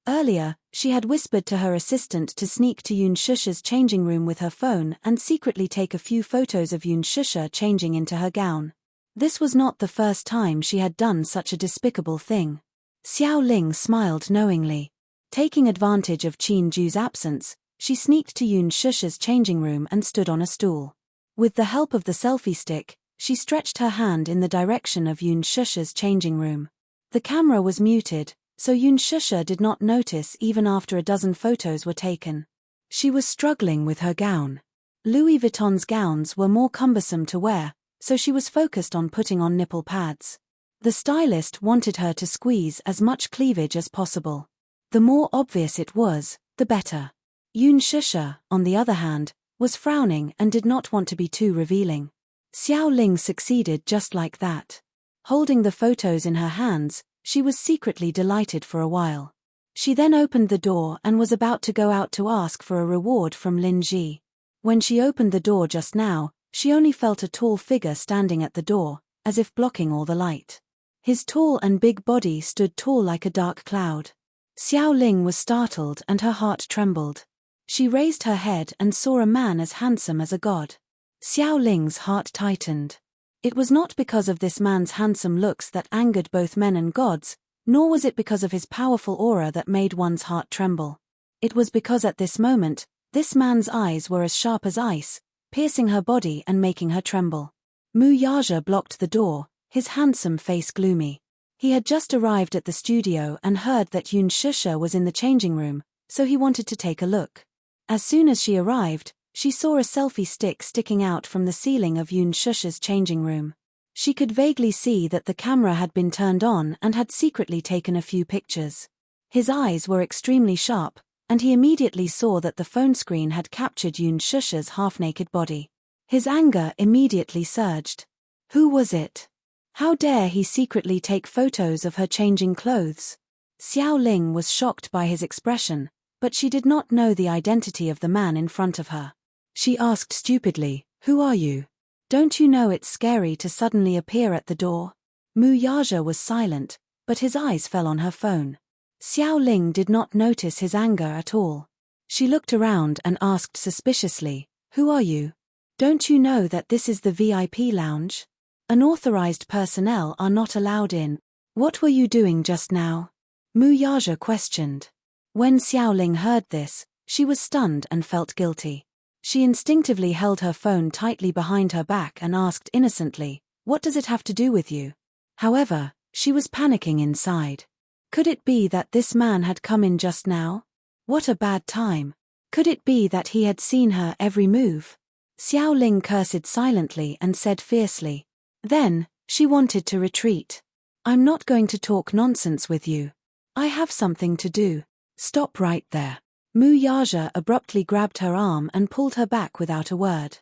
Earlier, she had whispered to her assistant to sneak to Yoon Shusha's changing room with her phone and secretly take a few photos of Yoon Shusha changing into her gown. This was not the first time she had done such a despicable thing. Xiao Ling smiled knowingly. Taking advantage of Qin Ju's absence, she sneaked to Yoon Shusha's changing room and stood on a stool. With the help of the selfie stick, she stretched her hand in the direction of Yoon Shusha's changing room. The camera was muted, so Yoon Shusha did not notice even after a dozen photos were taken. She was struggling with her gown. Louis Vuitton's gowns were more cumbersome to wear, so she was focused on putting on nipple pads. The stylist wanted her to squeeze as much cleavage as possible. The more obvious it was, the better. Yoon Shusha, on the other hand, was frowning and did not want to be too revealing. Xiao Ling succeeded just like that. Holding the photos in her hands, she was secretly delighted for a while. She then opened the door and was about to go out to ask for a reward from Lin Ji. When she opened the door just now, she only felt a tall figure standing at the door, as if blocking all the light. His tall and big body stood tall like a dark cloud. Xiao Ling was startled and her heart trembled. She raised her head and saw a man as handsome as a god. Xiao Ling's heart tightened. It was not because of this man's handsome looks that angered both men and gods, nor was it because of his powerful aura that made one's heart tremble. It was because at this moment, this man's eyes were as sharp as ice, piercing her body and making her tremble. Mu Yaja blocked the door, his handsome face gloomy. He had just arrived at the studio and heard that Yoon Shusha was in the changing room, so he wanted to take a look. As soon as she arrived, she saw a selfie stick sticking out from the ceiling of Yoon Shusha's changing room. She could vaguely see that the camera had been turned on and had secretly taken a few pictures. His eyes were extremely sharp, and he immediately saw that the phone screen had captured Yoon Shusha's half-naked body. His anger immediately surged. Who was it? How dare he secretly take photos of her changing clothes? Xiao Ling was shocked by his expression, but she did not know the identity of the man in front of her. She asked stupidly, "Who are you? Don't you know it's scary to suddenly appear at the door?" Mu Yaja was silent, but his eyes fell on her phone. Xiao Ling did not notice his anger at all. She looked around and asked suspiciously, "Who are you? Don't you know that this is the VIP lounge? Unauthorized personnel are not allowed in. What were you doing just now?" Mu Yaja questioned. When Xiao Ling heard this, she was stunned and felt guilty. She instinctively held her phone tightly behind her back and asked innocently, "What does it have to do with you?" However, she was panicking inside. Could it be that this man had come in just now? What a bad time. Could it be that he had seen her every move? Xiao Ling cursed silently and said fiercely. Then, she wanted to retreat. "I'm not going to talk nonsense with you. I have something to do. Stop right there." Mu Yaja abruptly grabbed her arm and pulled her back without a word.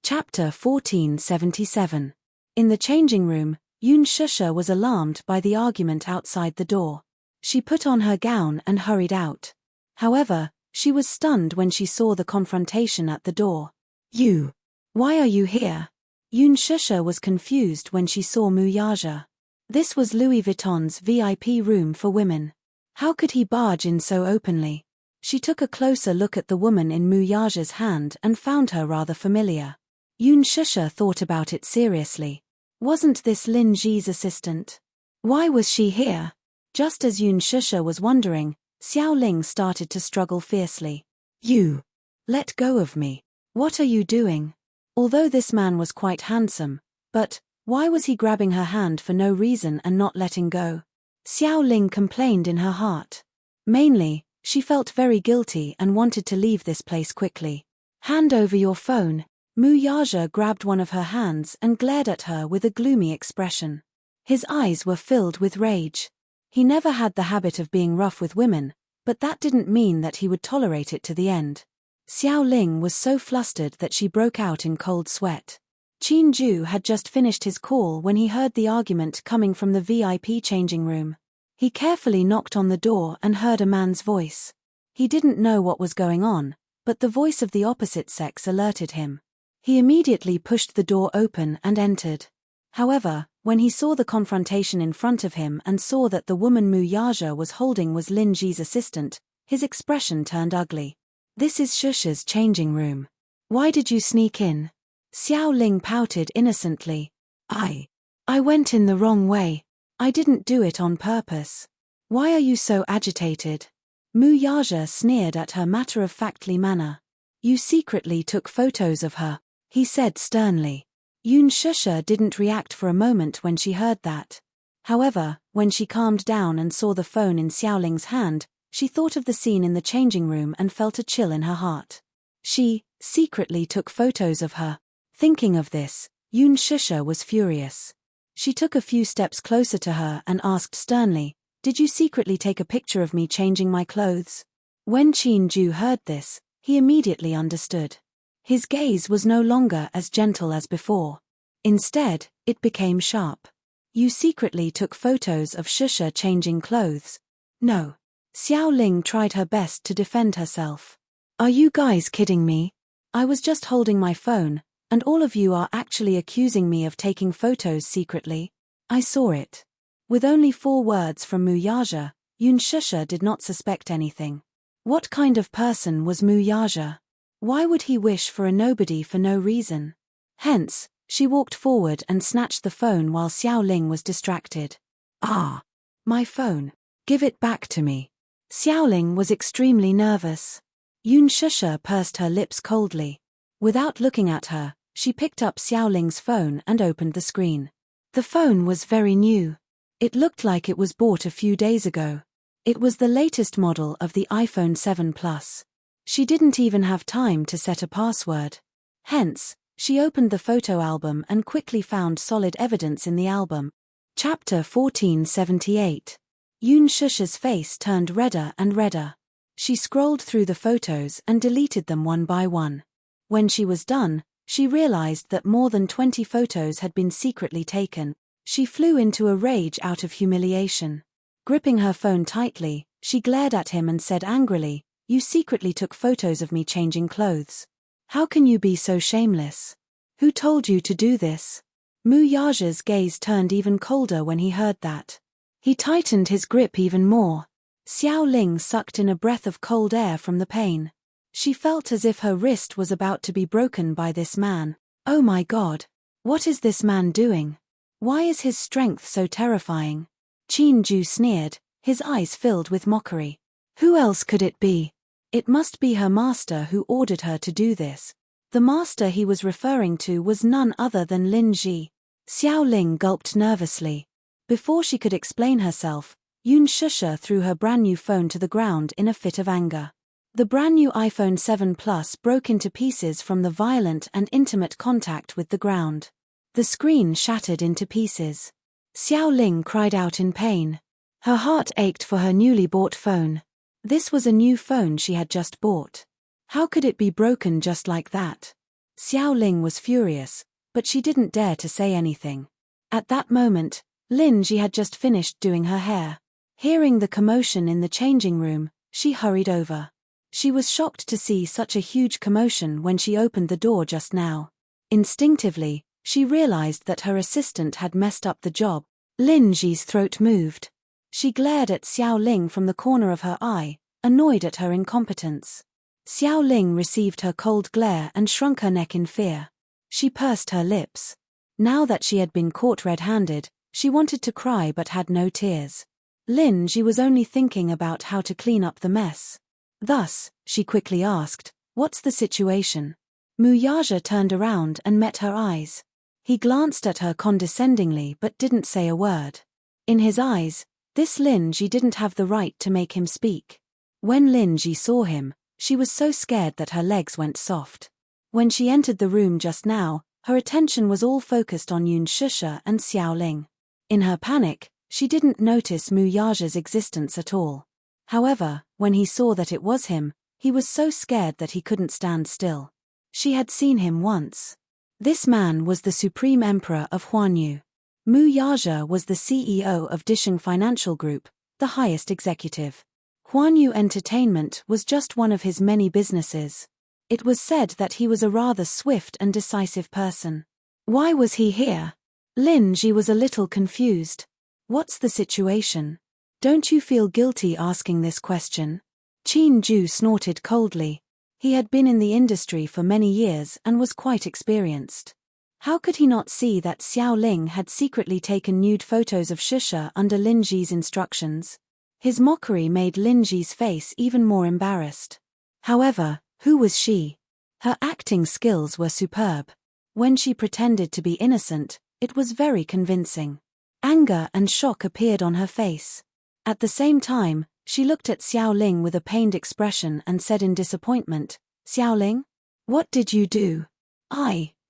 Chapter 1477. In the changing room, Yoon Shusha was alarmed by the argument outside the door. She put on her gown and hurried out. However, she was stunned when she saw the confrontation at the door. "You! Why are you here?" Yoon Shusha was confused when she saw Mu Yaja. This was Louis Vuitton's VIP room for women. How could he barge in so openly? She took a closer look at the woman in Mu Yaja's hand and found her rather familiar. Yoon Shusha thought about it seriously. Wasn't this Lin Ji's assistant? Why was she here? Just as Yoon Shusha was wondering, Xiao Ling started to struggle fiercely. "You! Let go of me. What are you doing? Although this man was quite handsome, but why was he grabbing her hand for no reason and not letting go? Xiao Ling complained in her heart. Mainly, she felt very guilty and wanted to leave this place quickly. Hand over your phone. Mu Yaja grabbed one of her hands and glared at her with a gloomy expression. His eyes were filled with rage. He never had the habit of being rough with women, but that didn't mean that he would tolerate it to the end. Xiao Ling was so flustered that she broke out in cold sweat. Qin Ju had just finished his call when he heard the argument coming from the VIP changing room. He carefully knocked on the door and heard a man's voice. He didn't know what was going on, but the voice of the opposite sex alerted him. He immediately pushed the door open and entered. However, when he saw the confrontation in front of him and saw that the woman Mu Yaja was holding was Lin Ji's assistant, his expression turned ugly. This is Shusha's changing room. Why did you sneak in? Xiao Ling pouted innocently. I went in the wrong way. I didn't do it on purpose. Why are you so agitated? Mu Yaja sneered at her matter-of-factly manner. You secretly took photos of her, he said sternly. Yun Shusha didn't react for a moment when she heard that. However, when she calmed down and saw the phone in Xiaoling's hand, she thought of the scene in the changing room and felt a chill in her heart. She secretly took photos of her. Thinking of this, Yun Shusha was furious. She took a few steps closer to her and asked sternly, Did you secretly take a picture of me changing my clothes? When Qin Ju heard this, he immediately understood. His gaze was no longer as gentle as before. Instead, it became sharp. You secretly took photos of Shusha changing clothes? No. Xiao Ling tried her best to defend herself. Are you guys kidding me? I was just holding my phone, and all of you are actually accusing me of taking photos secretly. I saw it. With only 4 words from Mu Yaja, Yun Shusha did not suspect anything. What kind of person was Mu Yaja? Why would he wish for a nobody for no reason? Hence, she walked forward and snatched the phone while Xiao Ling was distracted. Ah! My phone. Give it back to me. Xiao Ling was extremely nervous. Yun Shusha pursed her lips coldly. Without looking at her, she picked up Xiao Ling's phone and opened the screen. The phone was very new. It looked like it was bought a few days ago. It was the latest model of the iPhone 7 Plus. She didn't even have time to set a password. Hence, she opened the photo album and quickly found solid evidence in the album. Chapter 1478. Yun Shusha's face turned redder and redder. She scrolled through the photos and deleted them one by one. When she was done, she realized that more than 20 photos had been secretly taken. She flew into a rage out of humiliation. Gripping her phone tightly, she glared at him and said angrily, You secretly took photos of me changing clothes. How can you be so shameless? Who told you to do this? Mu Yaja's gaze turned even colder when he heard that. He tightened his grip even more. Xiao Ling sucked in a breath of cold air from the pain. She felt as if her wrist was about to be broken by this man. Oh my God! What is this man doing? Why is his strength so terrifying? Qin Ju sneered, his eyes filled with mockery. Who else could it be? It must be her master who ordered her to do this. The master he was referring to was none other than Lin Ji. Xiao Ling gulped nervously. Before she could explain herself, Yun Shusha threw her brand new phone to the ground in a fit of anger. The brand new iPhone 7 Plus broke into pieces from the violent and intimate contact with the ground. The screen shattered into pieces. Xiao Ling cried out in pain. Her heart ached for her newly bought phone. This was a new phone she had just bought. How could it be broken just like that? Xiao Ling was furious, but she didn't dare to say anything. At that moment, Lin Ji had just finished doing her hair. Hearing the commotion in the changing room, she hurried over. She was shocked to see such a huge commotion when she opened the door just now. Instinctively, she realized that her assistant had messed up the job. Lin Ji's throat moved. She glared at Xiao Ling from the corner of her eye, annoyed at her incompetence. Xiao Ling received her cold glare and shrunk her neck in fear. She pursed her lips. Now that she had been caught red-handed, she wanted to cry but had no tears. Lin Ji was only thinking about how to clean up the mess. Thus, she quickly asked, What's the situation? Mu Yaja turned around and met her eyes. He glanced at her condescendingly but didn't say a word. In his eyes, this Lin Ji didn't have the right to make him speak. When Lin Ji saw him, she was so scared that her legs went soft. When she entered the room just now, her attention was all focused on Yun Shusha and Xiao Ling. In her panic, she didn't notice Mu Yaja's existence at all. However, when he saw that it was him, he was so scared that he couldn't stand still. She had seen him once. This man was the Supreme Emperor of Huanyu. Mu Yaja was the CEO of Disheng Financial Group, the highest executive. Huanyu Entertainment was just one of his many businesses. It was said that he was a rather swift and decisive person. Why was he here? Lin Ji was a little confused. What's the situation? Don't you feel guilty asking this question? Qin Ju snorted coldly. He had been in the industry for many years and was quite experienced. How could he not see that Xiao Ling had secretly taken nude photos of Shusha under Lin Ji's instructions? His mockery made Lin Ji's face even more embarrassed. However, who was she? Her acting skills were superb. When she pretended to be innocent, it was very convincing. Anger and shock appeared on her face. At the same time, she looked at Xiao Ling with a pained expression and said in disappointment, "Xiao Ling? What did you do?"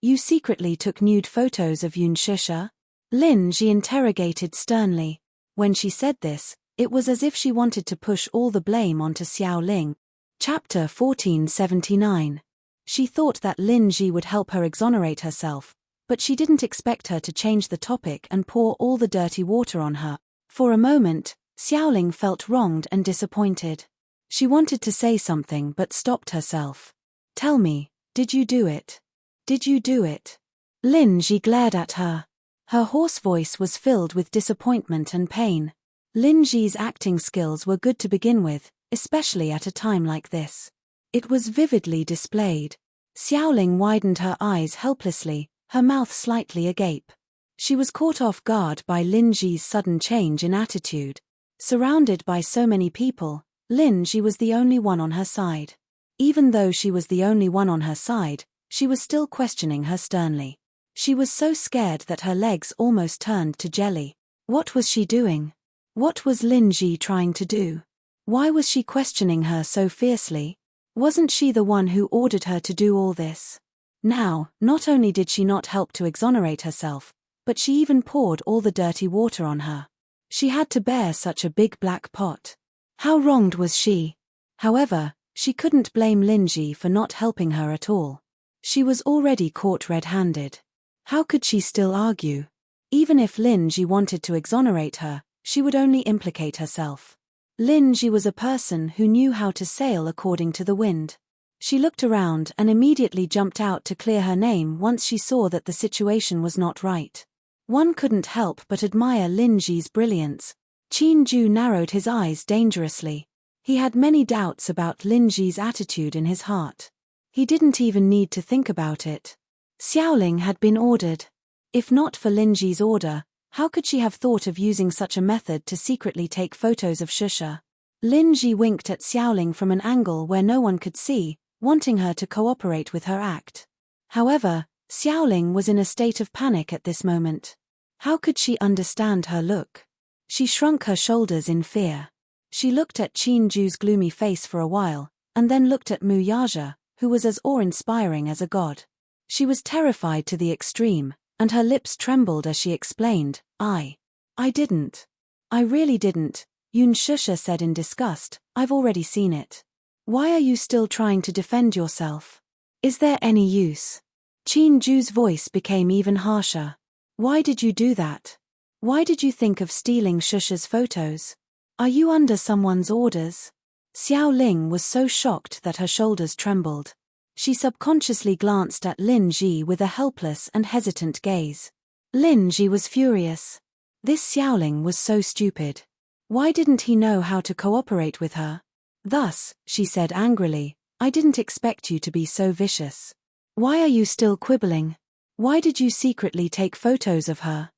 You secretly took nude photos of Yun Shusha?" Lin Ji interrogated sternly. When she said this, it was as if she wanted to push all the blame onto Xiao Ling. Chapter 1479. She thought that Lin Ji would help her exonerate herself, but she didn't expect her to change the topic and pour all the dirty water on her. For a moment, Xiao Ling felt wronged and disappointed. She wanted to say something but stopped herself. "Tell me, did you do it? Did you do it?" Lin Ji glared at her. Her hoarse voice was filled with disappointment and pain. Lin Ji's acting skills were good to begin with, especially at a time like this. It was vividly displayed. Xiao Ling widened her eyes helplessly, her mouth slightly agape. She was caught off guard by Lin Ji's sudden change in attitude. Surrounded by so many people, Lin Ji was the only one on her side. Even though she was the only one on her side, she was still questioning her sternly. She was so scared that her legs almost turned to jelly. What was she doing? What was Lin Ji trying to do? Why was she questioning her so fiercely? Wasn't she the one who ordered her to do all this? Now, not only did she not help to exonerate herself, but she even poured all the dirty water on her. She had to bear such a big black pot. How wronged was she? However, she couldn't blame Lin Ji for not helping her at all. She was already caught red-handed. How could she still argue? Even if Lin Ji wanted to exonerate her, she would only implicate herself. Lin Ji was a person who knew how to sail according to the wind. She looked around and immediately jumped out to clear her name once she saw that the situation was not right. One couldn't help but admire Lin Ji's brilliance. Qin Ju narrowed his eyes dangerously. He had many doubts about Lin Ji's attitude in his heart. He didn't even need to think about it. Xiao Ling had been ordered. If not for Lin Ji's order, how could she have thought of using such a method to secretly take photos of Shusha? Lin Ji winked at Xiao Ling from an angle where no one could see, wanting her to cooperate with her act. However, Xiao Ling was in a state of panic at this moment. How could she understand her look? She shrunk her shoulders in fear. She looked at Qin Ju's gloomy face for a while, and then looked at Mu Yaja, who was as awe-inspiring as a god. She was terrified to the extreme, and her lips trembled as she explained, I didn't. I really didn't," Yun Shusha said in disgust. "I've already seen it. Why are you still trying to defend yourself? Is there any use?" Qin Ju's voice became even harsher. "Why did you do that? Why did you think of stealing Shusha's photos? Are you under someone's orders?" Xiao Ling was so shocked that her shoulders trembled. She subconsciously glanced at Lin Ji with a helpless and hesitant gaze. Lin Ji was furious. This Xiao Ling was so stupid. Why didn't he know how to cooperate with her? Thus, she said angrily, "I didn't expect you to be so vicious. Why are you still quibbling? Why did you secretly take photos of her?"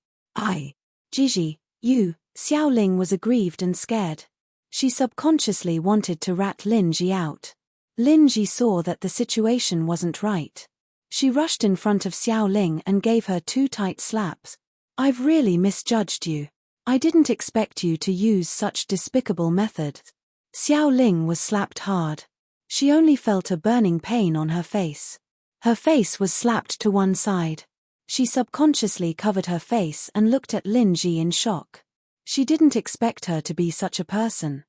Gigi, you," Xiao Ling was aggrieved and scared. She subconsciously wanted to rat Lin Ji out. Lin Ji saw that the situation wasn't right. She rushed in front of Xiao Ling and gave her 2 tight slaps. I've really misjudged you. I didn't expect you to use such despicable methods. Xiao Ling was slapped hard. She only felt a burning pain on her face. Her face was slapped to one side. She subconsciously covered her face and looked at Lin Ji in shock. She didn't expect her to be such a person.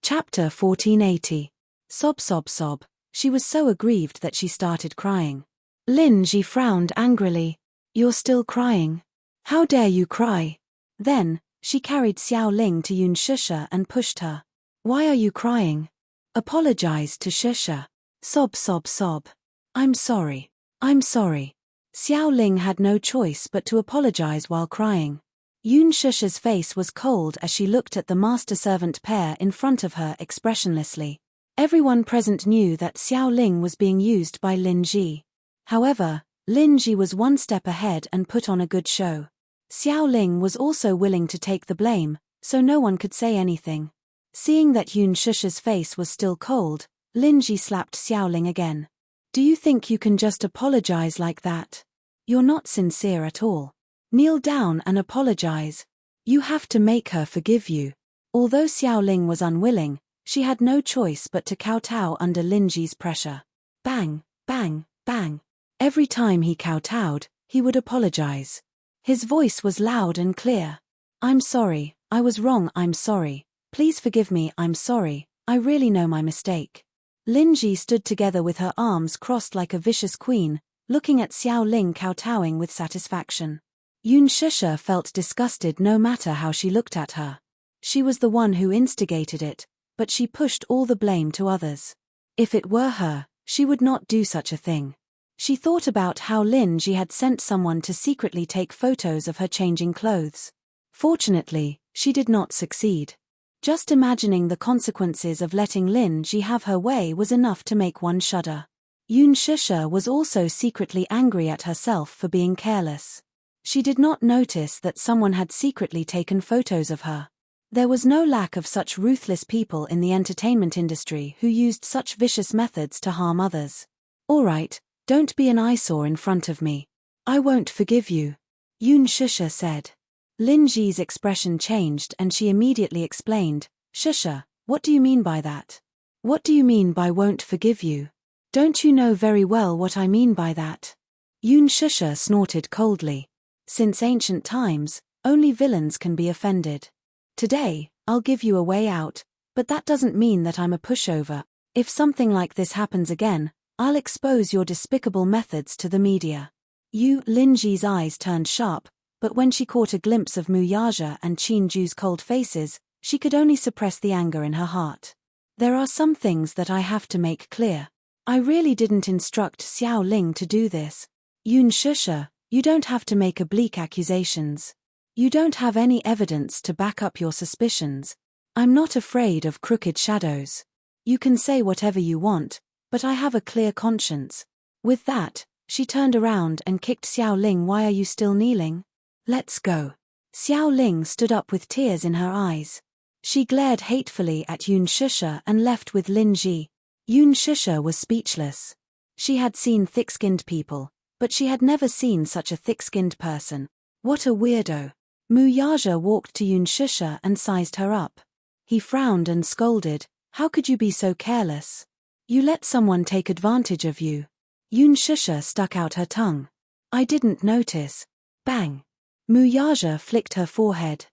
Chapter 1480. Sob sob sob. She was so aggrieved that she started crying. Lin Ji frowned angrily. You're still crying? How dare you cry? Then, she carried Xiao Ling to Yun Shusha and pushed her. Why are you crying? Apologize to Shusha. Sob sob sob. I'm sorry. I'm sorry. Xiao Ling had no choice but to apologize while crying. Yun Shusha's face was cold as she looked at the master-servant pair in front of her expressionlessly. Everyone present knew that Xiao Ling was being used by Lin Ji. However, Lin Ji was one step ahead and put on a good show. Xiao Ling was also willing to take the blame, so no one could say anything. Seeing that Yun Shusha's face was still cold, Lin Ji slapped Xiao Ling again. Do you think you can just apologize like that? You're not sincere at all. Kneel down and apologize. You have to make her forgive you. Although Xiao Ling was unwilling, she had no choice but to kowtow under Lin Ji's pressure. Bang, bang, bang. Every time he kowtowed, he would apologize. His voice was loud and clear. I'm sorry, I was wrong, I'm sorry. Please forgive me, I'm sorry, I really know my mistake. Lin Ji stood together with her arms crossed like a vicious queen, looking at Xiao Ling kowtowing with satisfaction. Yun Shusha felt disgusted no matter how she looked at her. She was the one who instigated it, but she pushed all the blame to others. If it were her, she would not do such a thing. She thought about how Lin Ji had sent someone to secretly take photos of her changing clothes. Fortunately, she did not succeed. Just imagining the consequences of letting Lin Ji have her way was enough to make one shudder. Yun Shusha was also secretly angry at herself for being careless. She did not notice that someone had secretly taken photos of her. There was no lack of such ruthless people in the entertainment industry who used such vicious methods to harm others. All right, don't be an eyesore in front of me. I won't forgive you, Yun Shusha said. Lin Ji's expression changed and she immediately explained, Shusha, what do you mean by that? What do you mean by won't forgive you? Don't you know very well what I mean by that? Yun Shusha snorted coldly. Since ancient times, only villains can be offended. Today, I'll give you a way out, but that doesn't mean that I'm a pushover. If something like this happens again, I'll expose your despicable methods to the media. Lin Ji's eyes turned sharp, but when she caught a glimpse of Mu Yaja and Qin Ju's cold faces, she could only suppress the anger in her heart. There are some things that I have to make clear. I really didn't instruct Xiao Ling to do this. Yun Shusha, you don't have to make oblique accusations. You don't have any evidence to back up your suspicions. I'm not afraid of crooked shadows. You can say whatever you want, but I have a clear conscience. With that, she turned around and kicked Xiao Ling. Why are you still kneeling? Let's go. Xiao Ling stood up with tears in her eyes. She glared hatefully at Yun Shusha and left with Lin Ji. Yun Shusha was speechless. She had seen thick-skinned people, but she had never seen such a thick-skinned person. What a weirdo. Mu Yaja walked to Yun Shusha and sized her up. He frowned and scolded, how could you be so careless? You let someone take advantage of you. Yun Shusha stuck out her tongue. I didn't notice. Bang. Mu Yaja flicked her forehead.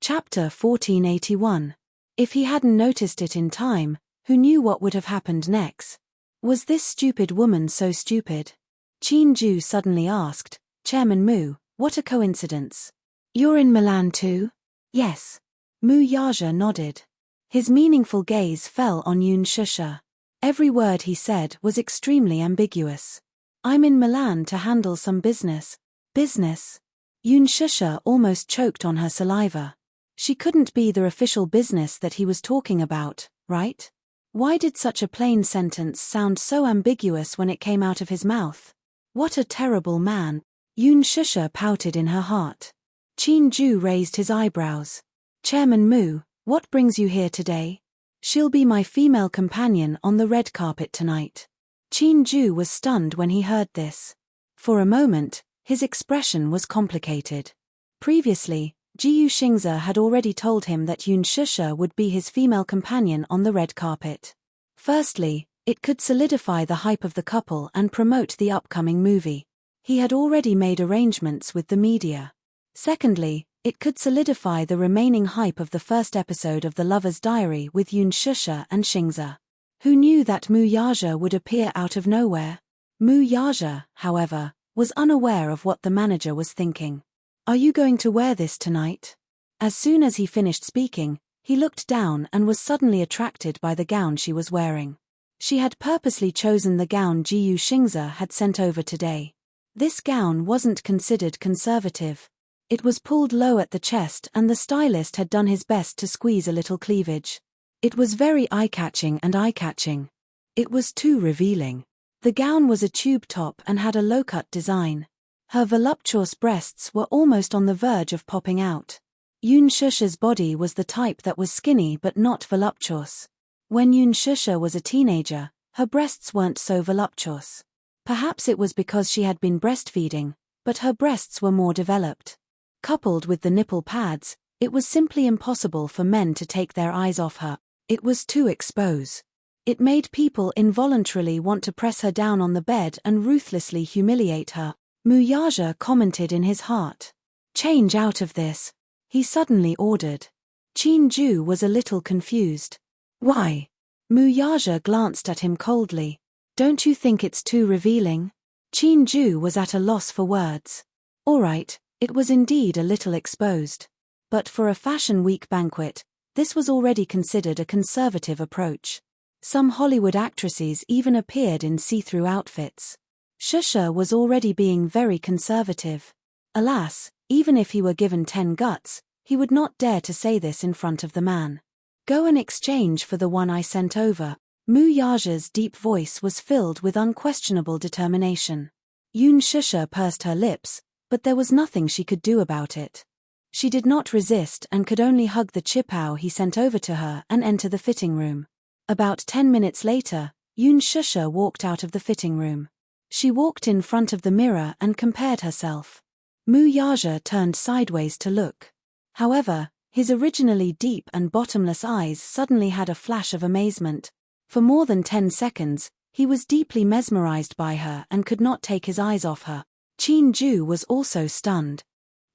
Chapter 1481. If he hadn't noticed it in time, who knew what would have happened next? Was this stupid woman so stupid? Qin Ju suddenly asked, Chairman Mu, what a coincidence. You're in Milan too? Yes. Mu Yaja nodded. His meaningful gaze fell on Yun Shusha. Every word he said was extremely ambiguous. I'm in Milan to handle some business. Business? Yun Shusha almost choked on her saliva. She couldn't be the official business that he was talking about, right? Why did such a plain sentence sound so ambiguous when it came out of his mouth? What a terrible man. Yun Shusha pouted in her heart. Qin Ju raised his eyebrows. Chairman Mu, what brings you here today? She'll be my female companion on the red carpet tonight. Qin Ju was stunned when he heard this. For a moment, his expression was complicated. Previously, Jiyu Xingze had already told him that Yun Shusha would be his female companion on the red carpet. Firstly, it could solidify the hype of the couple and promote the upcoming movie. He had already made arrangements with the media. Secondly, it could solidify the remaining hype of the first episode of The Lover's Diary with Yun Shusha and Xingze. Who knew that Mu Yaja would appear out of nowhere? Mu Yaja, however, was unaware of what the manager was thinking. "Are you going to wear this tonight?" As soon as he finished speaking, he looked down and was suddenly attracted by the gown she was wearing. She had purposely chosen the gown Jiyu Xingze had sent over today. This gown wasn't considered conservative. It was pulled low at the chest and the stylist had done his best to squeeze a little cleavage. It was very eye-catching. It was too revealing. The gown was a tube top and had a low-cut design. Her voluptuous breasts were almost on the verge of popping out. Yun Shusha's body was the type that was skinny but not voluptuous. When Yun Shusha was a teenager, her breasts weren't so voluptuous. Perhaps it was because she had been breastfeeding, but her breasts were more developed. Coupled with the nipple pads, it was simply impossible for men to take their eyes off her. It was too exposed. It made people involuntarily want to press her down on the bed and ruthlessly humiliate her. Mu Yaja commented in his heart. "Change out of this," he suddenly ordered. Qin Ju was a little confused. "Why?" Mu Yaja glanced at him coldly. "Don't you think it's too revealing?" Qin Ju was at a loss for words. All right, it was indeed a little exposed. But for a Fashion Week banquet, this was already considered a conservative approach. Some Hollywood actresses even appeared in see-through outfits. Shusha was already being very conservative. Alas, even if he were given 10 guts, he would not dare to say this in front of the man. "Go and exchange for the one I sent over." Mu Yaja's deep voice was filled with unquestionable determination. Yun Shusha pursed her lips, but there was nothing she could do about it. She did not resist and could only hug the chipao he sent over to her and enter the fitting room. About 10 minutes later, Yun Shusha walked out of the fitting room. She walked in front of the mirror and compared herself. Mu Yaja turned sideways to look. However, his originally deep and bottomless eyes suddenly had a flash of amazement. For more than 10 seconds, he was deeply mesmerized by her and could not take his eyes off her. Qin Ju was also stunned.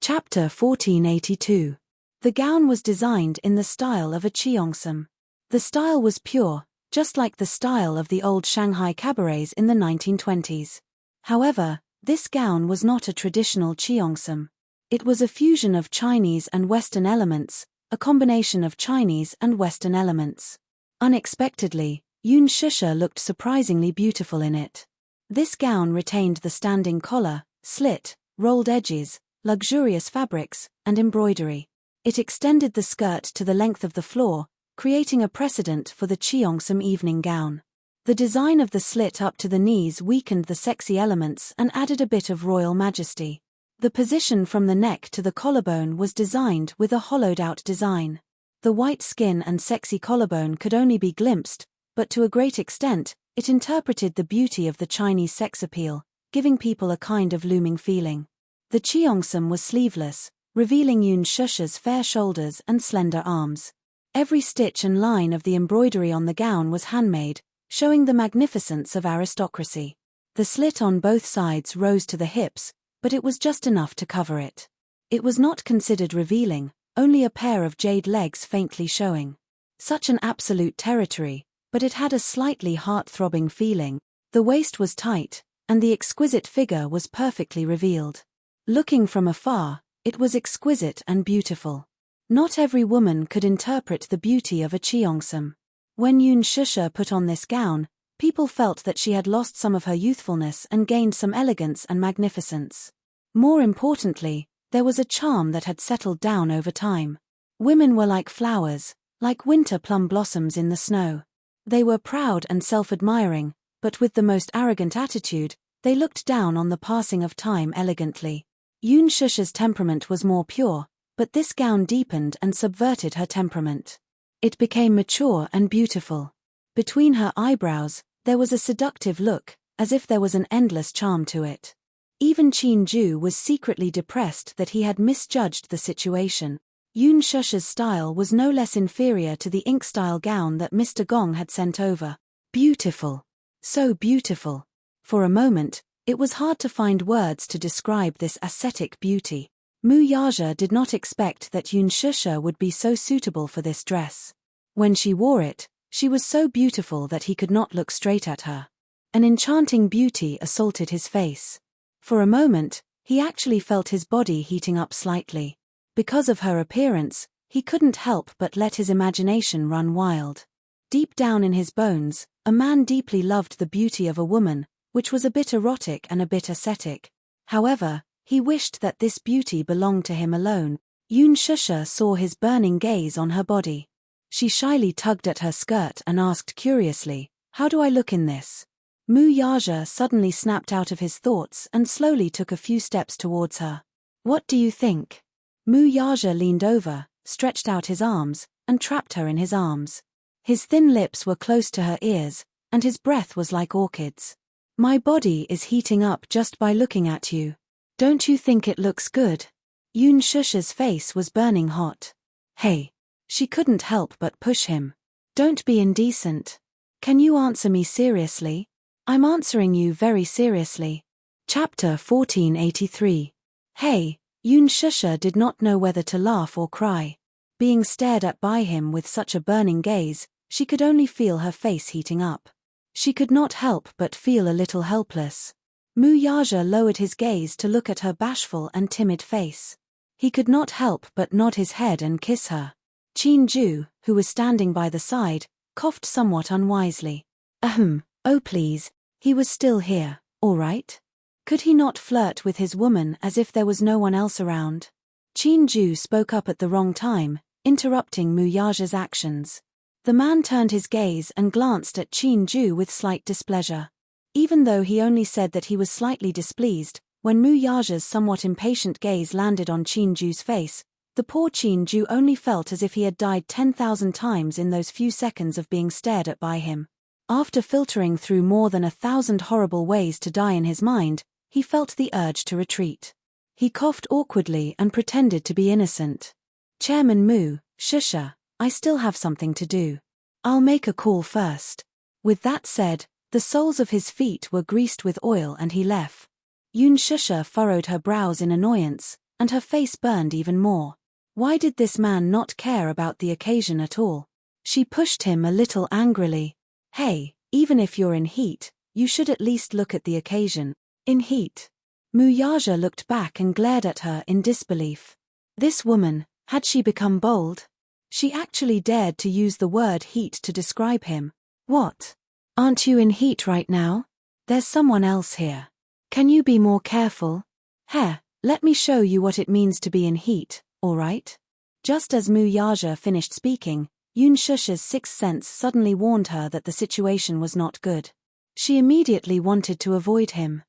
Chapter 1482. The gown was designed in the style of a cheongsam. The style was pure, just like the style of the old Shanghai cabarets in the 1920s. However, this gown was not a traditional cheongsam. It was a fusion of Chinese and Western elements, a combination of Chinese and Western elements. Unexpectedly, Yun Shusha looked surprisingly beautiful in it. This gown retained the standing collar, slit, rolled edges, luxurious fabrics, and embroidery. It extended the skirt to the length of the floor, creating a precedent for the cheongsam evening gown. The design of the slit up to the knees weakened the sexy elements and added a bit of royal majesty. The position from the neck to the collarbone was designed with a hollowed-out design. The white skin and sexy collarbone could only be glimpsed, but to a great extent, it interpreted the beauty of the Chinese sex appeal, giving people a kind of looming feeling. The cheongsam was sleeveless, revealing Yun Shusha's fair shoulders and slender arms. Every stitch and line of the embroidery on the gown was handmade, showing the magnificence of aristocracy. The slit on both sides rose to the hips, but it was just enough to cover it. It was not considered revealing, only a pair of jade legs faintly showing. Such an absolute territory, but it had a slightly heart-throbbing feeling. The waist was tight, and the exquisite figure was perfectly revealed. Looking from afar, it was exquisite and beautiful. Not every woman could interpret the beauty of a cheongsam. When Yun Shusha put on this gown, people felt that she had lost some of her youthfulness and gained some elegance and magnificence. More importantly, there was a charm that had settled down over time. Women were like flowers, like winter plum blossoms in the snow. They were proud and self-admiring, but with the most arrogant attitude, they looked down on the passing of time elegantly. Yun Shusha's temperament was more pure, but this gown deepened and subverted her temperament. It became mature and beautiful. Between her eyebrows, there was a seductive look, as if there was an endless charm to it. Even Chin-ju was secretly depressed that he had misjudged the situation. Yoon Shusha's style was no less inferior to the ink-style gown that Mr. Gong had sent over. Beautiful. So beautiful. For a moment, it was hard to find words to describe this ascetic beauty. Mu Yaja did not expect that Yoon Shusha would be so suitable for this dress. When she wore it, she was so beautiful that he could not look straight at her. An enchanting beauty assaulted his face. For a moment, he actually felt his body heating up slightly. Because of her appearance, he couldn't help but let his imagination run wild. Deep down in his bones, a man deeply loved the beauty of a woman, which was a bit erotic and a bit ascetic. However, he wished that this beauty belonged to him alone. Yoon Shusha saw his burning gaze on her body. She shyly tugged at her skirt and asked curiously, "How do I look in this?" Mu Yaja suddenly snapped out of his thoughts and slowly took a few steps towards her. "What do you think?" Mu Yaja leaned over, stretched out his arms, and trapped her in his arms. His thin lips were close to her ears, and his breath was like orchids. "My body is heating up just by looking at you. Don't you think it looks good?" Yoon Shusha's face was burning hot. "Hey." She couldn't help but push him. "Don't be indecent. Can you answer me seriously?" "I'm answering you very seriously." Chapter 1483. Hey. Yoon Shusha did not know whether to laugh or cry. Being stared at by him with such a burning gaze, she could only feel her face heating up. She could not help but feel a little helpless. Mu Yaja lowered his gaze to look at her bashful and timid face. He could not help but nod his head and kiss her. Chin-ju, who was standing by the side, coughed somewhat unwisely. "Ahem, oh please, he was still here, all right? Could he not flirt with his woman as if there was no one else around?" Chin-ju spoke up at the wrong time, interrupting Mu Yaja's actions. The man turned his gaze and glanced at Chin-ju with slight displeasure. Even though he only said that he was slightly displeased, when Mu Yaja's somewhat impatient gaze landed on Chin-ju's face, the poor Chin-ju only felt as if he had died 10,000 times in those few seconds of being stared at by him. After filtering through more than 1,000 horrible ways to die in his mind, he felt the urge to retreat. He coughed awkwardly and pretended to be innocent. "Chairman Mu, Shusha, I still have something to do. I'll make a call first." With that said, the soles of his feet were greased with oil and he left. Yoon Shusha furrowed her brows in annoyance, and her face burned even more. Why did this man not care about the occasion at all? She pushed him a little angrily. "Hey, even if you're in heat, you should at least look at the occasion." "In heat?" Mu Yaja looked back and glared at her in disbelief. This woman, had she become bold? She actually dared to use the word heat to describe him. "What? Aren't you in heat right now? There's someone else here. Can you be more careful? Here, let me show you what it means to be in heat, all right?" Just as Mu Yaja finished speaking, Yoon Shusha's sixth sense suddenly warned her that the situation was not good. She immediately wanted to avoid him.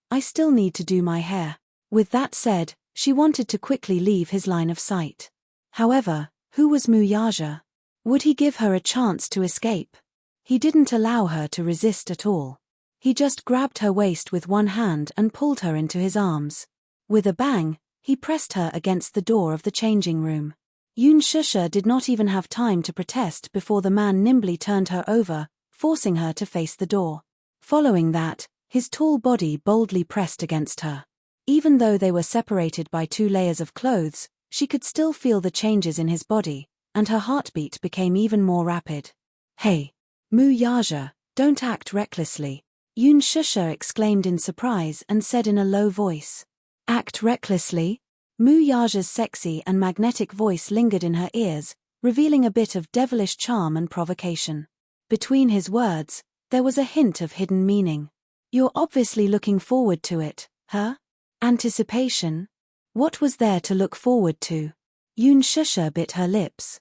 I still need to do my hair." With that said, she wanted to quickly leave his line of sight. However, who was Mu Yaja? Would he give her a chance to escape? He didn't allow her to resist at all. He just grabbed her waist with one hand and pulled her into his arms. With a bang, he pressed her against the door of the changing room. Yoon Shusha did not even have time to protest before the man nimbly turned her over, forcing her to face the door. Following that, his tall body boldly pressed against her. Even though they were separated by 2 layers of clothes, she could still feel the changes in his body, and her heartbeat became even more rapid. "Hey, Mu Yaja, don't act recklessly," Yoon Shusha exclaimed in surprise and said in a low voice. "Act recklessly?" Mu Yaja's sexy and magnetic voice lingered in her ears, revealing a bit of devilish charm and provocation. Between his words, there was a hint of hidden meaning. "You're obviously looking forward to it, huh? Anticipation? What was there to look forward to?" Yoon Shusha bit her lips.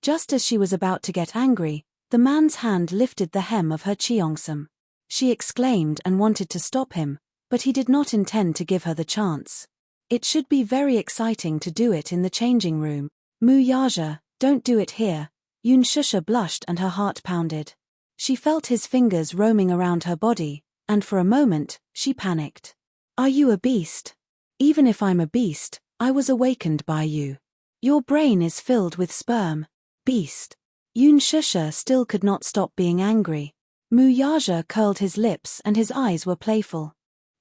Just as she was about to get angry, the man's hand lifted the hem of her cheongsam. She exclaimed and wanted to stop him, but he did not intend to give her the chance. It should be very exciting to do it in the changing room. "Mu Yaja, don't do it here." Yoon Shusha blushed and her heart pounded. She felt his fingers roaming around her body, and for a moment, she panicked. Are you a beast? Even if I'm a beast, I was awakened by you. Your brain is filled with sperm. Beast. Yoon Shusha still could not stop being angry. Mu Yaja curled his lips and his eyes were playful.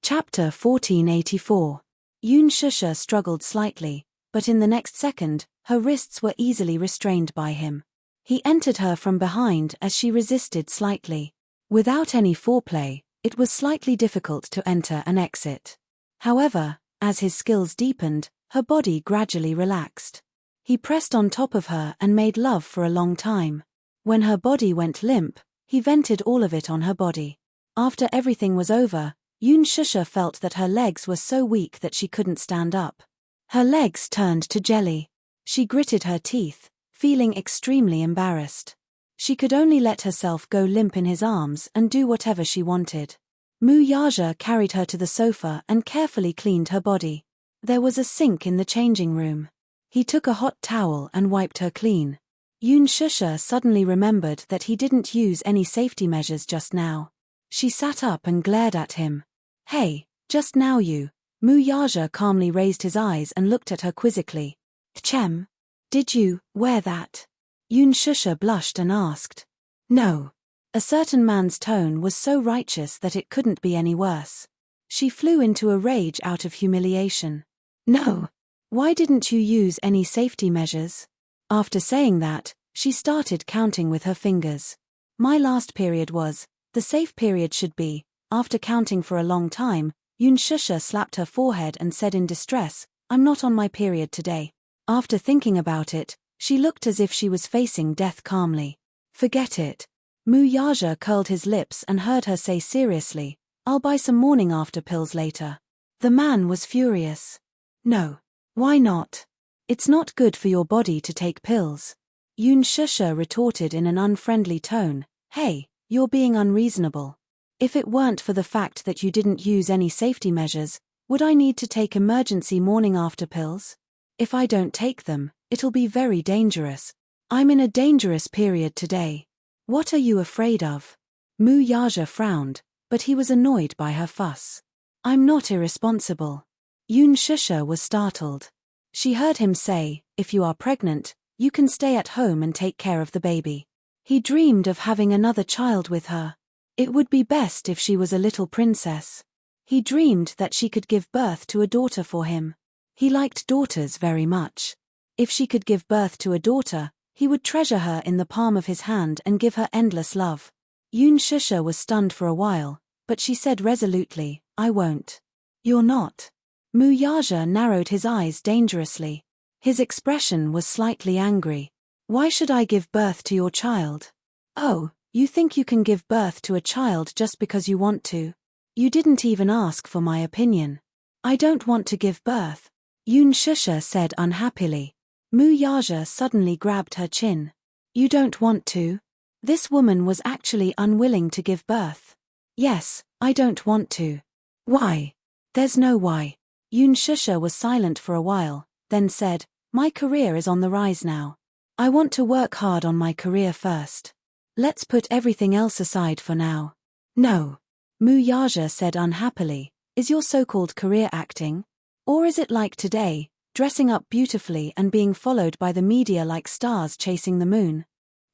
Chapter 1484. Yoon Shusha struggled slightly, but in the next second, her wrists were easily restrained by him. He entered her from behind as she resisted slightly. Without any foreplay, it was slightly difficult to enter and exit. However, as his skills deepened, her body gradually relaxed. He pressed on top of her and made love for a long time. When her body went limp, he vented all of it on her body. After everything was over, Yoon Shusha felt that her legs were so weak that she couldn't stand up. Her legs turned to jelly. She gritted her teeth, feeling extremely embarrassed. She could only let herself go limp in his arms and do whatever she wanted. Mu Yaja carried her to the sofa and carefully cleaned her body. There was a sink in the changing room. He took a hot towel and wiped her clean. Yoon Shusha suddenly remembered that he didn't use any safety measures just now. She sat up and glared at him. Hey, just now you. Mu Yaja calmly raised his eyes and looked at her quizzically. Chem? Did you wear that? Yoon Shusha blushed and asked. No. A certain man's tone was so righteous that it couldn't be any worse. She flew into a rage out of humiliation. No. Why didn't you use any safety measures? After saying that, she started counting with her fingers. My last period was, the safe period should be, after counting for a long time, Yoon Shusha slapped her forehead and said in distress, I'm not on my period today. After thinking about it, she looked as if she was facing death calmly. Forget it. Mu Yaja curled his lips and heard her say seriously, I'll buy some morning after pills later. The man was furious. No. Why not? It's not good for your body to take pills. Yoon Shusha retorted in an unfriendly tone, Hey, you're being unreasonable. If it weren't for the fact that you didn't use any safety measures, would I need to take emergency morning after pills? If I don't take them, it'll be very dangerous. I'm in a dangerous period today. What are you afraid of? Mu Yaja frowned, but he was annoyed by her fuss. I'm not irresponsible. Yoon Shusha was startled. She heard him say, if you are pregnant, you can stay at home and take care of the baby. He dreamed of having another child with her. It would be best if she was a little princess. He dreamed that she could give birth to a daughter for him. He liked daughters very much. If she could give birth to a daughter, he would treasure her in the palm of his hand and give her endless love. Yoon Shusha was stunned for a while, but she said resolutely, I won't. You're not. Mu Yaja narrowed his eyes dangerously. His expression was slightly angry. Why should I give birth to your child? Oh, you think you can give birth to a child just because you want to? You didn't even ask for my opinion. I don't want to give birth, Yoon Shusha said unhappily. Mu Yaja suddenly grabbed her chin. You don't want to? This woman was actually unwilling to give birth. Yes, I don't want to. Why? There's no why. Yoon Shusha was silent for a while, then said, my career is on the rise now. I want to work hard on my career first. Let's put everything else aside for now. No. Mu Yaja said unhappily, is your so-called career acting? Or is it like today, dressing up beautifully and being followed by the media like stars chasing the moon?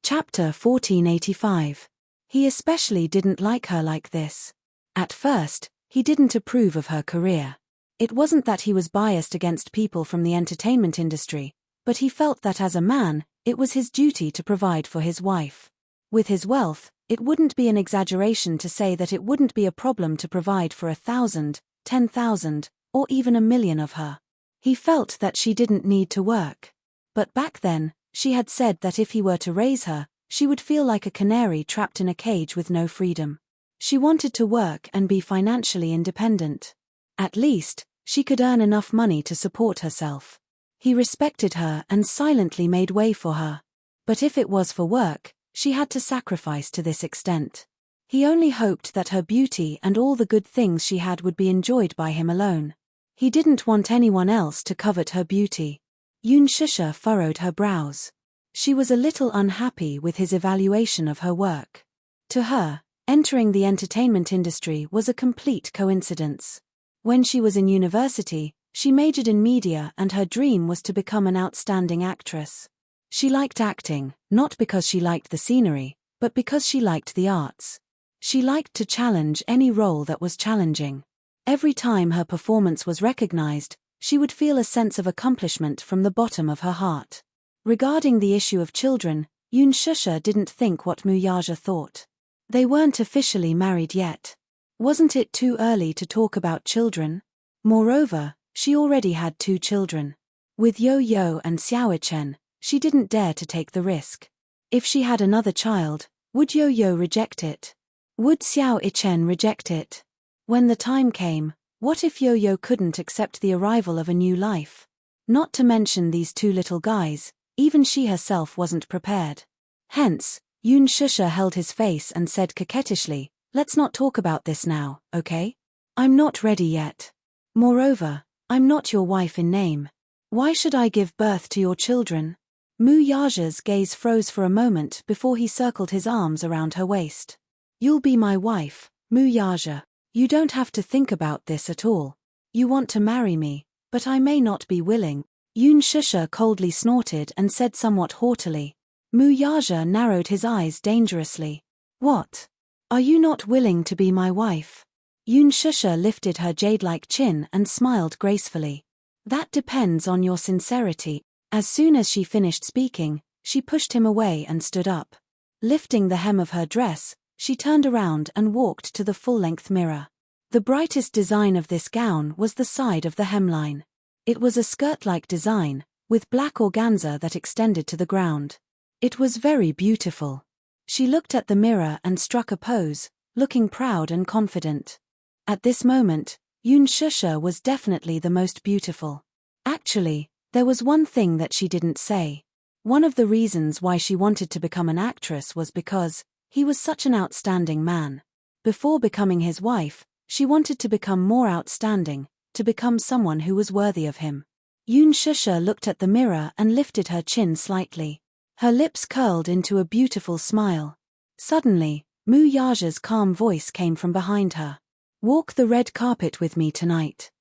Chapter 1485. He especially didn't like her like this. At first, he didn't approve of her career. It wasn't that he was biased against people from the entertainment industry, but he felt that as a man, it was his duty to provide for his wife. With his wealth, it wouldn't be an exaggeration to say that it wouldn't be a problem to provide for 1,000, 10,000, or even 1,000,000 of her. He felt that she didn't need to work. But back then, she had said that if he were to raise her, she would feel like a canary trapped in a cage with no freedom. She wanted to work and be financially independent. At least, she could earn enough money to support herself. He respected her and silently made way for her. But if it was for work, she had to sacrifice to this extent. He only hoped that her beauty and all the good things she had would be enjoyed by him alone. He didn't want anyone else to covet her beauty. Yoon Shusha furrowed her brows. She was a little unhappy with his evaluation of her work. To her, entering the entertainment industry was a complete coincidence. When she was in university, she majored in media and her dream was to become an outstanding actress. She liked acting, not because she liked the scenery, but because she liked the arts. She liked to challenge any role that was challenging. Every time her performance was recognized, she would feel a sense of accomplishment from the bottom of her heart. Regarding the issue of children, Yoon Shusha didn't think what Muyaja thought. They weren't officially married yet. Wasn't it too early to talk about children? Moreover, she already had 2 children. With Yo-Yo and Xiao-Chen, she didn't dare to take the risk. If she had another child, would Yo-Yo reject it? Would Xiao-Chen reject it? When the time came, what if Yo-Yo couldn't accept the arrival of a new life? Not to mention these 2 little guys, even she herself wasn't prepared. Hence, Yoon Shusha held his face and said coquettishly, "Let's not talk about this now, okay? I'm not ready yet. Moreover, I'm not your wife in name. Why should I give birth to your children?" Muyaja's gaze froze for a moment before he circled his arms around her waist. "You'll be my wife, Muyaja. You don't have to think about this at all. You want to marry me, but I may not be willing." Yoon Shusha coldly snorted and said somewhat haughtily. Muyaja narrowed his eyes dangerously. "What? Are you not willing to be my wife?" Yoon Shusha lifted her jade-like chin and smiled gracefully. "That depends on your sincerity." As soon as she finished speaking, she pushed him away and stood up. Lifting the hem of her dress, she turned around and walked to the full-length mirror. The brightest design of this gown was the side of the hemline. It was a skirt-like design, with black organza that extended to the ground. It was very beautiful. She looked at the mirror and struck a pose, looking proud and confident. At this moment, Yoon Shusha was definitely the most beautiful. Actually, there was one thing that she didn't say. One of the reasons why she wanted to become an actress was because he was such an outstanding man. Before becoming his wife, she wanted to become more outstanding, to become someone who was worthy of him. Yoon Shusha looked at the mirror and lifted her chin slightly. Her lips curled into a beautiful smile. Suddenly, Muyaja's calm voice came from behind her. "Walk the red carpet with me tonight."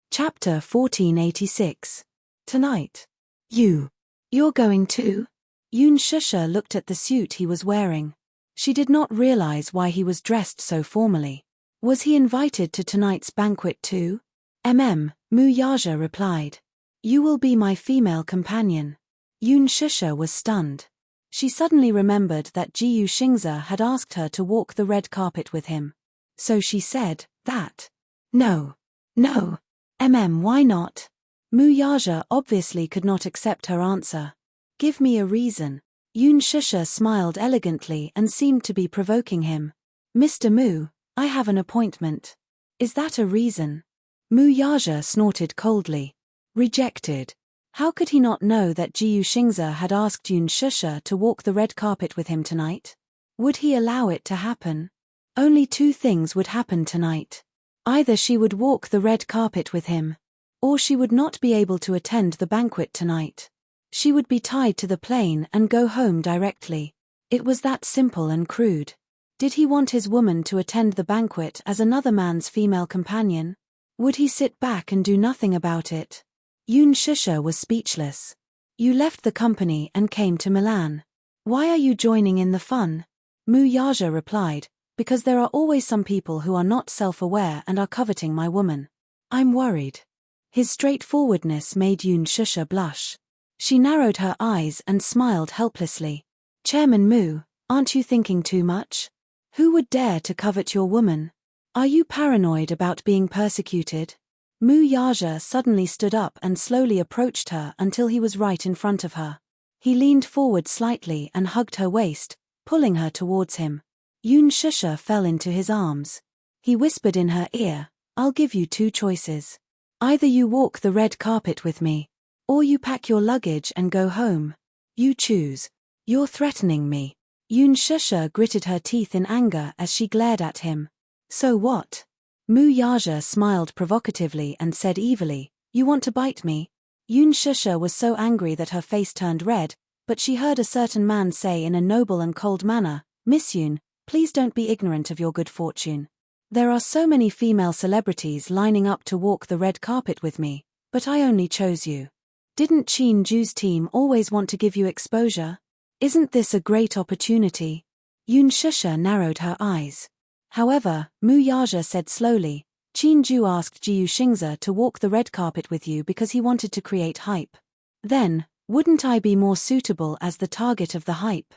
Chapter 1486. Tonight. You're going too? Yoon Shusha looked at the suit he was wearing. She did not realize why he was dressed so formally. Was he invited to tonight's banquet too? Muyaja replied. "You will be my female companion." Yoon Shusha was stunned. She suddenly remembered that Jiyu Xingze had asked her to walk the red carpet with him. So she said, "That. No. Why not?" Muyaja obviously could not accept her answer. "Give me a reason." Yoon Shusha smiled elegantly and seemed to be provoking him. "Mr. Mu, I have an appointment." "Is that a reason?" Muyaja snorted coldly. Rejected. How could he not know that Jiyu Xingze had asked Yoon Shusha to walk the red carpet with him tonight? Would he allow it to happen? Only 2 things would happen tonight. Either she would walk the red carpet with him, or she would not be able to attend the banquet tonight. She would be tied to the plane and go home directly. It was that simple and crude. Did he want his woman to attend the banquet as another man's female companion? Would he sit back and do nothing about it? Yoon Shusha was speechless. "You left the company and came to Milan. Why are you joining in the fun?" Muyaja replied, "Because there are always some people who are not self-aware and are coveting my woman. I'm worried." His straightforwardness made Yoon Shusha blush. She narrowed her eyes and smiled helplessly. "Chairman Mu, aren't you thinking too much? Who would dare to covet your woman? Are you paranoid about being persecuted?" Muyaja suddenly stood up and slowly approached her until he was right in front of her. He leaned forward slightly and hugged her waist, pulling her towards him. Yoon Shusha fell into his arms. He whispered in her ear, "I'll give you 2 choices. Either you walk the red carpet with me, or you pack your luggage and go home. You choose." "You're threatening me." Yoon Shusha gritted her teeth in anger as she glared at him. "So what?" Muyaja smiled provocatively and said evilly, "You want to bite me?" Yoon Shusha was so angry that her face turned red, but she heard a certain man say in a noble and cold manner, "Miss Yoon, please don't be ignorant of your good fortune. There are so many female celebrities lining up to walk the red carpet with me, but I only chose you. Didn't Chin Ju's team always want to give you exposure? Isn't this a great opportunity? Yoon Shusha narrowed her eyes. However, Mu Yaja said slowly, Chin Ju asked Jiu Xingze to walk the red carpet with you because he wanted to create hype. Then, wouldn't I be more suitable as the target of the hype?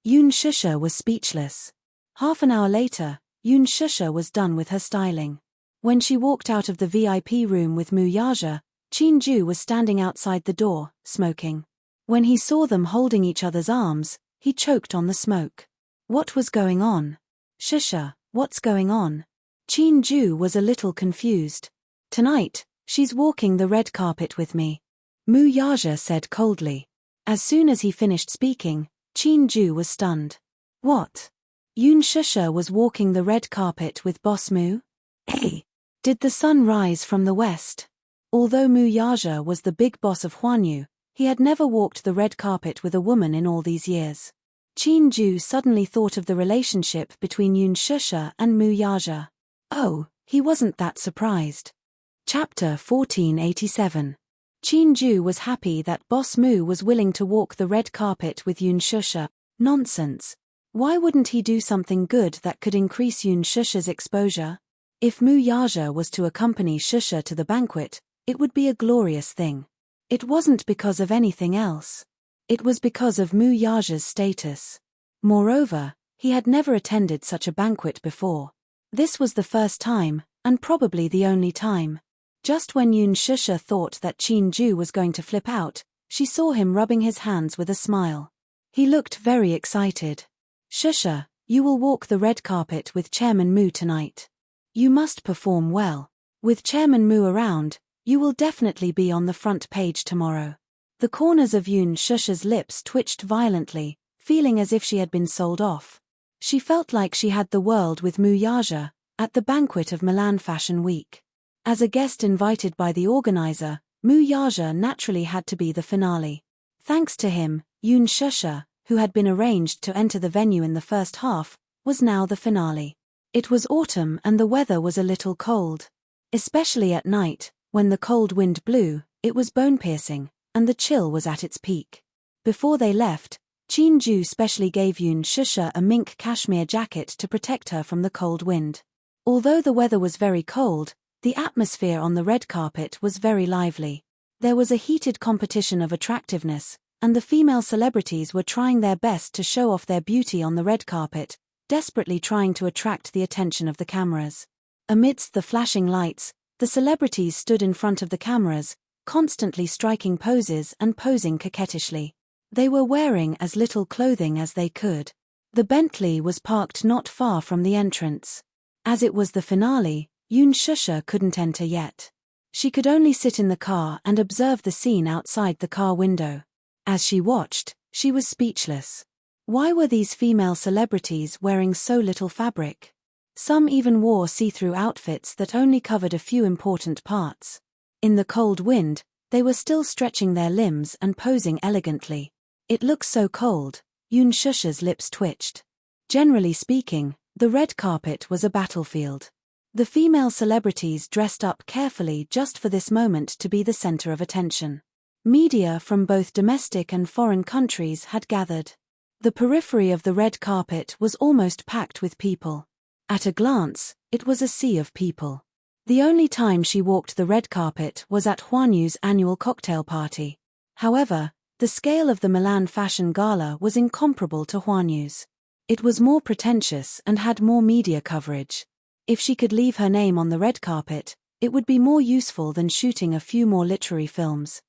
Yoon Shusha was speechless. Half an hour later, Yoon Shusha was done with her styling. When she walked out of the VIP room with Mu Yaja, Chin Ju was standing outside the door, smoking. When he saw them holding each other's arms, he choked on the smoke. What was going on? Shusha, what's going on? Chin Ju was a little confused. Tonight, she's walking the red carpet with me. Mu Yaja said coldly. As soon as he finished speaking, Chin Ju was stunned. What? Yoon Shusha was walking the red carpet with Boss Mu? Hey! Did the sun rise from the west? Although Mu Yaja was the big boss of Huanyu, he had never walked the red carpet with a woman in all these years. Chin Ju suddenly thought of the relationship between Yoon Shusha and Mu Yaja. Oh, he wasn't that surprised. Chapter 1487. Chin Ju was happy that Boss Mu was willing to walk the red carpet with Yoon Shusha. Nonsense. Why wouldn't he do something good that could increase Yoon Shusha's exposure? If Mu Yaja was to accompany Shusha to the banquet, it would be a glorious thing. It wasn't because of anything else. It was because of Mu Yaja's status. Moreover, he had never attended such a banquet before. This was the first time, and probably the only time. Just when Yoon Shusha thought that Chin Ju was going to flip out, she saw him rubbing his hands with a smile. He looked very excited. Shusha, you will walk the red carpet with Chairman Mu tonight. You must perform well. With Chairman Mu around, you will definitely be on the front page tomorrow. The corners of Yoon Shusha's lips twitched violently, feeling as if she had been sold off. She felt like she had the world with Mu Yaja, at the banquet of Milan Fashion Week. As a guest invited by the organizer, Mu Yaja naturally had to be the finale. Thanks to him, Yoon Shusha, who had been arranged to enter the venue in the first half, was now the finale. It was autumn and the weather was a little cold. Especially at night, when the cold wind blew, it was bone-piercing, and the chill was at its peak. Before they left, Chin Ju specially gave Yoon Shusha a mink cashmere jacket to protect her from the cold wind. Although the weather was very cold, the atmosphere on the red carpet was very lively. There was a heated competition of attractiveness, and the female celebrities were trying their best to show off their beauty on the red carpet, desperately trying to attract the attention of the cameras. Amidst the flashing lights, the celebrities stood in front of the cameras, constantly striking poses and posing coquettishly. They were wearing as little clothing as they could. The Bentley was parked not far from the entrance. As it was the finale, Yoon Shusha couldn't enter yet. She could only sit in the car and observe the scene outside the car window. As she watched, she was speechless. Why were these female celebrities wearing so little fabric? Some even wore see-through outfits that only covered a few important parts. In the cold wind, they were still stretching their limbs and posing elegantly. It looked so cold, Yoon Shusha's lips twitched. Generally speaking, the red carpet was a battlefield. The female celebrities dressed up carefully just for this moment to be the center of attention. Media from both domestic and foreign countries had gathered. The periphery of the red carpet was almost packed with people. At a glance, it was a sea of people. The only time she walked the red carpet was at Huanyu's annual cocktail party. However, the scale of the Milan Fashion Gala was incomparable to Huanyu's. It was more pretentious and had more media coverage. If she could leave her name on the red carpet, it would be more useful than shooting a few more literary films.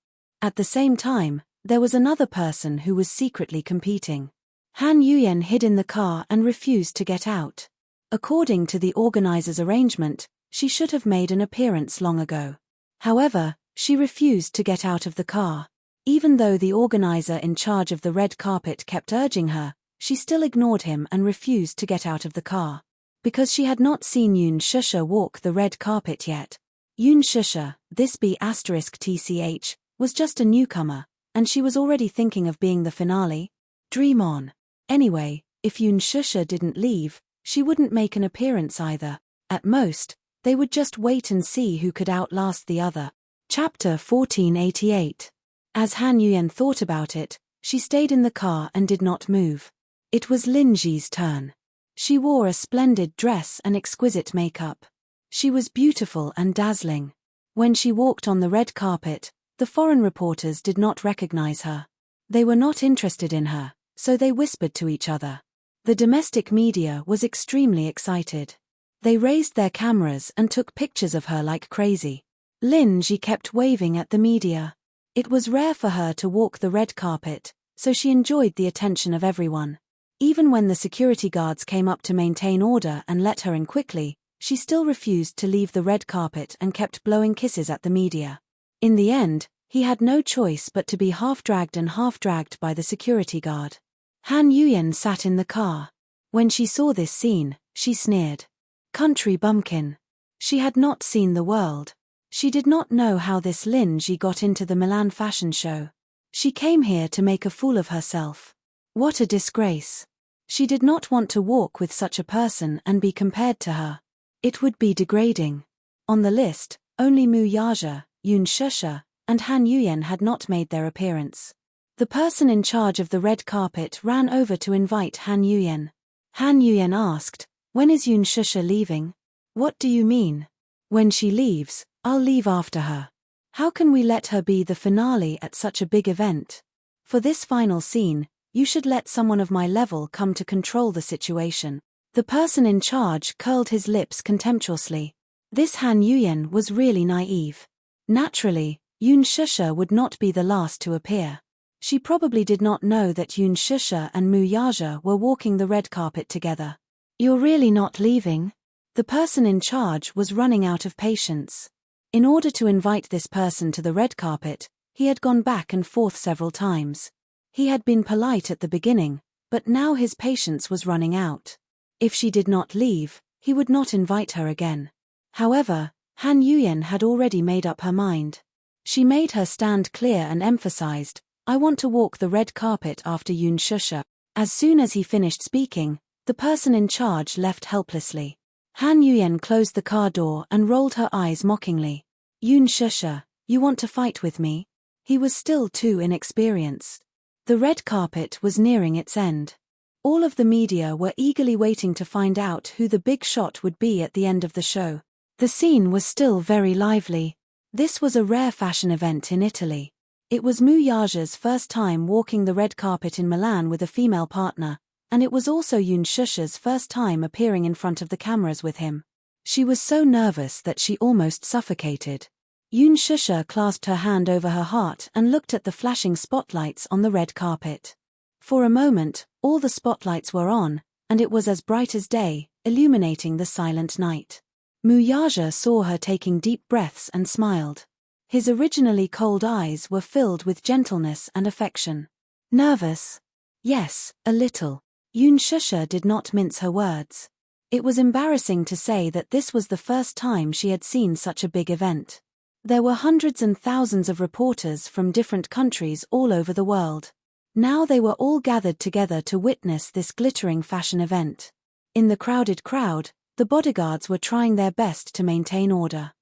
At the same time, there was another person who was secretly competing. Han Yuyen hid in the car and refused to get out. According to the organizer's arrangement, she should have made an appearance long ago. However, she refused to get out of the car. Even though the organizer in charge of the red carpet kept urging her, she still ignored him and refused to get out of the car. Because she had not seen Yoon Shusha walk the red carpet yet. Yoon Shusha, this B*TCH, was just a newcomer, and she was already thinking of being the finale. Dream on. Anyway, if Yoon Shusha didn't leave, she wouldn't make an appearance either. At most, they would just wait and see who could outlast the other. Chapter 1488. As Han Yuyen thought about it, she stayed in the car and did not move. It was Lin Ji's turn. She wore a splendid dress and exquisite makeup. She was beautiful and dazzling. When she walked on the red carpet, the foreign reporters did not recognize her. They were not interested in her, so they whispered to each other. The domestic media was extremely excited. They raised their cameras and took pictures of her like crazy. Lin Ji kept waving at the media. It was rare for her to walk the red carpet, so she enjoyed the attention of everyone. Even when the security guards came up to maintain order and let her in quickly, she still refused to leave the red carpet and kept blowing kisses at the media. In the end, he had no choice but to be half-dragged and half-dragged by the security guard. Han Yuyen sat in the car. When she saw this scene, she sneered. Country bumpkin. She had not seen the world. She did not know how this Lin Ji got into the Milan fashion show. She came here to make a fool of herself. What a disgrace. She did not want to walk with such a person and be compared to her. It would be degrading. On the list, only Mu Yaja, Yun Shusha, and Han Yuyen had not made their appearance. The person in charge of the red carpet ran over to invite Han Yuyen. Han Yuyen asked, "When is Yun Shusha leaving?" "What do you mean?" "When she leaves, I'll leave after her. How can we let her be the finale at such a big event? For this final scene, you should let someone of my level come to control the situation." The person in charge curled his lips contemptuously. This Han Yuyen was really naive. Naturally, Yun Shusha would not be the last to appear. She probably did not know that Yun Shusha and Mu Yaja were walking the red carpet together. "You're really not leaving?" The person in charge was running out of patience. In order to invite this person to the red carpet, he had gone back and forth several times. He had been polite at the beginning, but now his patience was running out. If she did not leave, he would not invite her again. However, Han Yuyen had already made up her mind. She made her stand clear and emphasized, "I want to walk the red carpet after Yun Shusha." As soon as he finished speaking, the person in charge left helplessly. Han Yuyen closed the car door and rolled her eyes mockingly. "Yun Shusha, you want to fight with me?" He was still too inexperienced. The red carpet was nearing its end. All of the media were eagerly waiting to find out who the big shot would be at the end of the show. The scene was still very lively. This was a rare fashion event in Italy. It was Mu Yaja's first time walking the red carpet in Milan with a female partner, and it was also Yun Shusha's first time appearing in front of the cameras with him. She was so nervous that she almost suffocated. Yun Shusha clasped her hand over her heart and looked at the flashing spotlights on the red carpet. For a moment, all the spotlights were on, and it was as bright as day, illuminating the silent night. Mu Yaja saw her taking deep breaths and smiled. His originally cold eyes were filled with gentleness and affection. "Nervous?" "Yes, a little." Yun Shusha did not mince her words. It was embarrassing to say that this was the first time she had seen such a big event. There were hundreds and thousands of reporters from different countries all over the world. Now they were all gathered together to witness this glittering fashion event. In the crowded crowd, the bodyguards were trying their best to maintain order.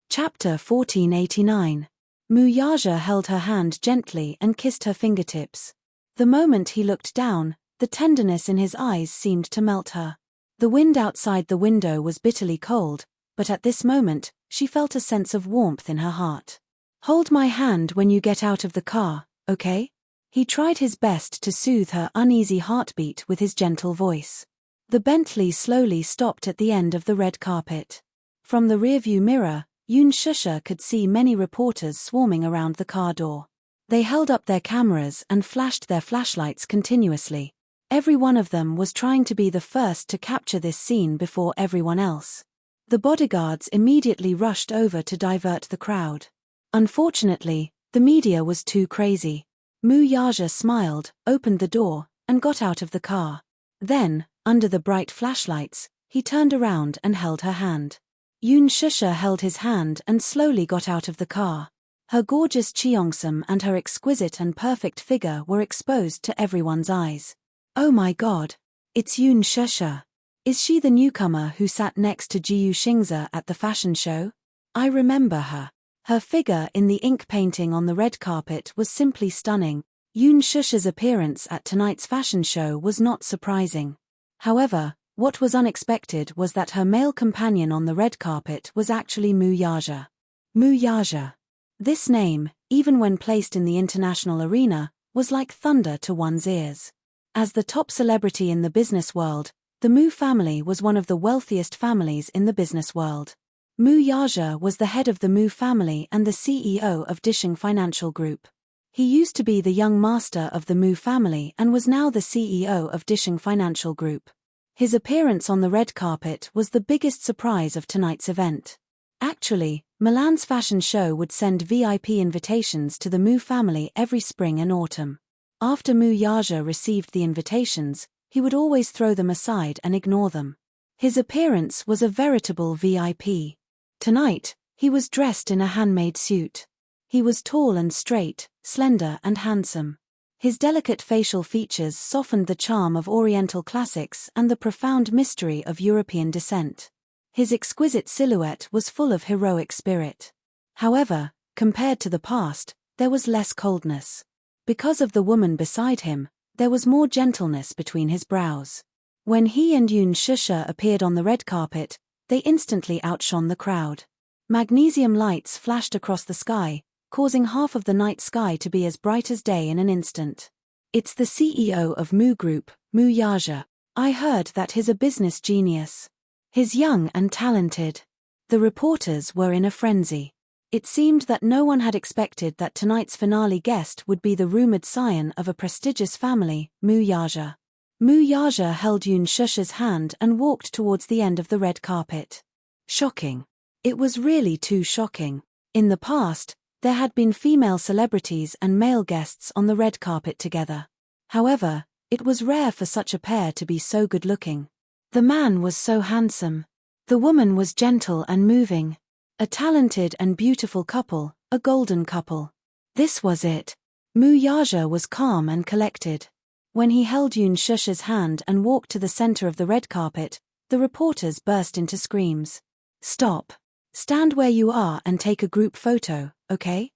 Chapter 1489. Mu Yaja held her hand gently and kissed her fingertips. The moment he looked down, the tenderness in his eyes seemed to melt her. The wind outside the window was bitterly cold, but at this moment, she felt a sense of warmth in her heart. "Hold my hand when you get out of the car, okay?" He tried his best to soothe her uneasy heartbeat with his gentle voice. The Bentley slowly stopped at the end of the red carpet. From the rearview mirror, Yun Shusha could see many reporters swarming around the car door. They held up their cameras and flashed their flashlights continuously. Every one of them was trying to be the first to capture this scene before everyone else. The bodyguards immediately rushed over to divert the crowd. Unfortunately, the media was too crazy. Mu Yaja smiled, opened the door, and got out of the car. Then, under the bright flashlights, he turned around and held her hand. Yun Shusha held his hand and slowly got out of the car. Her gorgeous Cheongsam and her exquisite and perfect figure were exposed to everyone's eyes. "Oh my God! It's Yun Shusha!" Is she the newcomer who sat next to Jiu Xingze at the fashion show? I remember her. Her figure in the ink painting on the red carpet was simply stunning. Yun Shusha's appearance at tonight's fashion show was not surprising. However, what was unexpected was that her male companion on the red carpet was actually Mu Yaja. Mu Yaja. This name, even when placed in the international arena, was like thunder to one's ears. As the top celebrity in the business world, the Mu family was one of the wealthiest families in the business world. Mu Yaja was the head of the Mu family and the CEO of Disheng Financial Group. He used to be the young master of the Mu family and was now the CEO of Disheng Financial Group. His appearance on the red carpet was the biggest surprise of tonight's event. Actually, Milan's fashion show would send VIP invitations to the Mu family every spring and autumn. After Mu Yaja received the invitations, he would always throw them aside and ignore them. His appearance was a veritable VIP. Tonight, he was dressed in a handmade suit. He was tall and straight, slender and handsome. His delicate facial features softened the charm of Oriental classics and the profound mystery of European descent. His exquisite silhouette was full of heroic spirit. However, compared to the past, there was less coldness. Because of the woman beside him, there was more gentleness between his brows. When he and Yun Shusha appeared on the red carpet, they instantly outshone the crowd. Magnesium lights flashed across the sky, causing half of the night sky to be as bright as day in an instant. It's the CEO of Mu Group, Mu Yaja. I heard that he's a business genius. He's young and talented. The reporters were in a frenzy. It seemed that no one had expected that tonight's finale guest would be the rumored scion of a prestigious family, Mu Yaja. Mu Yaja held Yun Shusha's hand and walked towards the end of the red carpet. Shocking. It was really too shocking. In the past, there had been female celebrities and male guests on the red carpet together. However, it was rare for such a pair to be so good-looking. The man was so handsome. The woman was gentle and moving. A talented and beautiful couple, a golden couple. This was it. Mu Yaja was calm and collected. When he held Yun Shusha's hand and walked to the center of the red carpet, the reporters burst into screams. Stop. Stand where you are and take a group photo, okay?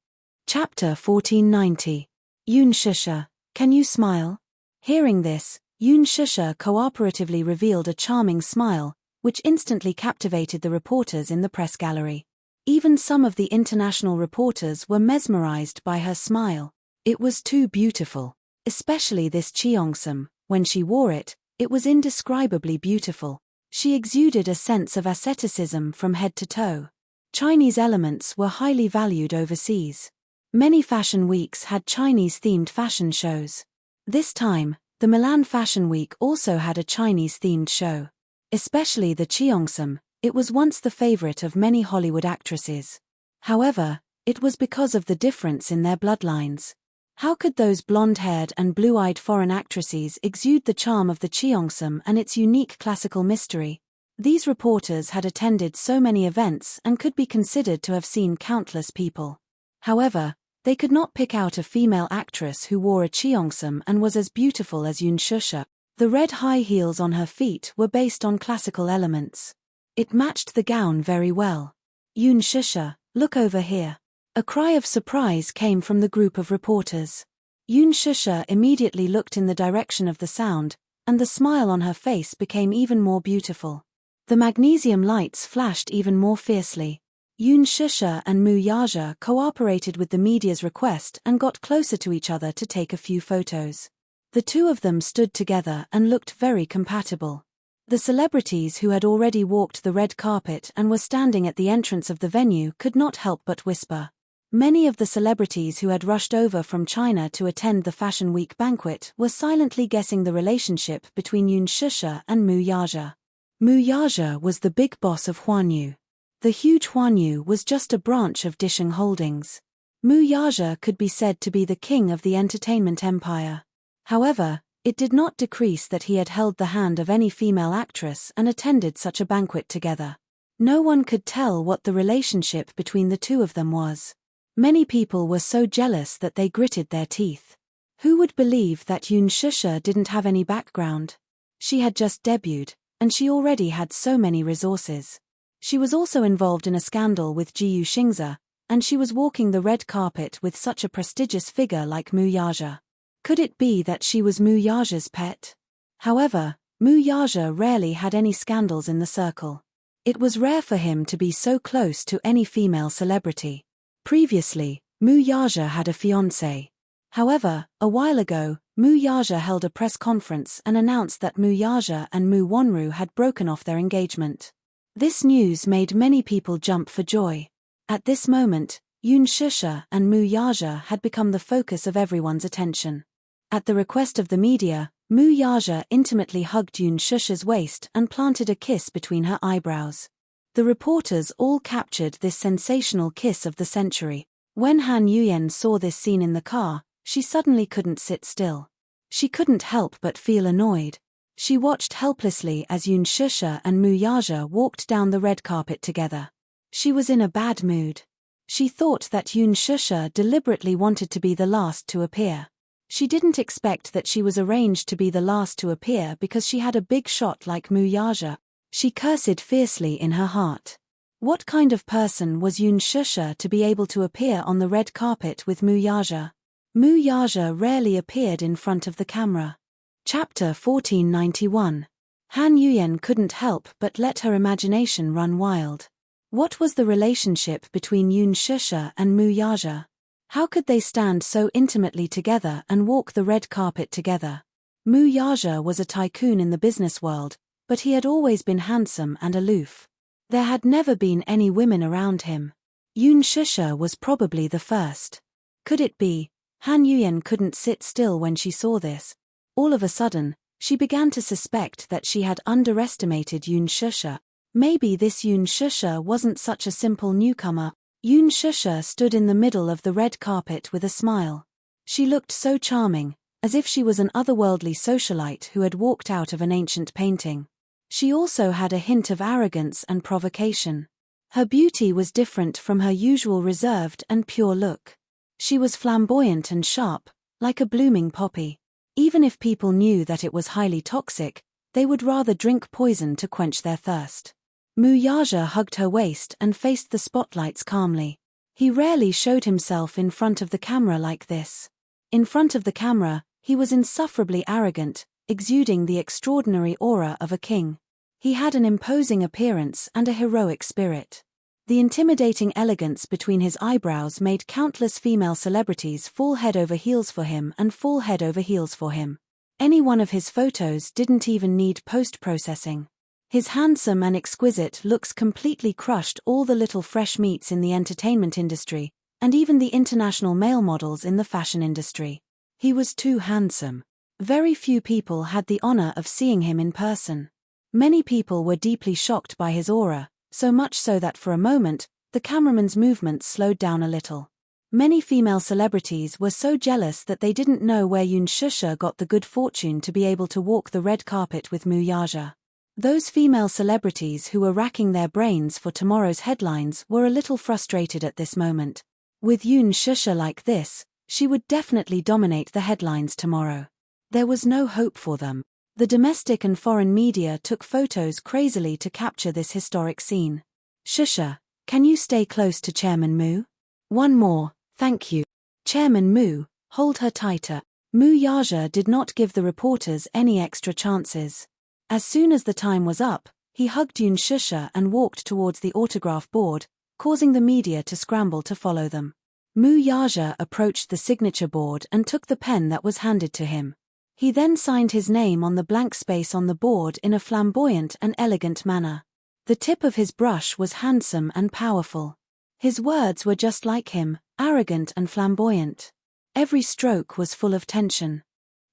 Chapter 1490. Yun Shusha, can you smile? Hearing this, Yun Shusha cooperatively revealed a charming smile, which instantly captivated the reporters in the press gallery. Even some of the international reporters were mesmerized by her smile. It was too beautiful. Especially this Cheongsam, when she wore it, it was indescribably beautiful. She exuded a sense of asceticism from head to toe. Chinese elements were highly valued overseas. Many fashion weeks had Chinese-themed fashion shows. This time, the Milan Fashion Week also had a Chinese-themed show. Especially the Cheongsam, it was once the favorite of many Hollywood actresses. However, it was because of the difference in their bloodlines. How could those blonde-haired and blue-eyed foreign actresses exude the charm of the Cheongsam and its unique classical mystery? These reporters had attended so many events and could be considered to have seen countless people. However, they could not pick out a female actress who wore a Cheongsam and was as beautiful as Yun Shusha. The red high heels on her feet were based on classical elements. It matched the gown very well. Yun Shusha, look over here. A cry of surprise came from the group of reporters. Yun Shusha immediately looked in the direction of the sound, and the smile on her face became even more beautiful. The magnesium lights flashed even more fiercely. Yun Shusha and Mu Yaja cooperated with the media's request and got closer to each other to take a few photos. The two of them stood together and looked very compatible. The celebrities who had already walked the red carpet and were standing at the entrance of the venue could not help but whisper. Many of the celebrities who had rushed over from China to attend the Fashion Week banquet were silently guessing the relationship between Yun Shusha and Mu Yaja. Mu Yaja was the big boss of Huanyu. The huge Huanyu was just a branch of Disheng Holdings. Mu Yaja could be said to be the king of the entertainment empire. However, it did not decrease that he had held the hand of any female actress and attended such a banquet together. No one could tell what the relationship between the two of them was. Many people were so jealous that they gritted their teeth. Who would believe that Yun Shusha didn't have any background? She had just debuted, and she already had so many resources. She was also involved in a scandal with Jiu Xingze, and she was walking the red carpet with such a prestigious figure like Mu Yaja. Could it be that she was Mu Yaja's pet? However, Mu Yaja rarely had any scandals in the circle. It was rare for him to be so close to any female celebrity. Previously, Mu Yaja had a fiancée. However, a while ago, Mu Yaja held a press conference and announced that Mu Yaja and Mu Wonru had broken off their engagement. This news made many people jump for joy. At this moment, Yun Shusha and Mu Yaja had become the focus of everyone's attention. At the request of the media, Mu Yaja intimately hugged Yun Shusha's waist and planted a kiss between her eyebrows. The reporters all captured this sensational kiss of the century. When Han Yuyen saw this scene in the car, she suddenly couldn't sit still. She couldn't help but feel annoyed. She watched helplessly as Yun Shusha and Mu Yaja walked down the red carpet together. She was in a bad mood. She thought that Yun Shusha deliberately wanted to be the last to appear. She didn't expect that she was arranged to be the last to appear because she had a big shot like Mu Yaja. She cursed fiercely in her heart. What kind of person was Yun Shusha to be able to appear on the red carpet with Mu Yaja? Mu Yaja rarely appeared in front of the camera. Chapter 1491. Han Yuyen couldn't help but let her imagination run wild. What was the relationship between Yun Shusha and Mu Yaja? How could they stand so intimately together and walk the red carpet together? Mu Yaja was a tycoon in the business world, but he had always been handsome and aloof. There had never been any women around him. Yun Shusha was probably the first. Could it be? Han Yuyen couldn't sit still when she saw this. All of a sudden, she began to suspect that she had underestimated Yun Shusha. Maybe this Yun Shusha wasn't such a simple newcomer. Yun Shusha stood in the middle of the red carpet with a smile. She looked so charming, as if she was an otherworldly socialite who had walked out of an ancient painting. She also had a hint of arrogance and provocation. Her beauty was different from her usual reserved and pure look. She was flamboyant and sharp, like a blooming poppy. Even if people knew that it was highly toxic, they would rather drink poison to quench their thirst. Mu Yaja hugged her waist and faced the spotlights calmly. He rarely showed himself in front of the camera like this. In front of the camera, he was insufferably arrogant, exuding the extraordinary aura of a king. He had an imposing appearance and a heroic spirit. The intimidating elegance between his eyebrows made countless female celebrities fall head over heels for him and fall head over heels for him. Any one of his photos didn't even need post-processing. His handsome and exquisite looks completely crushed all the little fresh meats in the entertainment industry, and even the international male models in the fashion industry. He was too handsome. Very few people had the honor of seeing him in person. Many people were deeply shocked by his aura, so much so that for a moment, the cameraman's movements slowed down a little. Many female celebrities were so jealous that they didn't know where Yun Shusha got the good fortune to be able to walk the red carpet with Mu Yaja. Those female celebrities who were racking their brains for tomorrow's headlines were a little frustrated at this moment. With Yun Shusha like this, she would definitely dominate the headlines tomorrow. There was no hope for them. The domestic and foreign media took photos crazily to capture this historic scene. Shusha, can you stay close to Chairman Mu? One more, thank you. Chairman Mu, hold her tighter. Mu Yaja did not give the reporters any extra chances. As soon as the time was up, he hugged Yun Shusha and walked towards the autograph board, causing the media to scramble to follow them. Mu Yaja approached the signature board and took the pen that was handed to him. He then signed his name on the blank space on the board in a flamboyant and elegant manner. The tip of his brush was handsome and powerful. His words were just like him, arrogant and flamboyant. Every stroke was full of tension.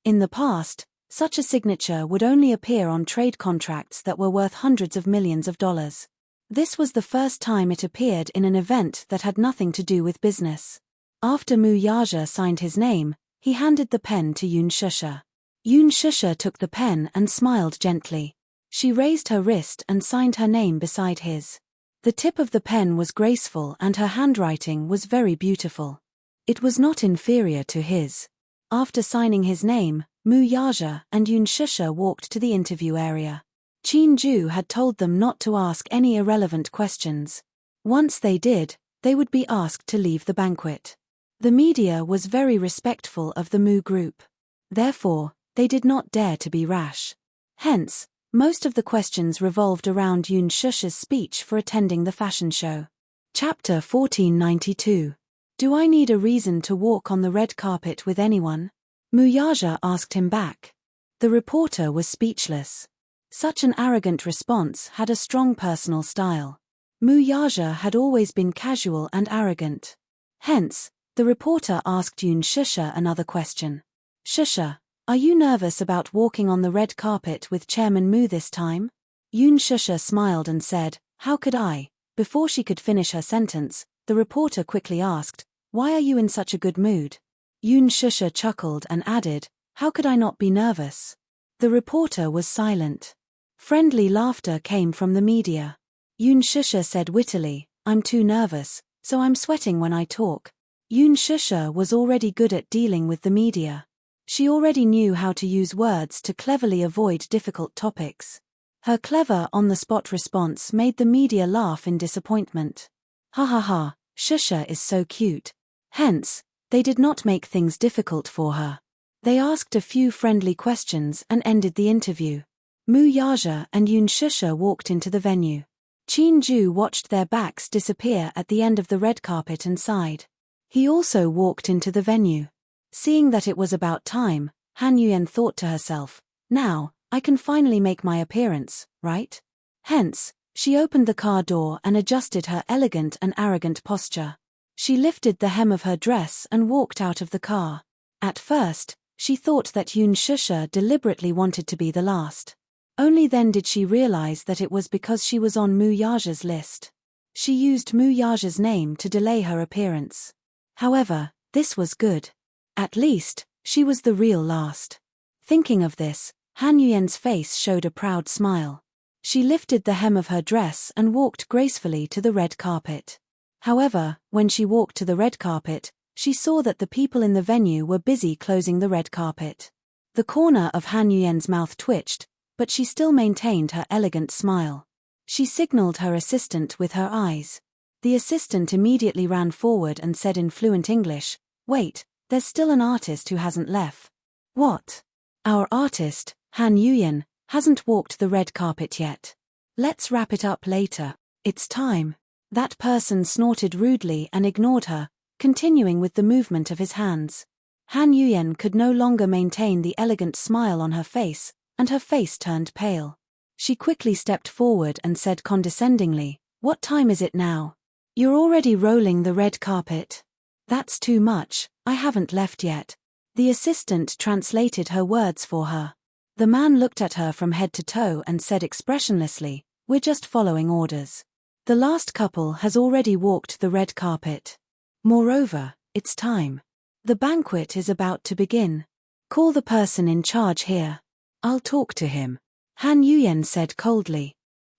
In the past, such a signature would only appear on trade contracts that were worth hundreds of millions of dollars. This was the first time it appeared in an event that had nothing to do with business. After Mu Yaja signed his name, he handed the pen to Yun Shusha. Yun Shusha took the pen and smiled gently. She raised her wrist and signed her name beside his. The tip of the pen was graceful and her handwriting was very beautiful. It was not inferior to his. After signing his name, Mu Yaja and Yun Shusha walked to the interview area. Ju had told them not to ask any irrelevant questions. Once they did, they would be asked to leave the banquet. The media was very respectful of the Mu group. Therefore, they did not dare to be rash. Hence, most of the questions revolved around Yoon Shusha's speech for attending the fashion show. Chapter 1492. Do I need a reason to walk on the red carpet with anyone? Mu Yaja asked him back. The reporter was speechless. Such an arrogant response had a strong personal style. Mu Yaja had always been casual and arrogant. Hence, the reporter asked Yoon Shusha another question. Shusha, are you nervous about walking on the red carpet with Chairman Mu this time? Yoon Shusha smiled and said, how could I? Before she could finish her sentence, the reporter quickly asked, why are you in such a good mood? Yoon Shusha chuckled and added, how could I not be nervous? The reporter was silent. Friendly laughter came from the media. Yoon Shusha said wittily, I'm too nervous, so I'm sweating when I talk. Yoon Shusha was already good at dealing with the media. She already knew how to use words to cleverly avoid difficult topics. Her clever on-the-spot response made the media laugh in disappointment. Ha ha ha, Shusha is so cute. Hence, they did not make things difficult for her. They asked a few friendly questions and ended the interview. Mu Yaja and Yoon Shusha walked into the venue. Ju watched their backs disappear at the end of the red carpet and sighed. He also walked into the venue. Seeing that it was about time, Han Yuyen thought to herself, now, I can finally make my appearance, right? Hence, she opened the car door and adjusted her elegant and arrogant posture. She lifted the hem of her dress and walked out of the car. At first, she thought that Yoon Shusha deliberately wanted to be the last. Only then did she realize that it was because she was on Mu Yaja's list. She used Mu Yaja's name to delay her appearance. However, this was good. At least, she was the real last. Thinking of this, Han Yuyen's face showed a proud smile. She lifted the hem of her dress and walked gracefully to the red carpet. However, when she walked to the red carpet, she saw that the people in the venue were busy closing the red carpet. The corner of Han Yuyen's mouth twitched, but she still maintained her elegant smile. She signaled her assistant with her eyes. The assistant immediately ran forward and said in fluent English, wait, there's still an artist who hasn't left. What? Our artist, Han Yuyen, hasn't walked the red carpet yet. Let's wrap it up later. It's time. That person snorted rudely and ignored her, continuing with the movement of his hands. Han Yuyen could no longer maintain the elegant smile on her face, and her face turned pale. She quickly stepped forward and said condescendingly, what time is it now? You're already rolling the red carpet. That's too much, I haven't left yet. The assistant translated her words for her. The man looked at her from head to toe and said expressionlessly, we're just following orders. The last couple has already walked the red carpet. Moreover, it's time. The banquet is about to begin. Call the person in charge here. I'll talk to him. Han Yuyen said coldly.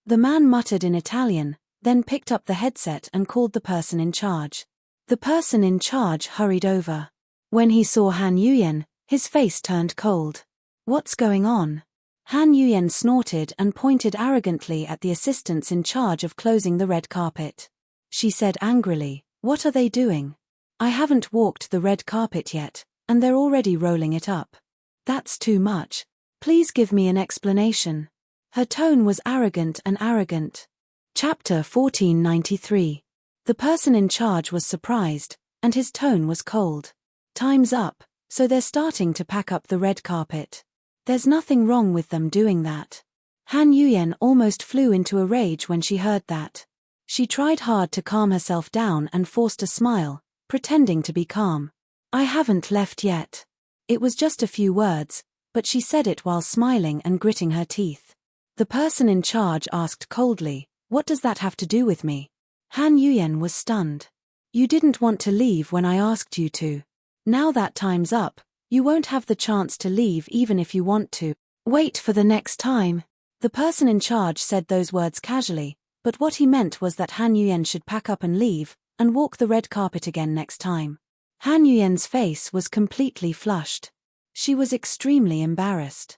The man muttered in Italian, then picked up the headset and called the person in charge. The person in charge hurried over. When he saw Han Yuyen, his face turned cold. What's going on? Han Yuyen snorted and pointed arrogantly at the assistants in charge of closing the red carpet. She said angrily, what are they doing? I haven't walked the red carpet yet, and they're already rolling it up. That's too much. Please give me an explanation. Her tone was arrogant and arrogant. Chapter 1493. The person in charge was surprised, and his tone was cold. Time's up, so they're starting to pack up the red carpet. There's nothing wrong with them doing that. Han Yuyen almost flew into a rage when she heard that. She tried hard to calm herself down and forced a smile, pretending to be calm. I haven't left yet. It was just a few words, but she said it while smiling and gritting her teeth. The person in charge asked coldly, what does that have to do with me? Han Yuyen was stunned. You didn't want to leave when I asked you to. Now that time's up, you won't have the chance to leave even if you want to. Wait for the next time. The person in charge said those words casually, but what he meant was that Han Yuyen should pack up and leave, and walk the red carpet again next time. Han Yuyen's face was completely flushed. She was extremely embarrassed.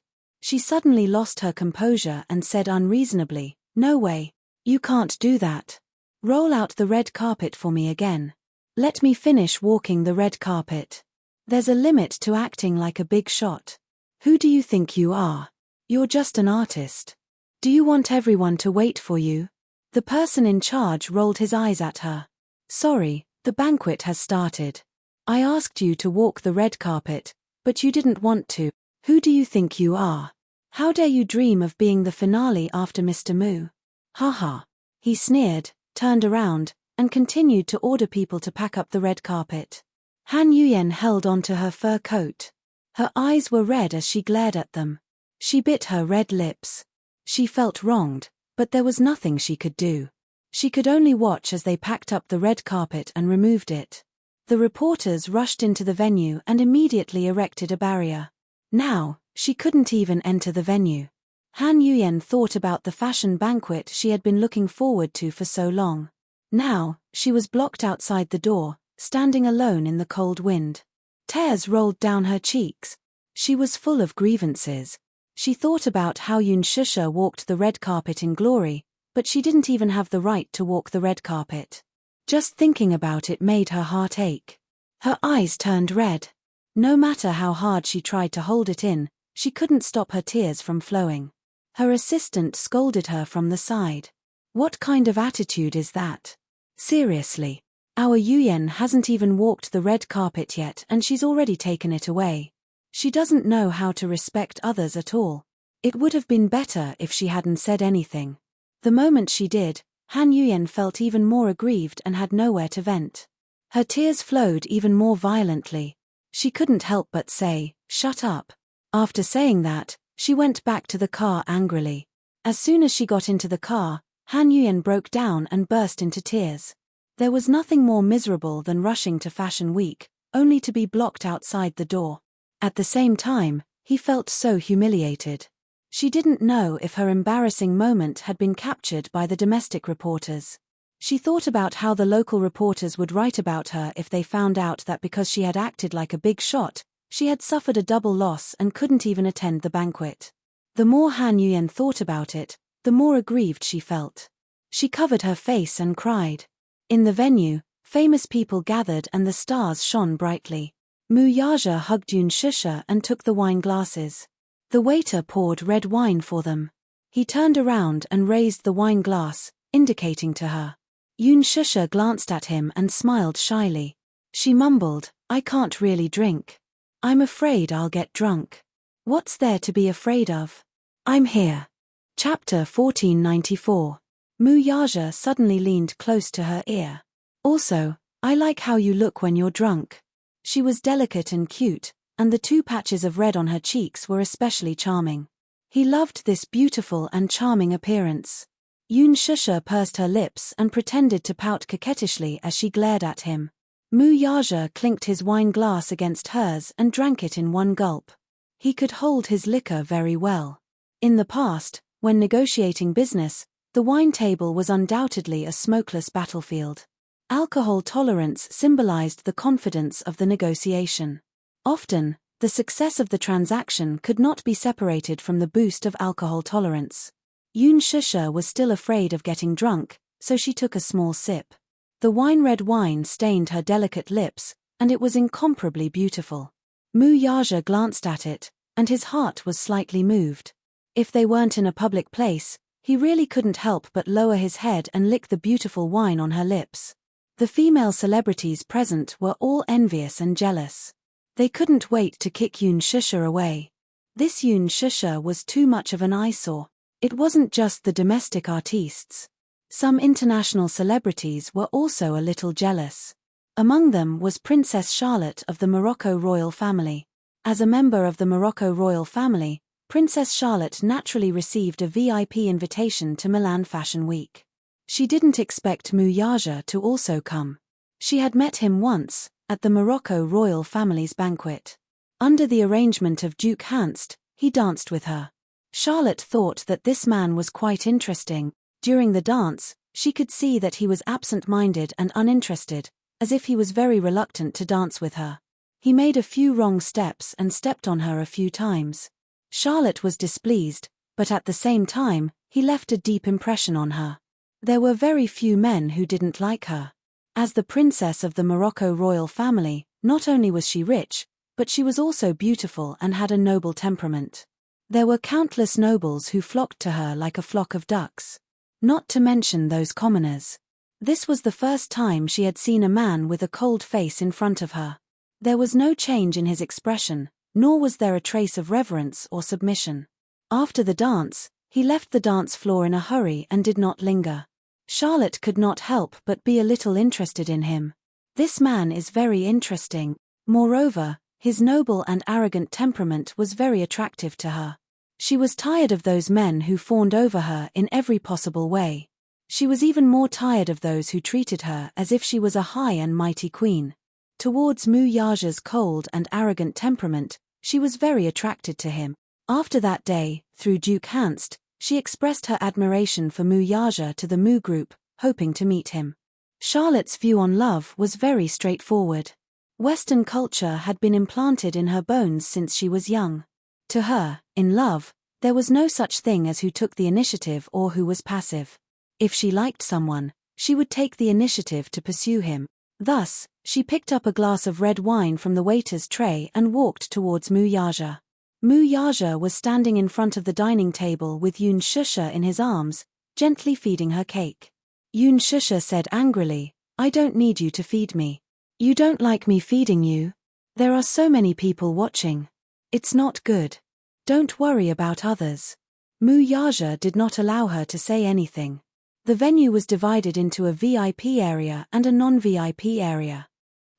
She suddenly lost her composure and said unreasonably, "No way. You can't do that. Roll out the red carpet for me again. Let me finish walking the red carpet. There's a limit to acting like a big shot. Who do you think you are? You're just an artist. Do you want everyone to wait for you?" The person in charge rolled his eyes at her. "Sorry, the banquet has started. I asked you to walk the red carpet, but you didn't want to. Who do you think you are? How dare you dream of being the finale after Mr. Mu? Ha ha." He sneered, turned around, and continued to order people to pack up the red carpet. Han Yuyen held onto her fur coat. Her eyes were red as she glared at them. She bit her red lips. She felt wronged, but there was nothing she could do. She could only watch as they packed up the red carpet and removed it. The reporters rushed into the venue and immediately erected a barrier. Now, she couldn't even enter the venue. Han Yuyen thought about the fashion banquet she had been looking forward to for so long. Now, she was blocked outside the door, standing alone in the cold wind. Tears rolled down her cheeks. She was full of grievances. She thought about how Yoon Shusha walked the red carpet in glory, but she didn't even have the right to walk the red carpet. Just thinking about it made her heart ache. Her eyes turned red. No matter how hard she tried to hold it in, she couldn't stop her tears from flowing. Her assistant scolded her from the side. "What kind of attitude is that? Seriously. Our Yuyen hasn't even walked the red carpet yet and she's already taken it away. She doesn't know how to respect others at all. It would have been better if she hadn't said anything." The moment she did, Han Yuyen felt even more aggrieved and had nowhere to vent. Her tears flowed even more violently. She couldn't help but say, "Shut up." After saying that, she went back to the car angrily. As soon as she got into the car, Han Yuyen broke down and burst into tears. There was nothing more miserable than rushing to Fashion Week, only to be blocked outside the door. At the same time, he felt so humiliated. She didn't know if her embarrassing moment had been captured by the domestic reporters. She thought about how the local reporters would write about her if they found out that because she had acted like a big shot, she had suffered a double loss and couldn't even attend the banquet. The more Han Yuyen thought about it, the more aggrieved she felt. She covered her face and cried. In the venue, famous people gathered and the stars shone brightly. Mu Yaja hugged Yoon Shusha and took the wine glasses. The waiter poured red wine for them. He turned around and raised the wine glass, indicating to her. Yoon Shusha glanced at him and smiled shyly. She mumbled, "I can't really drink. I'm afraid I'll get drunk." "What's there to be afraid of? I'm here." Chapter 1494. Mu Yaja suddenly leaned close to her ear. "Also, I like how you look when you're drunk." She was delicate and cute, and the 2 patches of red on her cheeks were especially charming. He loved this beautiful and charming appearance. Yoon Shusha pursed her lips and pretended to pout coquettishly as she glared at him. Mu Yaja clinked his wine glass against hers and drank it in one gulp. He could hold his liquor very well. In the past, when negotiating business, the wine table was undoubtedly a smokeless battlefield. Alcohol tolerance symbolized the confidence of the negotiation. Often, the success of the transaction could not be separated from the boost of alcohol tolerance. Yoon Shusha was still afraid of getting drunk, so she took a small sip. The wine-red wine stained her delicate lips, and it was incomparably beautiful. Mu Yaja glanced at it, and his heart was slightly moved. If they weren't in a public place, he really couldn't help but lower his head and lick the beautiful wine on her lips. The female celebrities present were all envious and jealous. They couldn't wait to kick Yoon Shusha away. This Yoon Shusha was too much of an eyesore. It wasn't just the domestic artistes. Some international celebrities were also a little jealous. Among them was Princess Charlotte of the Morocco royal family. As a member of the Morocco royal family, Princess Charlotte naturally received a VIP invitation to Milan Fashion Week. She didn't expect Mu Yaja to also come. She had met him once, at the Morocco royal family's banquet. Under the arrangement of Duke Hanst, he danced with her. Charlotte thought that this man was quite interesting. During the dance, she could see that he was absent-minded and uninterested, as if he was very reluctant to dance with her. He made a few wrong steps and stepped on her a few times. Charlotte was displeased, but at the same time, he left a deep impression on her. There were very few men who didn't like her. As the princess of the Morocco royal family, not only was she rich, but she was also beautiful and had a noble temperament. There were countless nobles who flocked to her like a flock of ducks. Not to mention those commoners. This was the first time she had seen a man with a cold face in front of her. There was no change in his expression, nor was there a trace of reverence or submission. After the dance, he left the dance floor in a hurry and did not linger. Charlotte could not help but be a little interested in him. This man is very interesting. Moreover, his noble and arrogant temperament was very attractive to her. She was tired of those men who fawned over her in every possible way. She was even more tired of those who treated her as if she was a high and mighty queen. Towards Muyaja's cold and arrogant temperament, she was very attracted to him. After that day, through Duke Hanst, she expressed her admiration for Muyaja to the Mu group, hoping to meet him. Charlotte's view on love was very straightforward. Western culture had been implanted in her bones since she was young. To her, in love, there was no such thing as who took the initiative or who was passive. If she liked someone, she would take the initiative to pursue him. Thus, she picked up a glass of red wine from the waiter's tray and walked towards Muyaja. Muyaja was standing in front of the dining table with Yun Shusha in his arms, gently feeding her cake. Yun Shusha said angrily, "I don't need you to feed me. You don't like me feeding you? There are so many people watching. It's not good. Don't worry about others." Muyaja did not allow her to say anything. The venue was divided into a VIP area and a non-VIP area.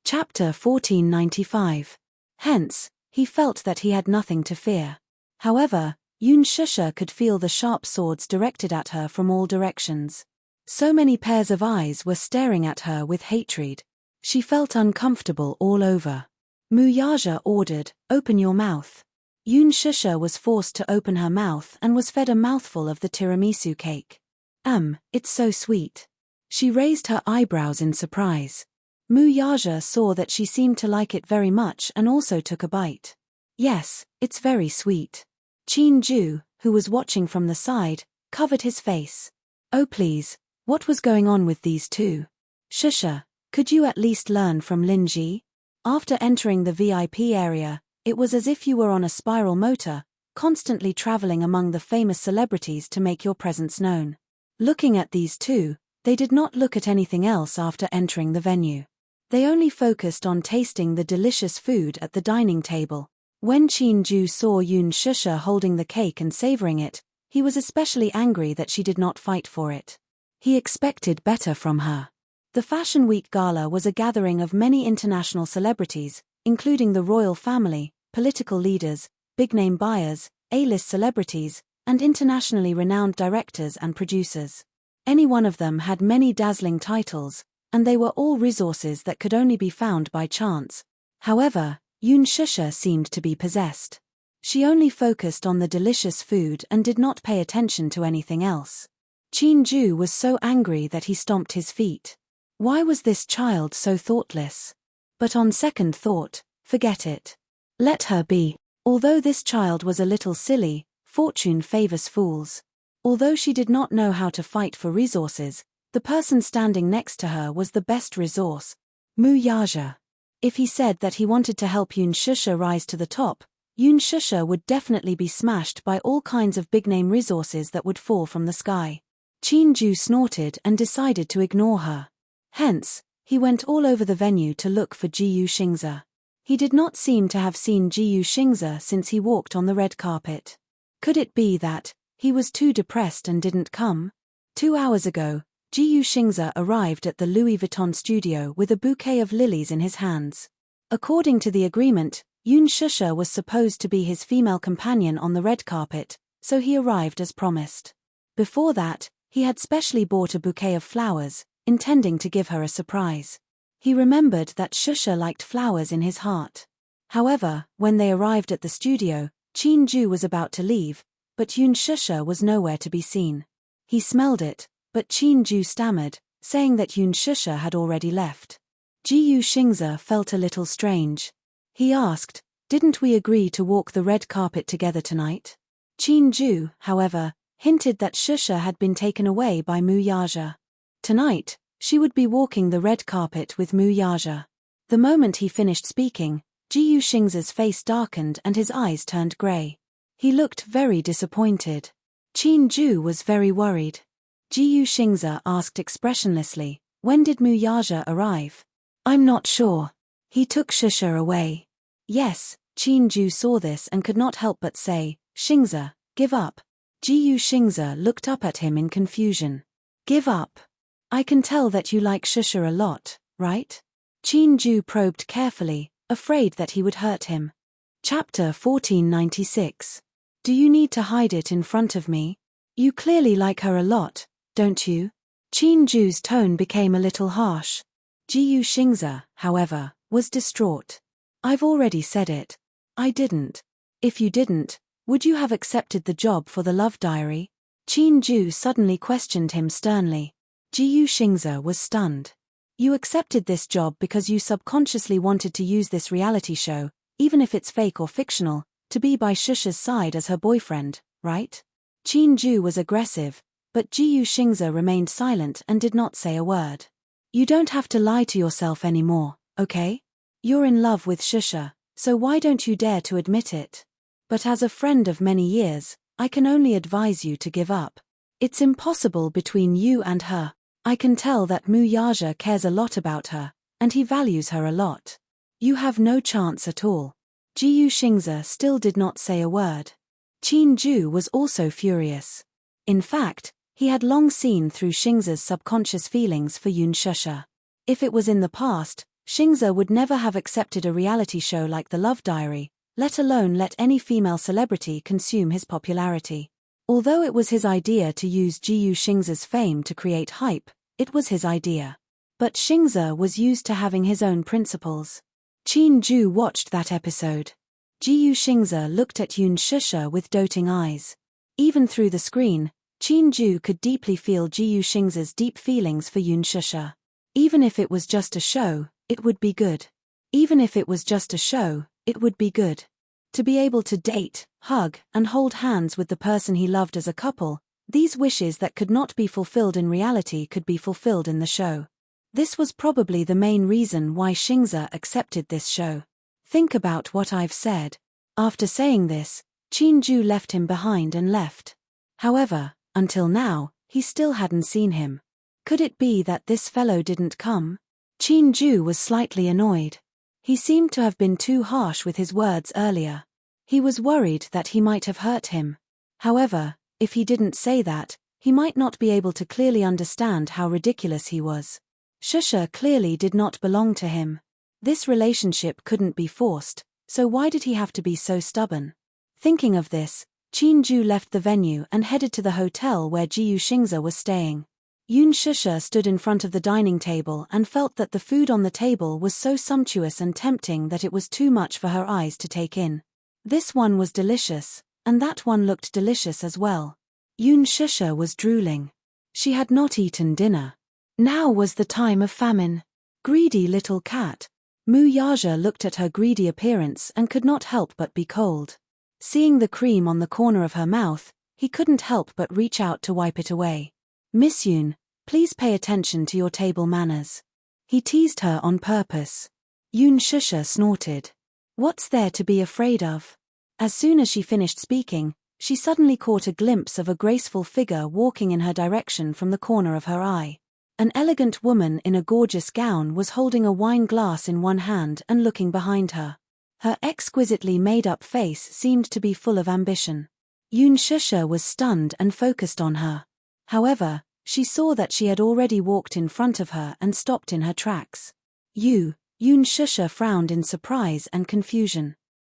Chapter 1495. Hence, he felt that he had nothing to fear. However, Yun Shusha could feel the sharp swords directed at her from all directions. So many pairs of eyes were staring at her with hatred. She felt uncomfortable all over. Muyaja ordered, "Open your mouth." Yun Shusha was forced to open her mouth and was fed a mouthful of the tiramisu cake. It's so sweet." She raised her eyebrows in surprise. Muyaja saw that she seemed to like it very much and also took a bite. "Yes, it's very sweet." Qin Ju, who was watching from the side, covered his face. "Oh please, what was going on with these two? Shusha, could you at least learn from Linji?" After entering the VIP area, it was as if you were on a spiral motor, constantly traveling among the famous celebrities to make your presence known. Looking at these two, they did not look at anything else after entering the venue. They only focused on tasting the delicious food at the dining table. When Qin Ju saw Yun Shusha holding the cake and savoring it, he was especially angry that she did not fight for it. He expected better from her. The Fashion Week Gala was a gathering of many international celebrities, including the royal family, political leaders, big-name buyers, A-list celebrities, and internationally renowned directors and producers. Any one of them had many dazzling titles, and they were all resources that could only be found by chance. However, Yun Shusha seemed to be possessed. She only focused on the delicious food and did not pay attention to anything else. Qin Ju was so angry that he stomped his feet. Why was this child so thoughtless? But on second thought, forget it. Let her be. Although this child was a little silly, fortune favors fools. Although she did not know how to fight for resources, the person standing next to her was the best resource, Muyaja. If he said that he wanted to help Yun Shusha rise to the top, Yun Shusha would definitely be smashed by all kinds of big-name resources that would fall from the sky. Qin Ju snorted and decided to ignore her. Hence, he went all over the venue to look for Jiyu Xingze. He did not seem to have seen Jiyu Xingze since he walked on the red carpet. Could it be that he was too depressed and didn't come? 2 hours ago, Jiyu Xingze arrived at the Louis Vuitton studio with a bouquet of lilies in his hands. According to the agreement, Yun Shusha was supposed to be his female companion on the red carpet, so he arrived as promised. Before that, he had specially bought a bouquet of flowers, intending to give her a surprise. He remembered that Shusha liked flowers in his heart. However, when they arrived at the studio, Qin Ju was about to leave, but Yun Shusha was nowhere to be seen. He smelled it, but Qin Ju stammered, saying that Yun Shusha had already left. Jiyu Xingze felt a little strange. He asked, Didn't we agree to walk the red carpet together tonight? Chin-ju, however, hinted that Shusha had been taken away by Mu Yaja. Tonight, she would be walking the red carpet with Mu Yaja. The moment he finished speaking, Jiyu Xingza's face darkened and his eyes turned grey. He looked very disappointed. Chin-ju was very worried. Jiyu Xingza asked expressionlessly, "When did Mu Yaja arrive?" "I'm not sure. He took Shusha away." Yes, Chin-ju saw this and could not help but say, "Xingza, give up." Jiyu Xingza looked up at him in confusion. "Give up? I can tell that you like Shusha a lot, right?" Chin-ju probed carefully, afraid that he would hurt him. Chapter 1496. Do you need to hide it in front of me? You clearly like her a lot, don't you? Chin-ju's tone became a little harsh. Jiyu Xingza, however, was distraught. "I've already said it. I didn't. If you didn't, would you have accepted the job for the love diary?" Chin-ju suddenly questioned him sternly. Jiyu Xingza was stunned. "You accepted this job because you subconsciously wanted to use this reality show, even if it's fake or fictional, to be by Shusha's side as her boyfriend, right?" Chin-ju was aggressive, but Jiyu Xingza remained silent and did not say a word. "You don't have to lie to yourself anymore, okay? You're in love with Shusha, so why don't you dare to admit it? But as a friend of many years, I can only advise you to give up. It's impossible between you and her. I can tell that Mu Yaja cares a lot about her, and he values her a lot. You have no chance at all." Jiyu Xingza still did not say a word. Chin-ju was also furious. In fact, he had long seen through Xingza's subconscious feelings for Yun Shusha. If it was in the past, Xingza would never have accepted a reality show like The Love Diary, let alone let any female celebrity consume his popularity. Although it was his idea to use Jiyu Xingza's fame to create hype, it was his idea. But Xingza was used to having his own principles. Chin-ju watched that episode. Jiyu Xingza looked at Yun Shusha with doting eyes. Even through the screen, Chin-ju could deeply feel Jiyu Xingza's deep feelings for Yun Shusha. Even if it was just a show, it would be good. Even if it was just a show, it would be good. To be able to date, hug, and hold hands with the person he loved as a couple, these wishes that could not be fulfilled in reality could be fulfilled in the show. This was probably the main reason why Xingza accepted this show. "Think about what I've said." After saying this, Chin-ju left him behind and left. However, until now, he still hadn't seen him. Could it be that this fellow didn't come? Chin-ju was slightly annoyed. He seemed to have been too harsh with his words earlier. He was worried that he might have hurt him. However, if he didn't say that, he might not be able to clearly understand how ridiculous he was. Shusha clearly did not belong to him. This relationship couldn't be forced, so why did he have to be so stubborn? Thinking of this, Chin-ju left the venue and headed to the hotel where Jiyu Xingza was staying. Yun Shusha stood in front of the dining table and felt that the food on the table was so sumptuous and tempting that it was too much for her eyes to take in. This one was delicious, and that one looked delicious as well. Yun Shusha was drooling. She had not eaten dinner. Now was the time of famine. Greedy little cat. Mu Yaja looked at her greedy appearance and could not help but be cold. Seeing the cream on the corner of her mouth, he couldn't help but reach out to wipe it away. "Miss Yun, please pay attention to your table manners." He teased her on purpose. Yun Shusha snorted. What's there to be afraid of? As soon as she finished speaking, she suddenly caught a glimpse of a graceful figure walking in her direction from the corner of her eye. An elegant woman in a gorgeous gown was holding a wine glass in one hand and looking behind her. Her exquisitely made-up face seemed to be full of ambition. Yun Shusha was stunned and focused on her. However, she saw that she had already walked in front of her and stopped in her tracks. Yun Shusha frowned in surprise and confusion.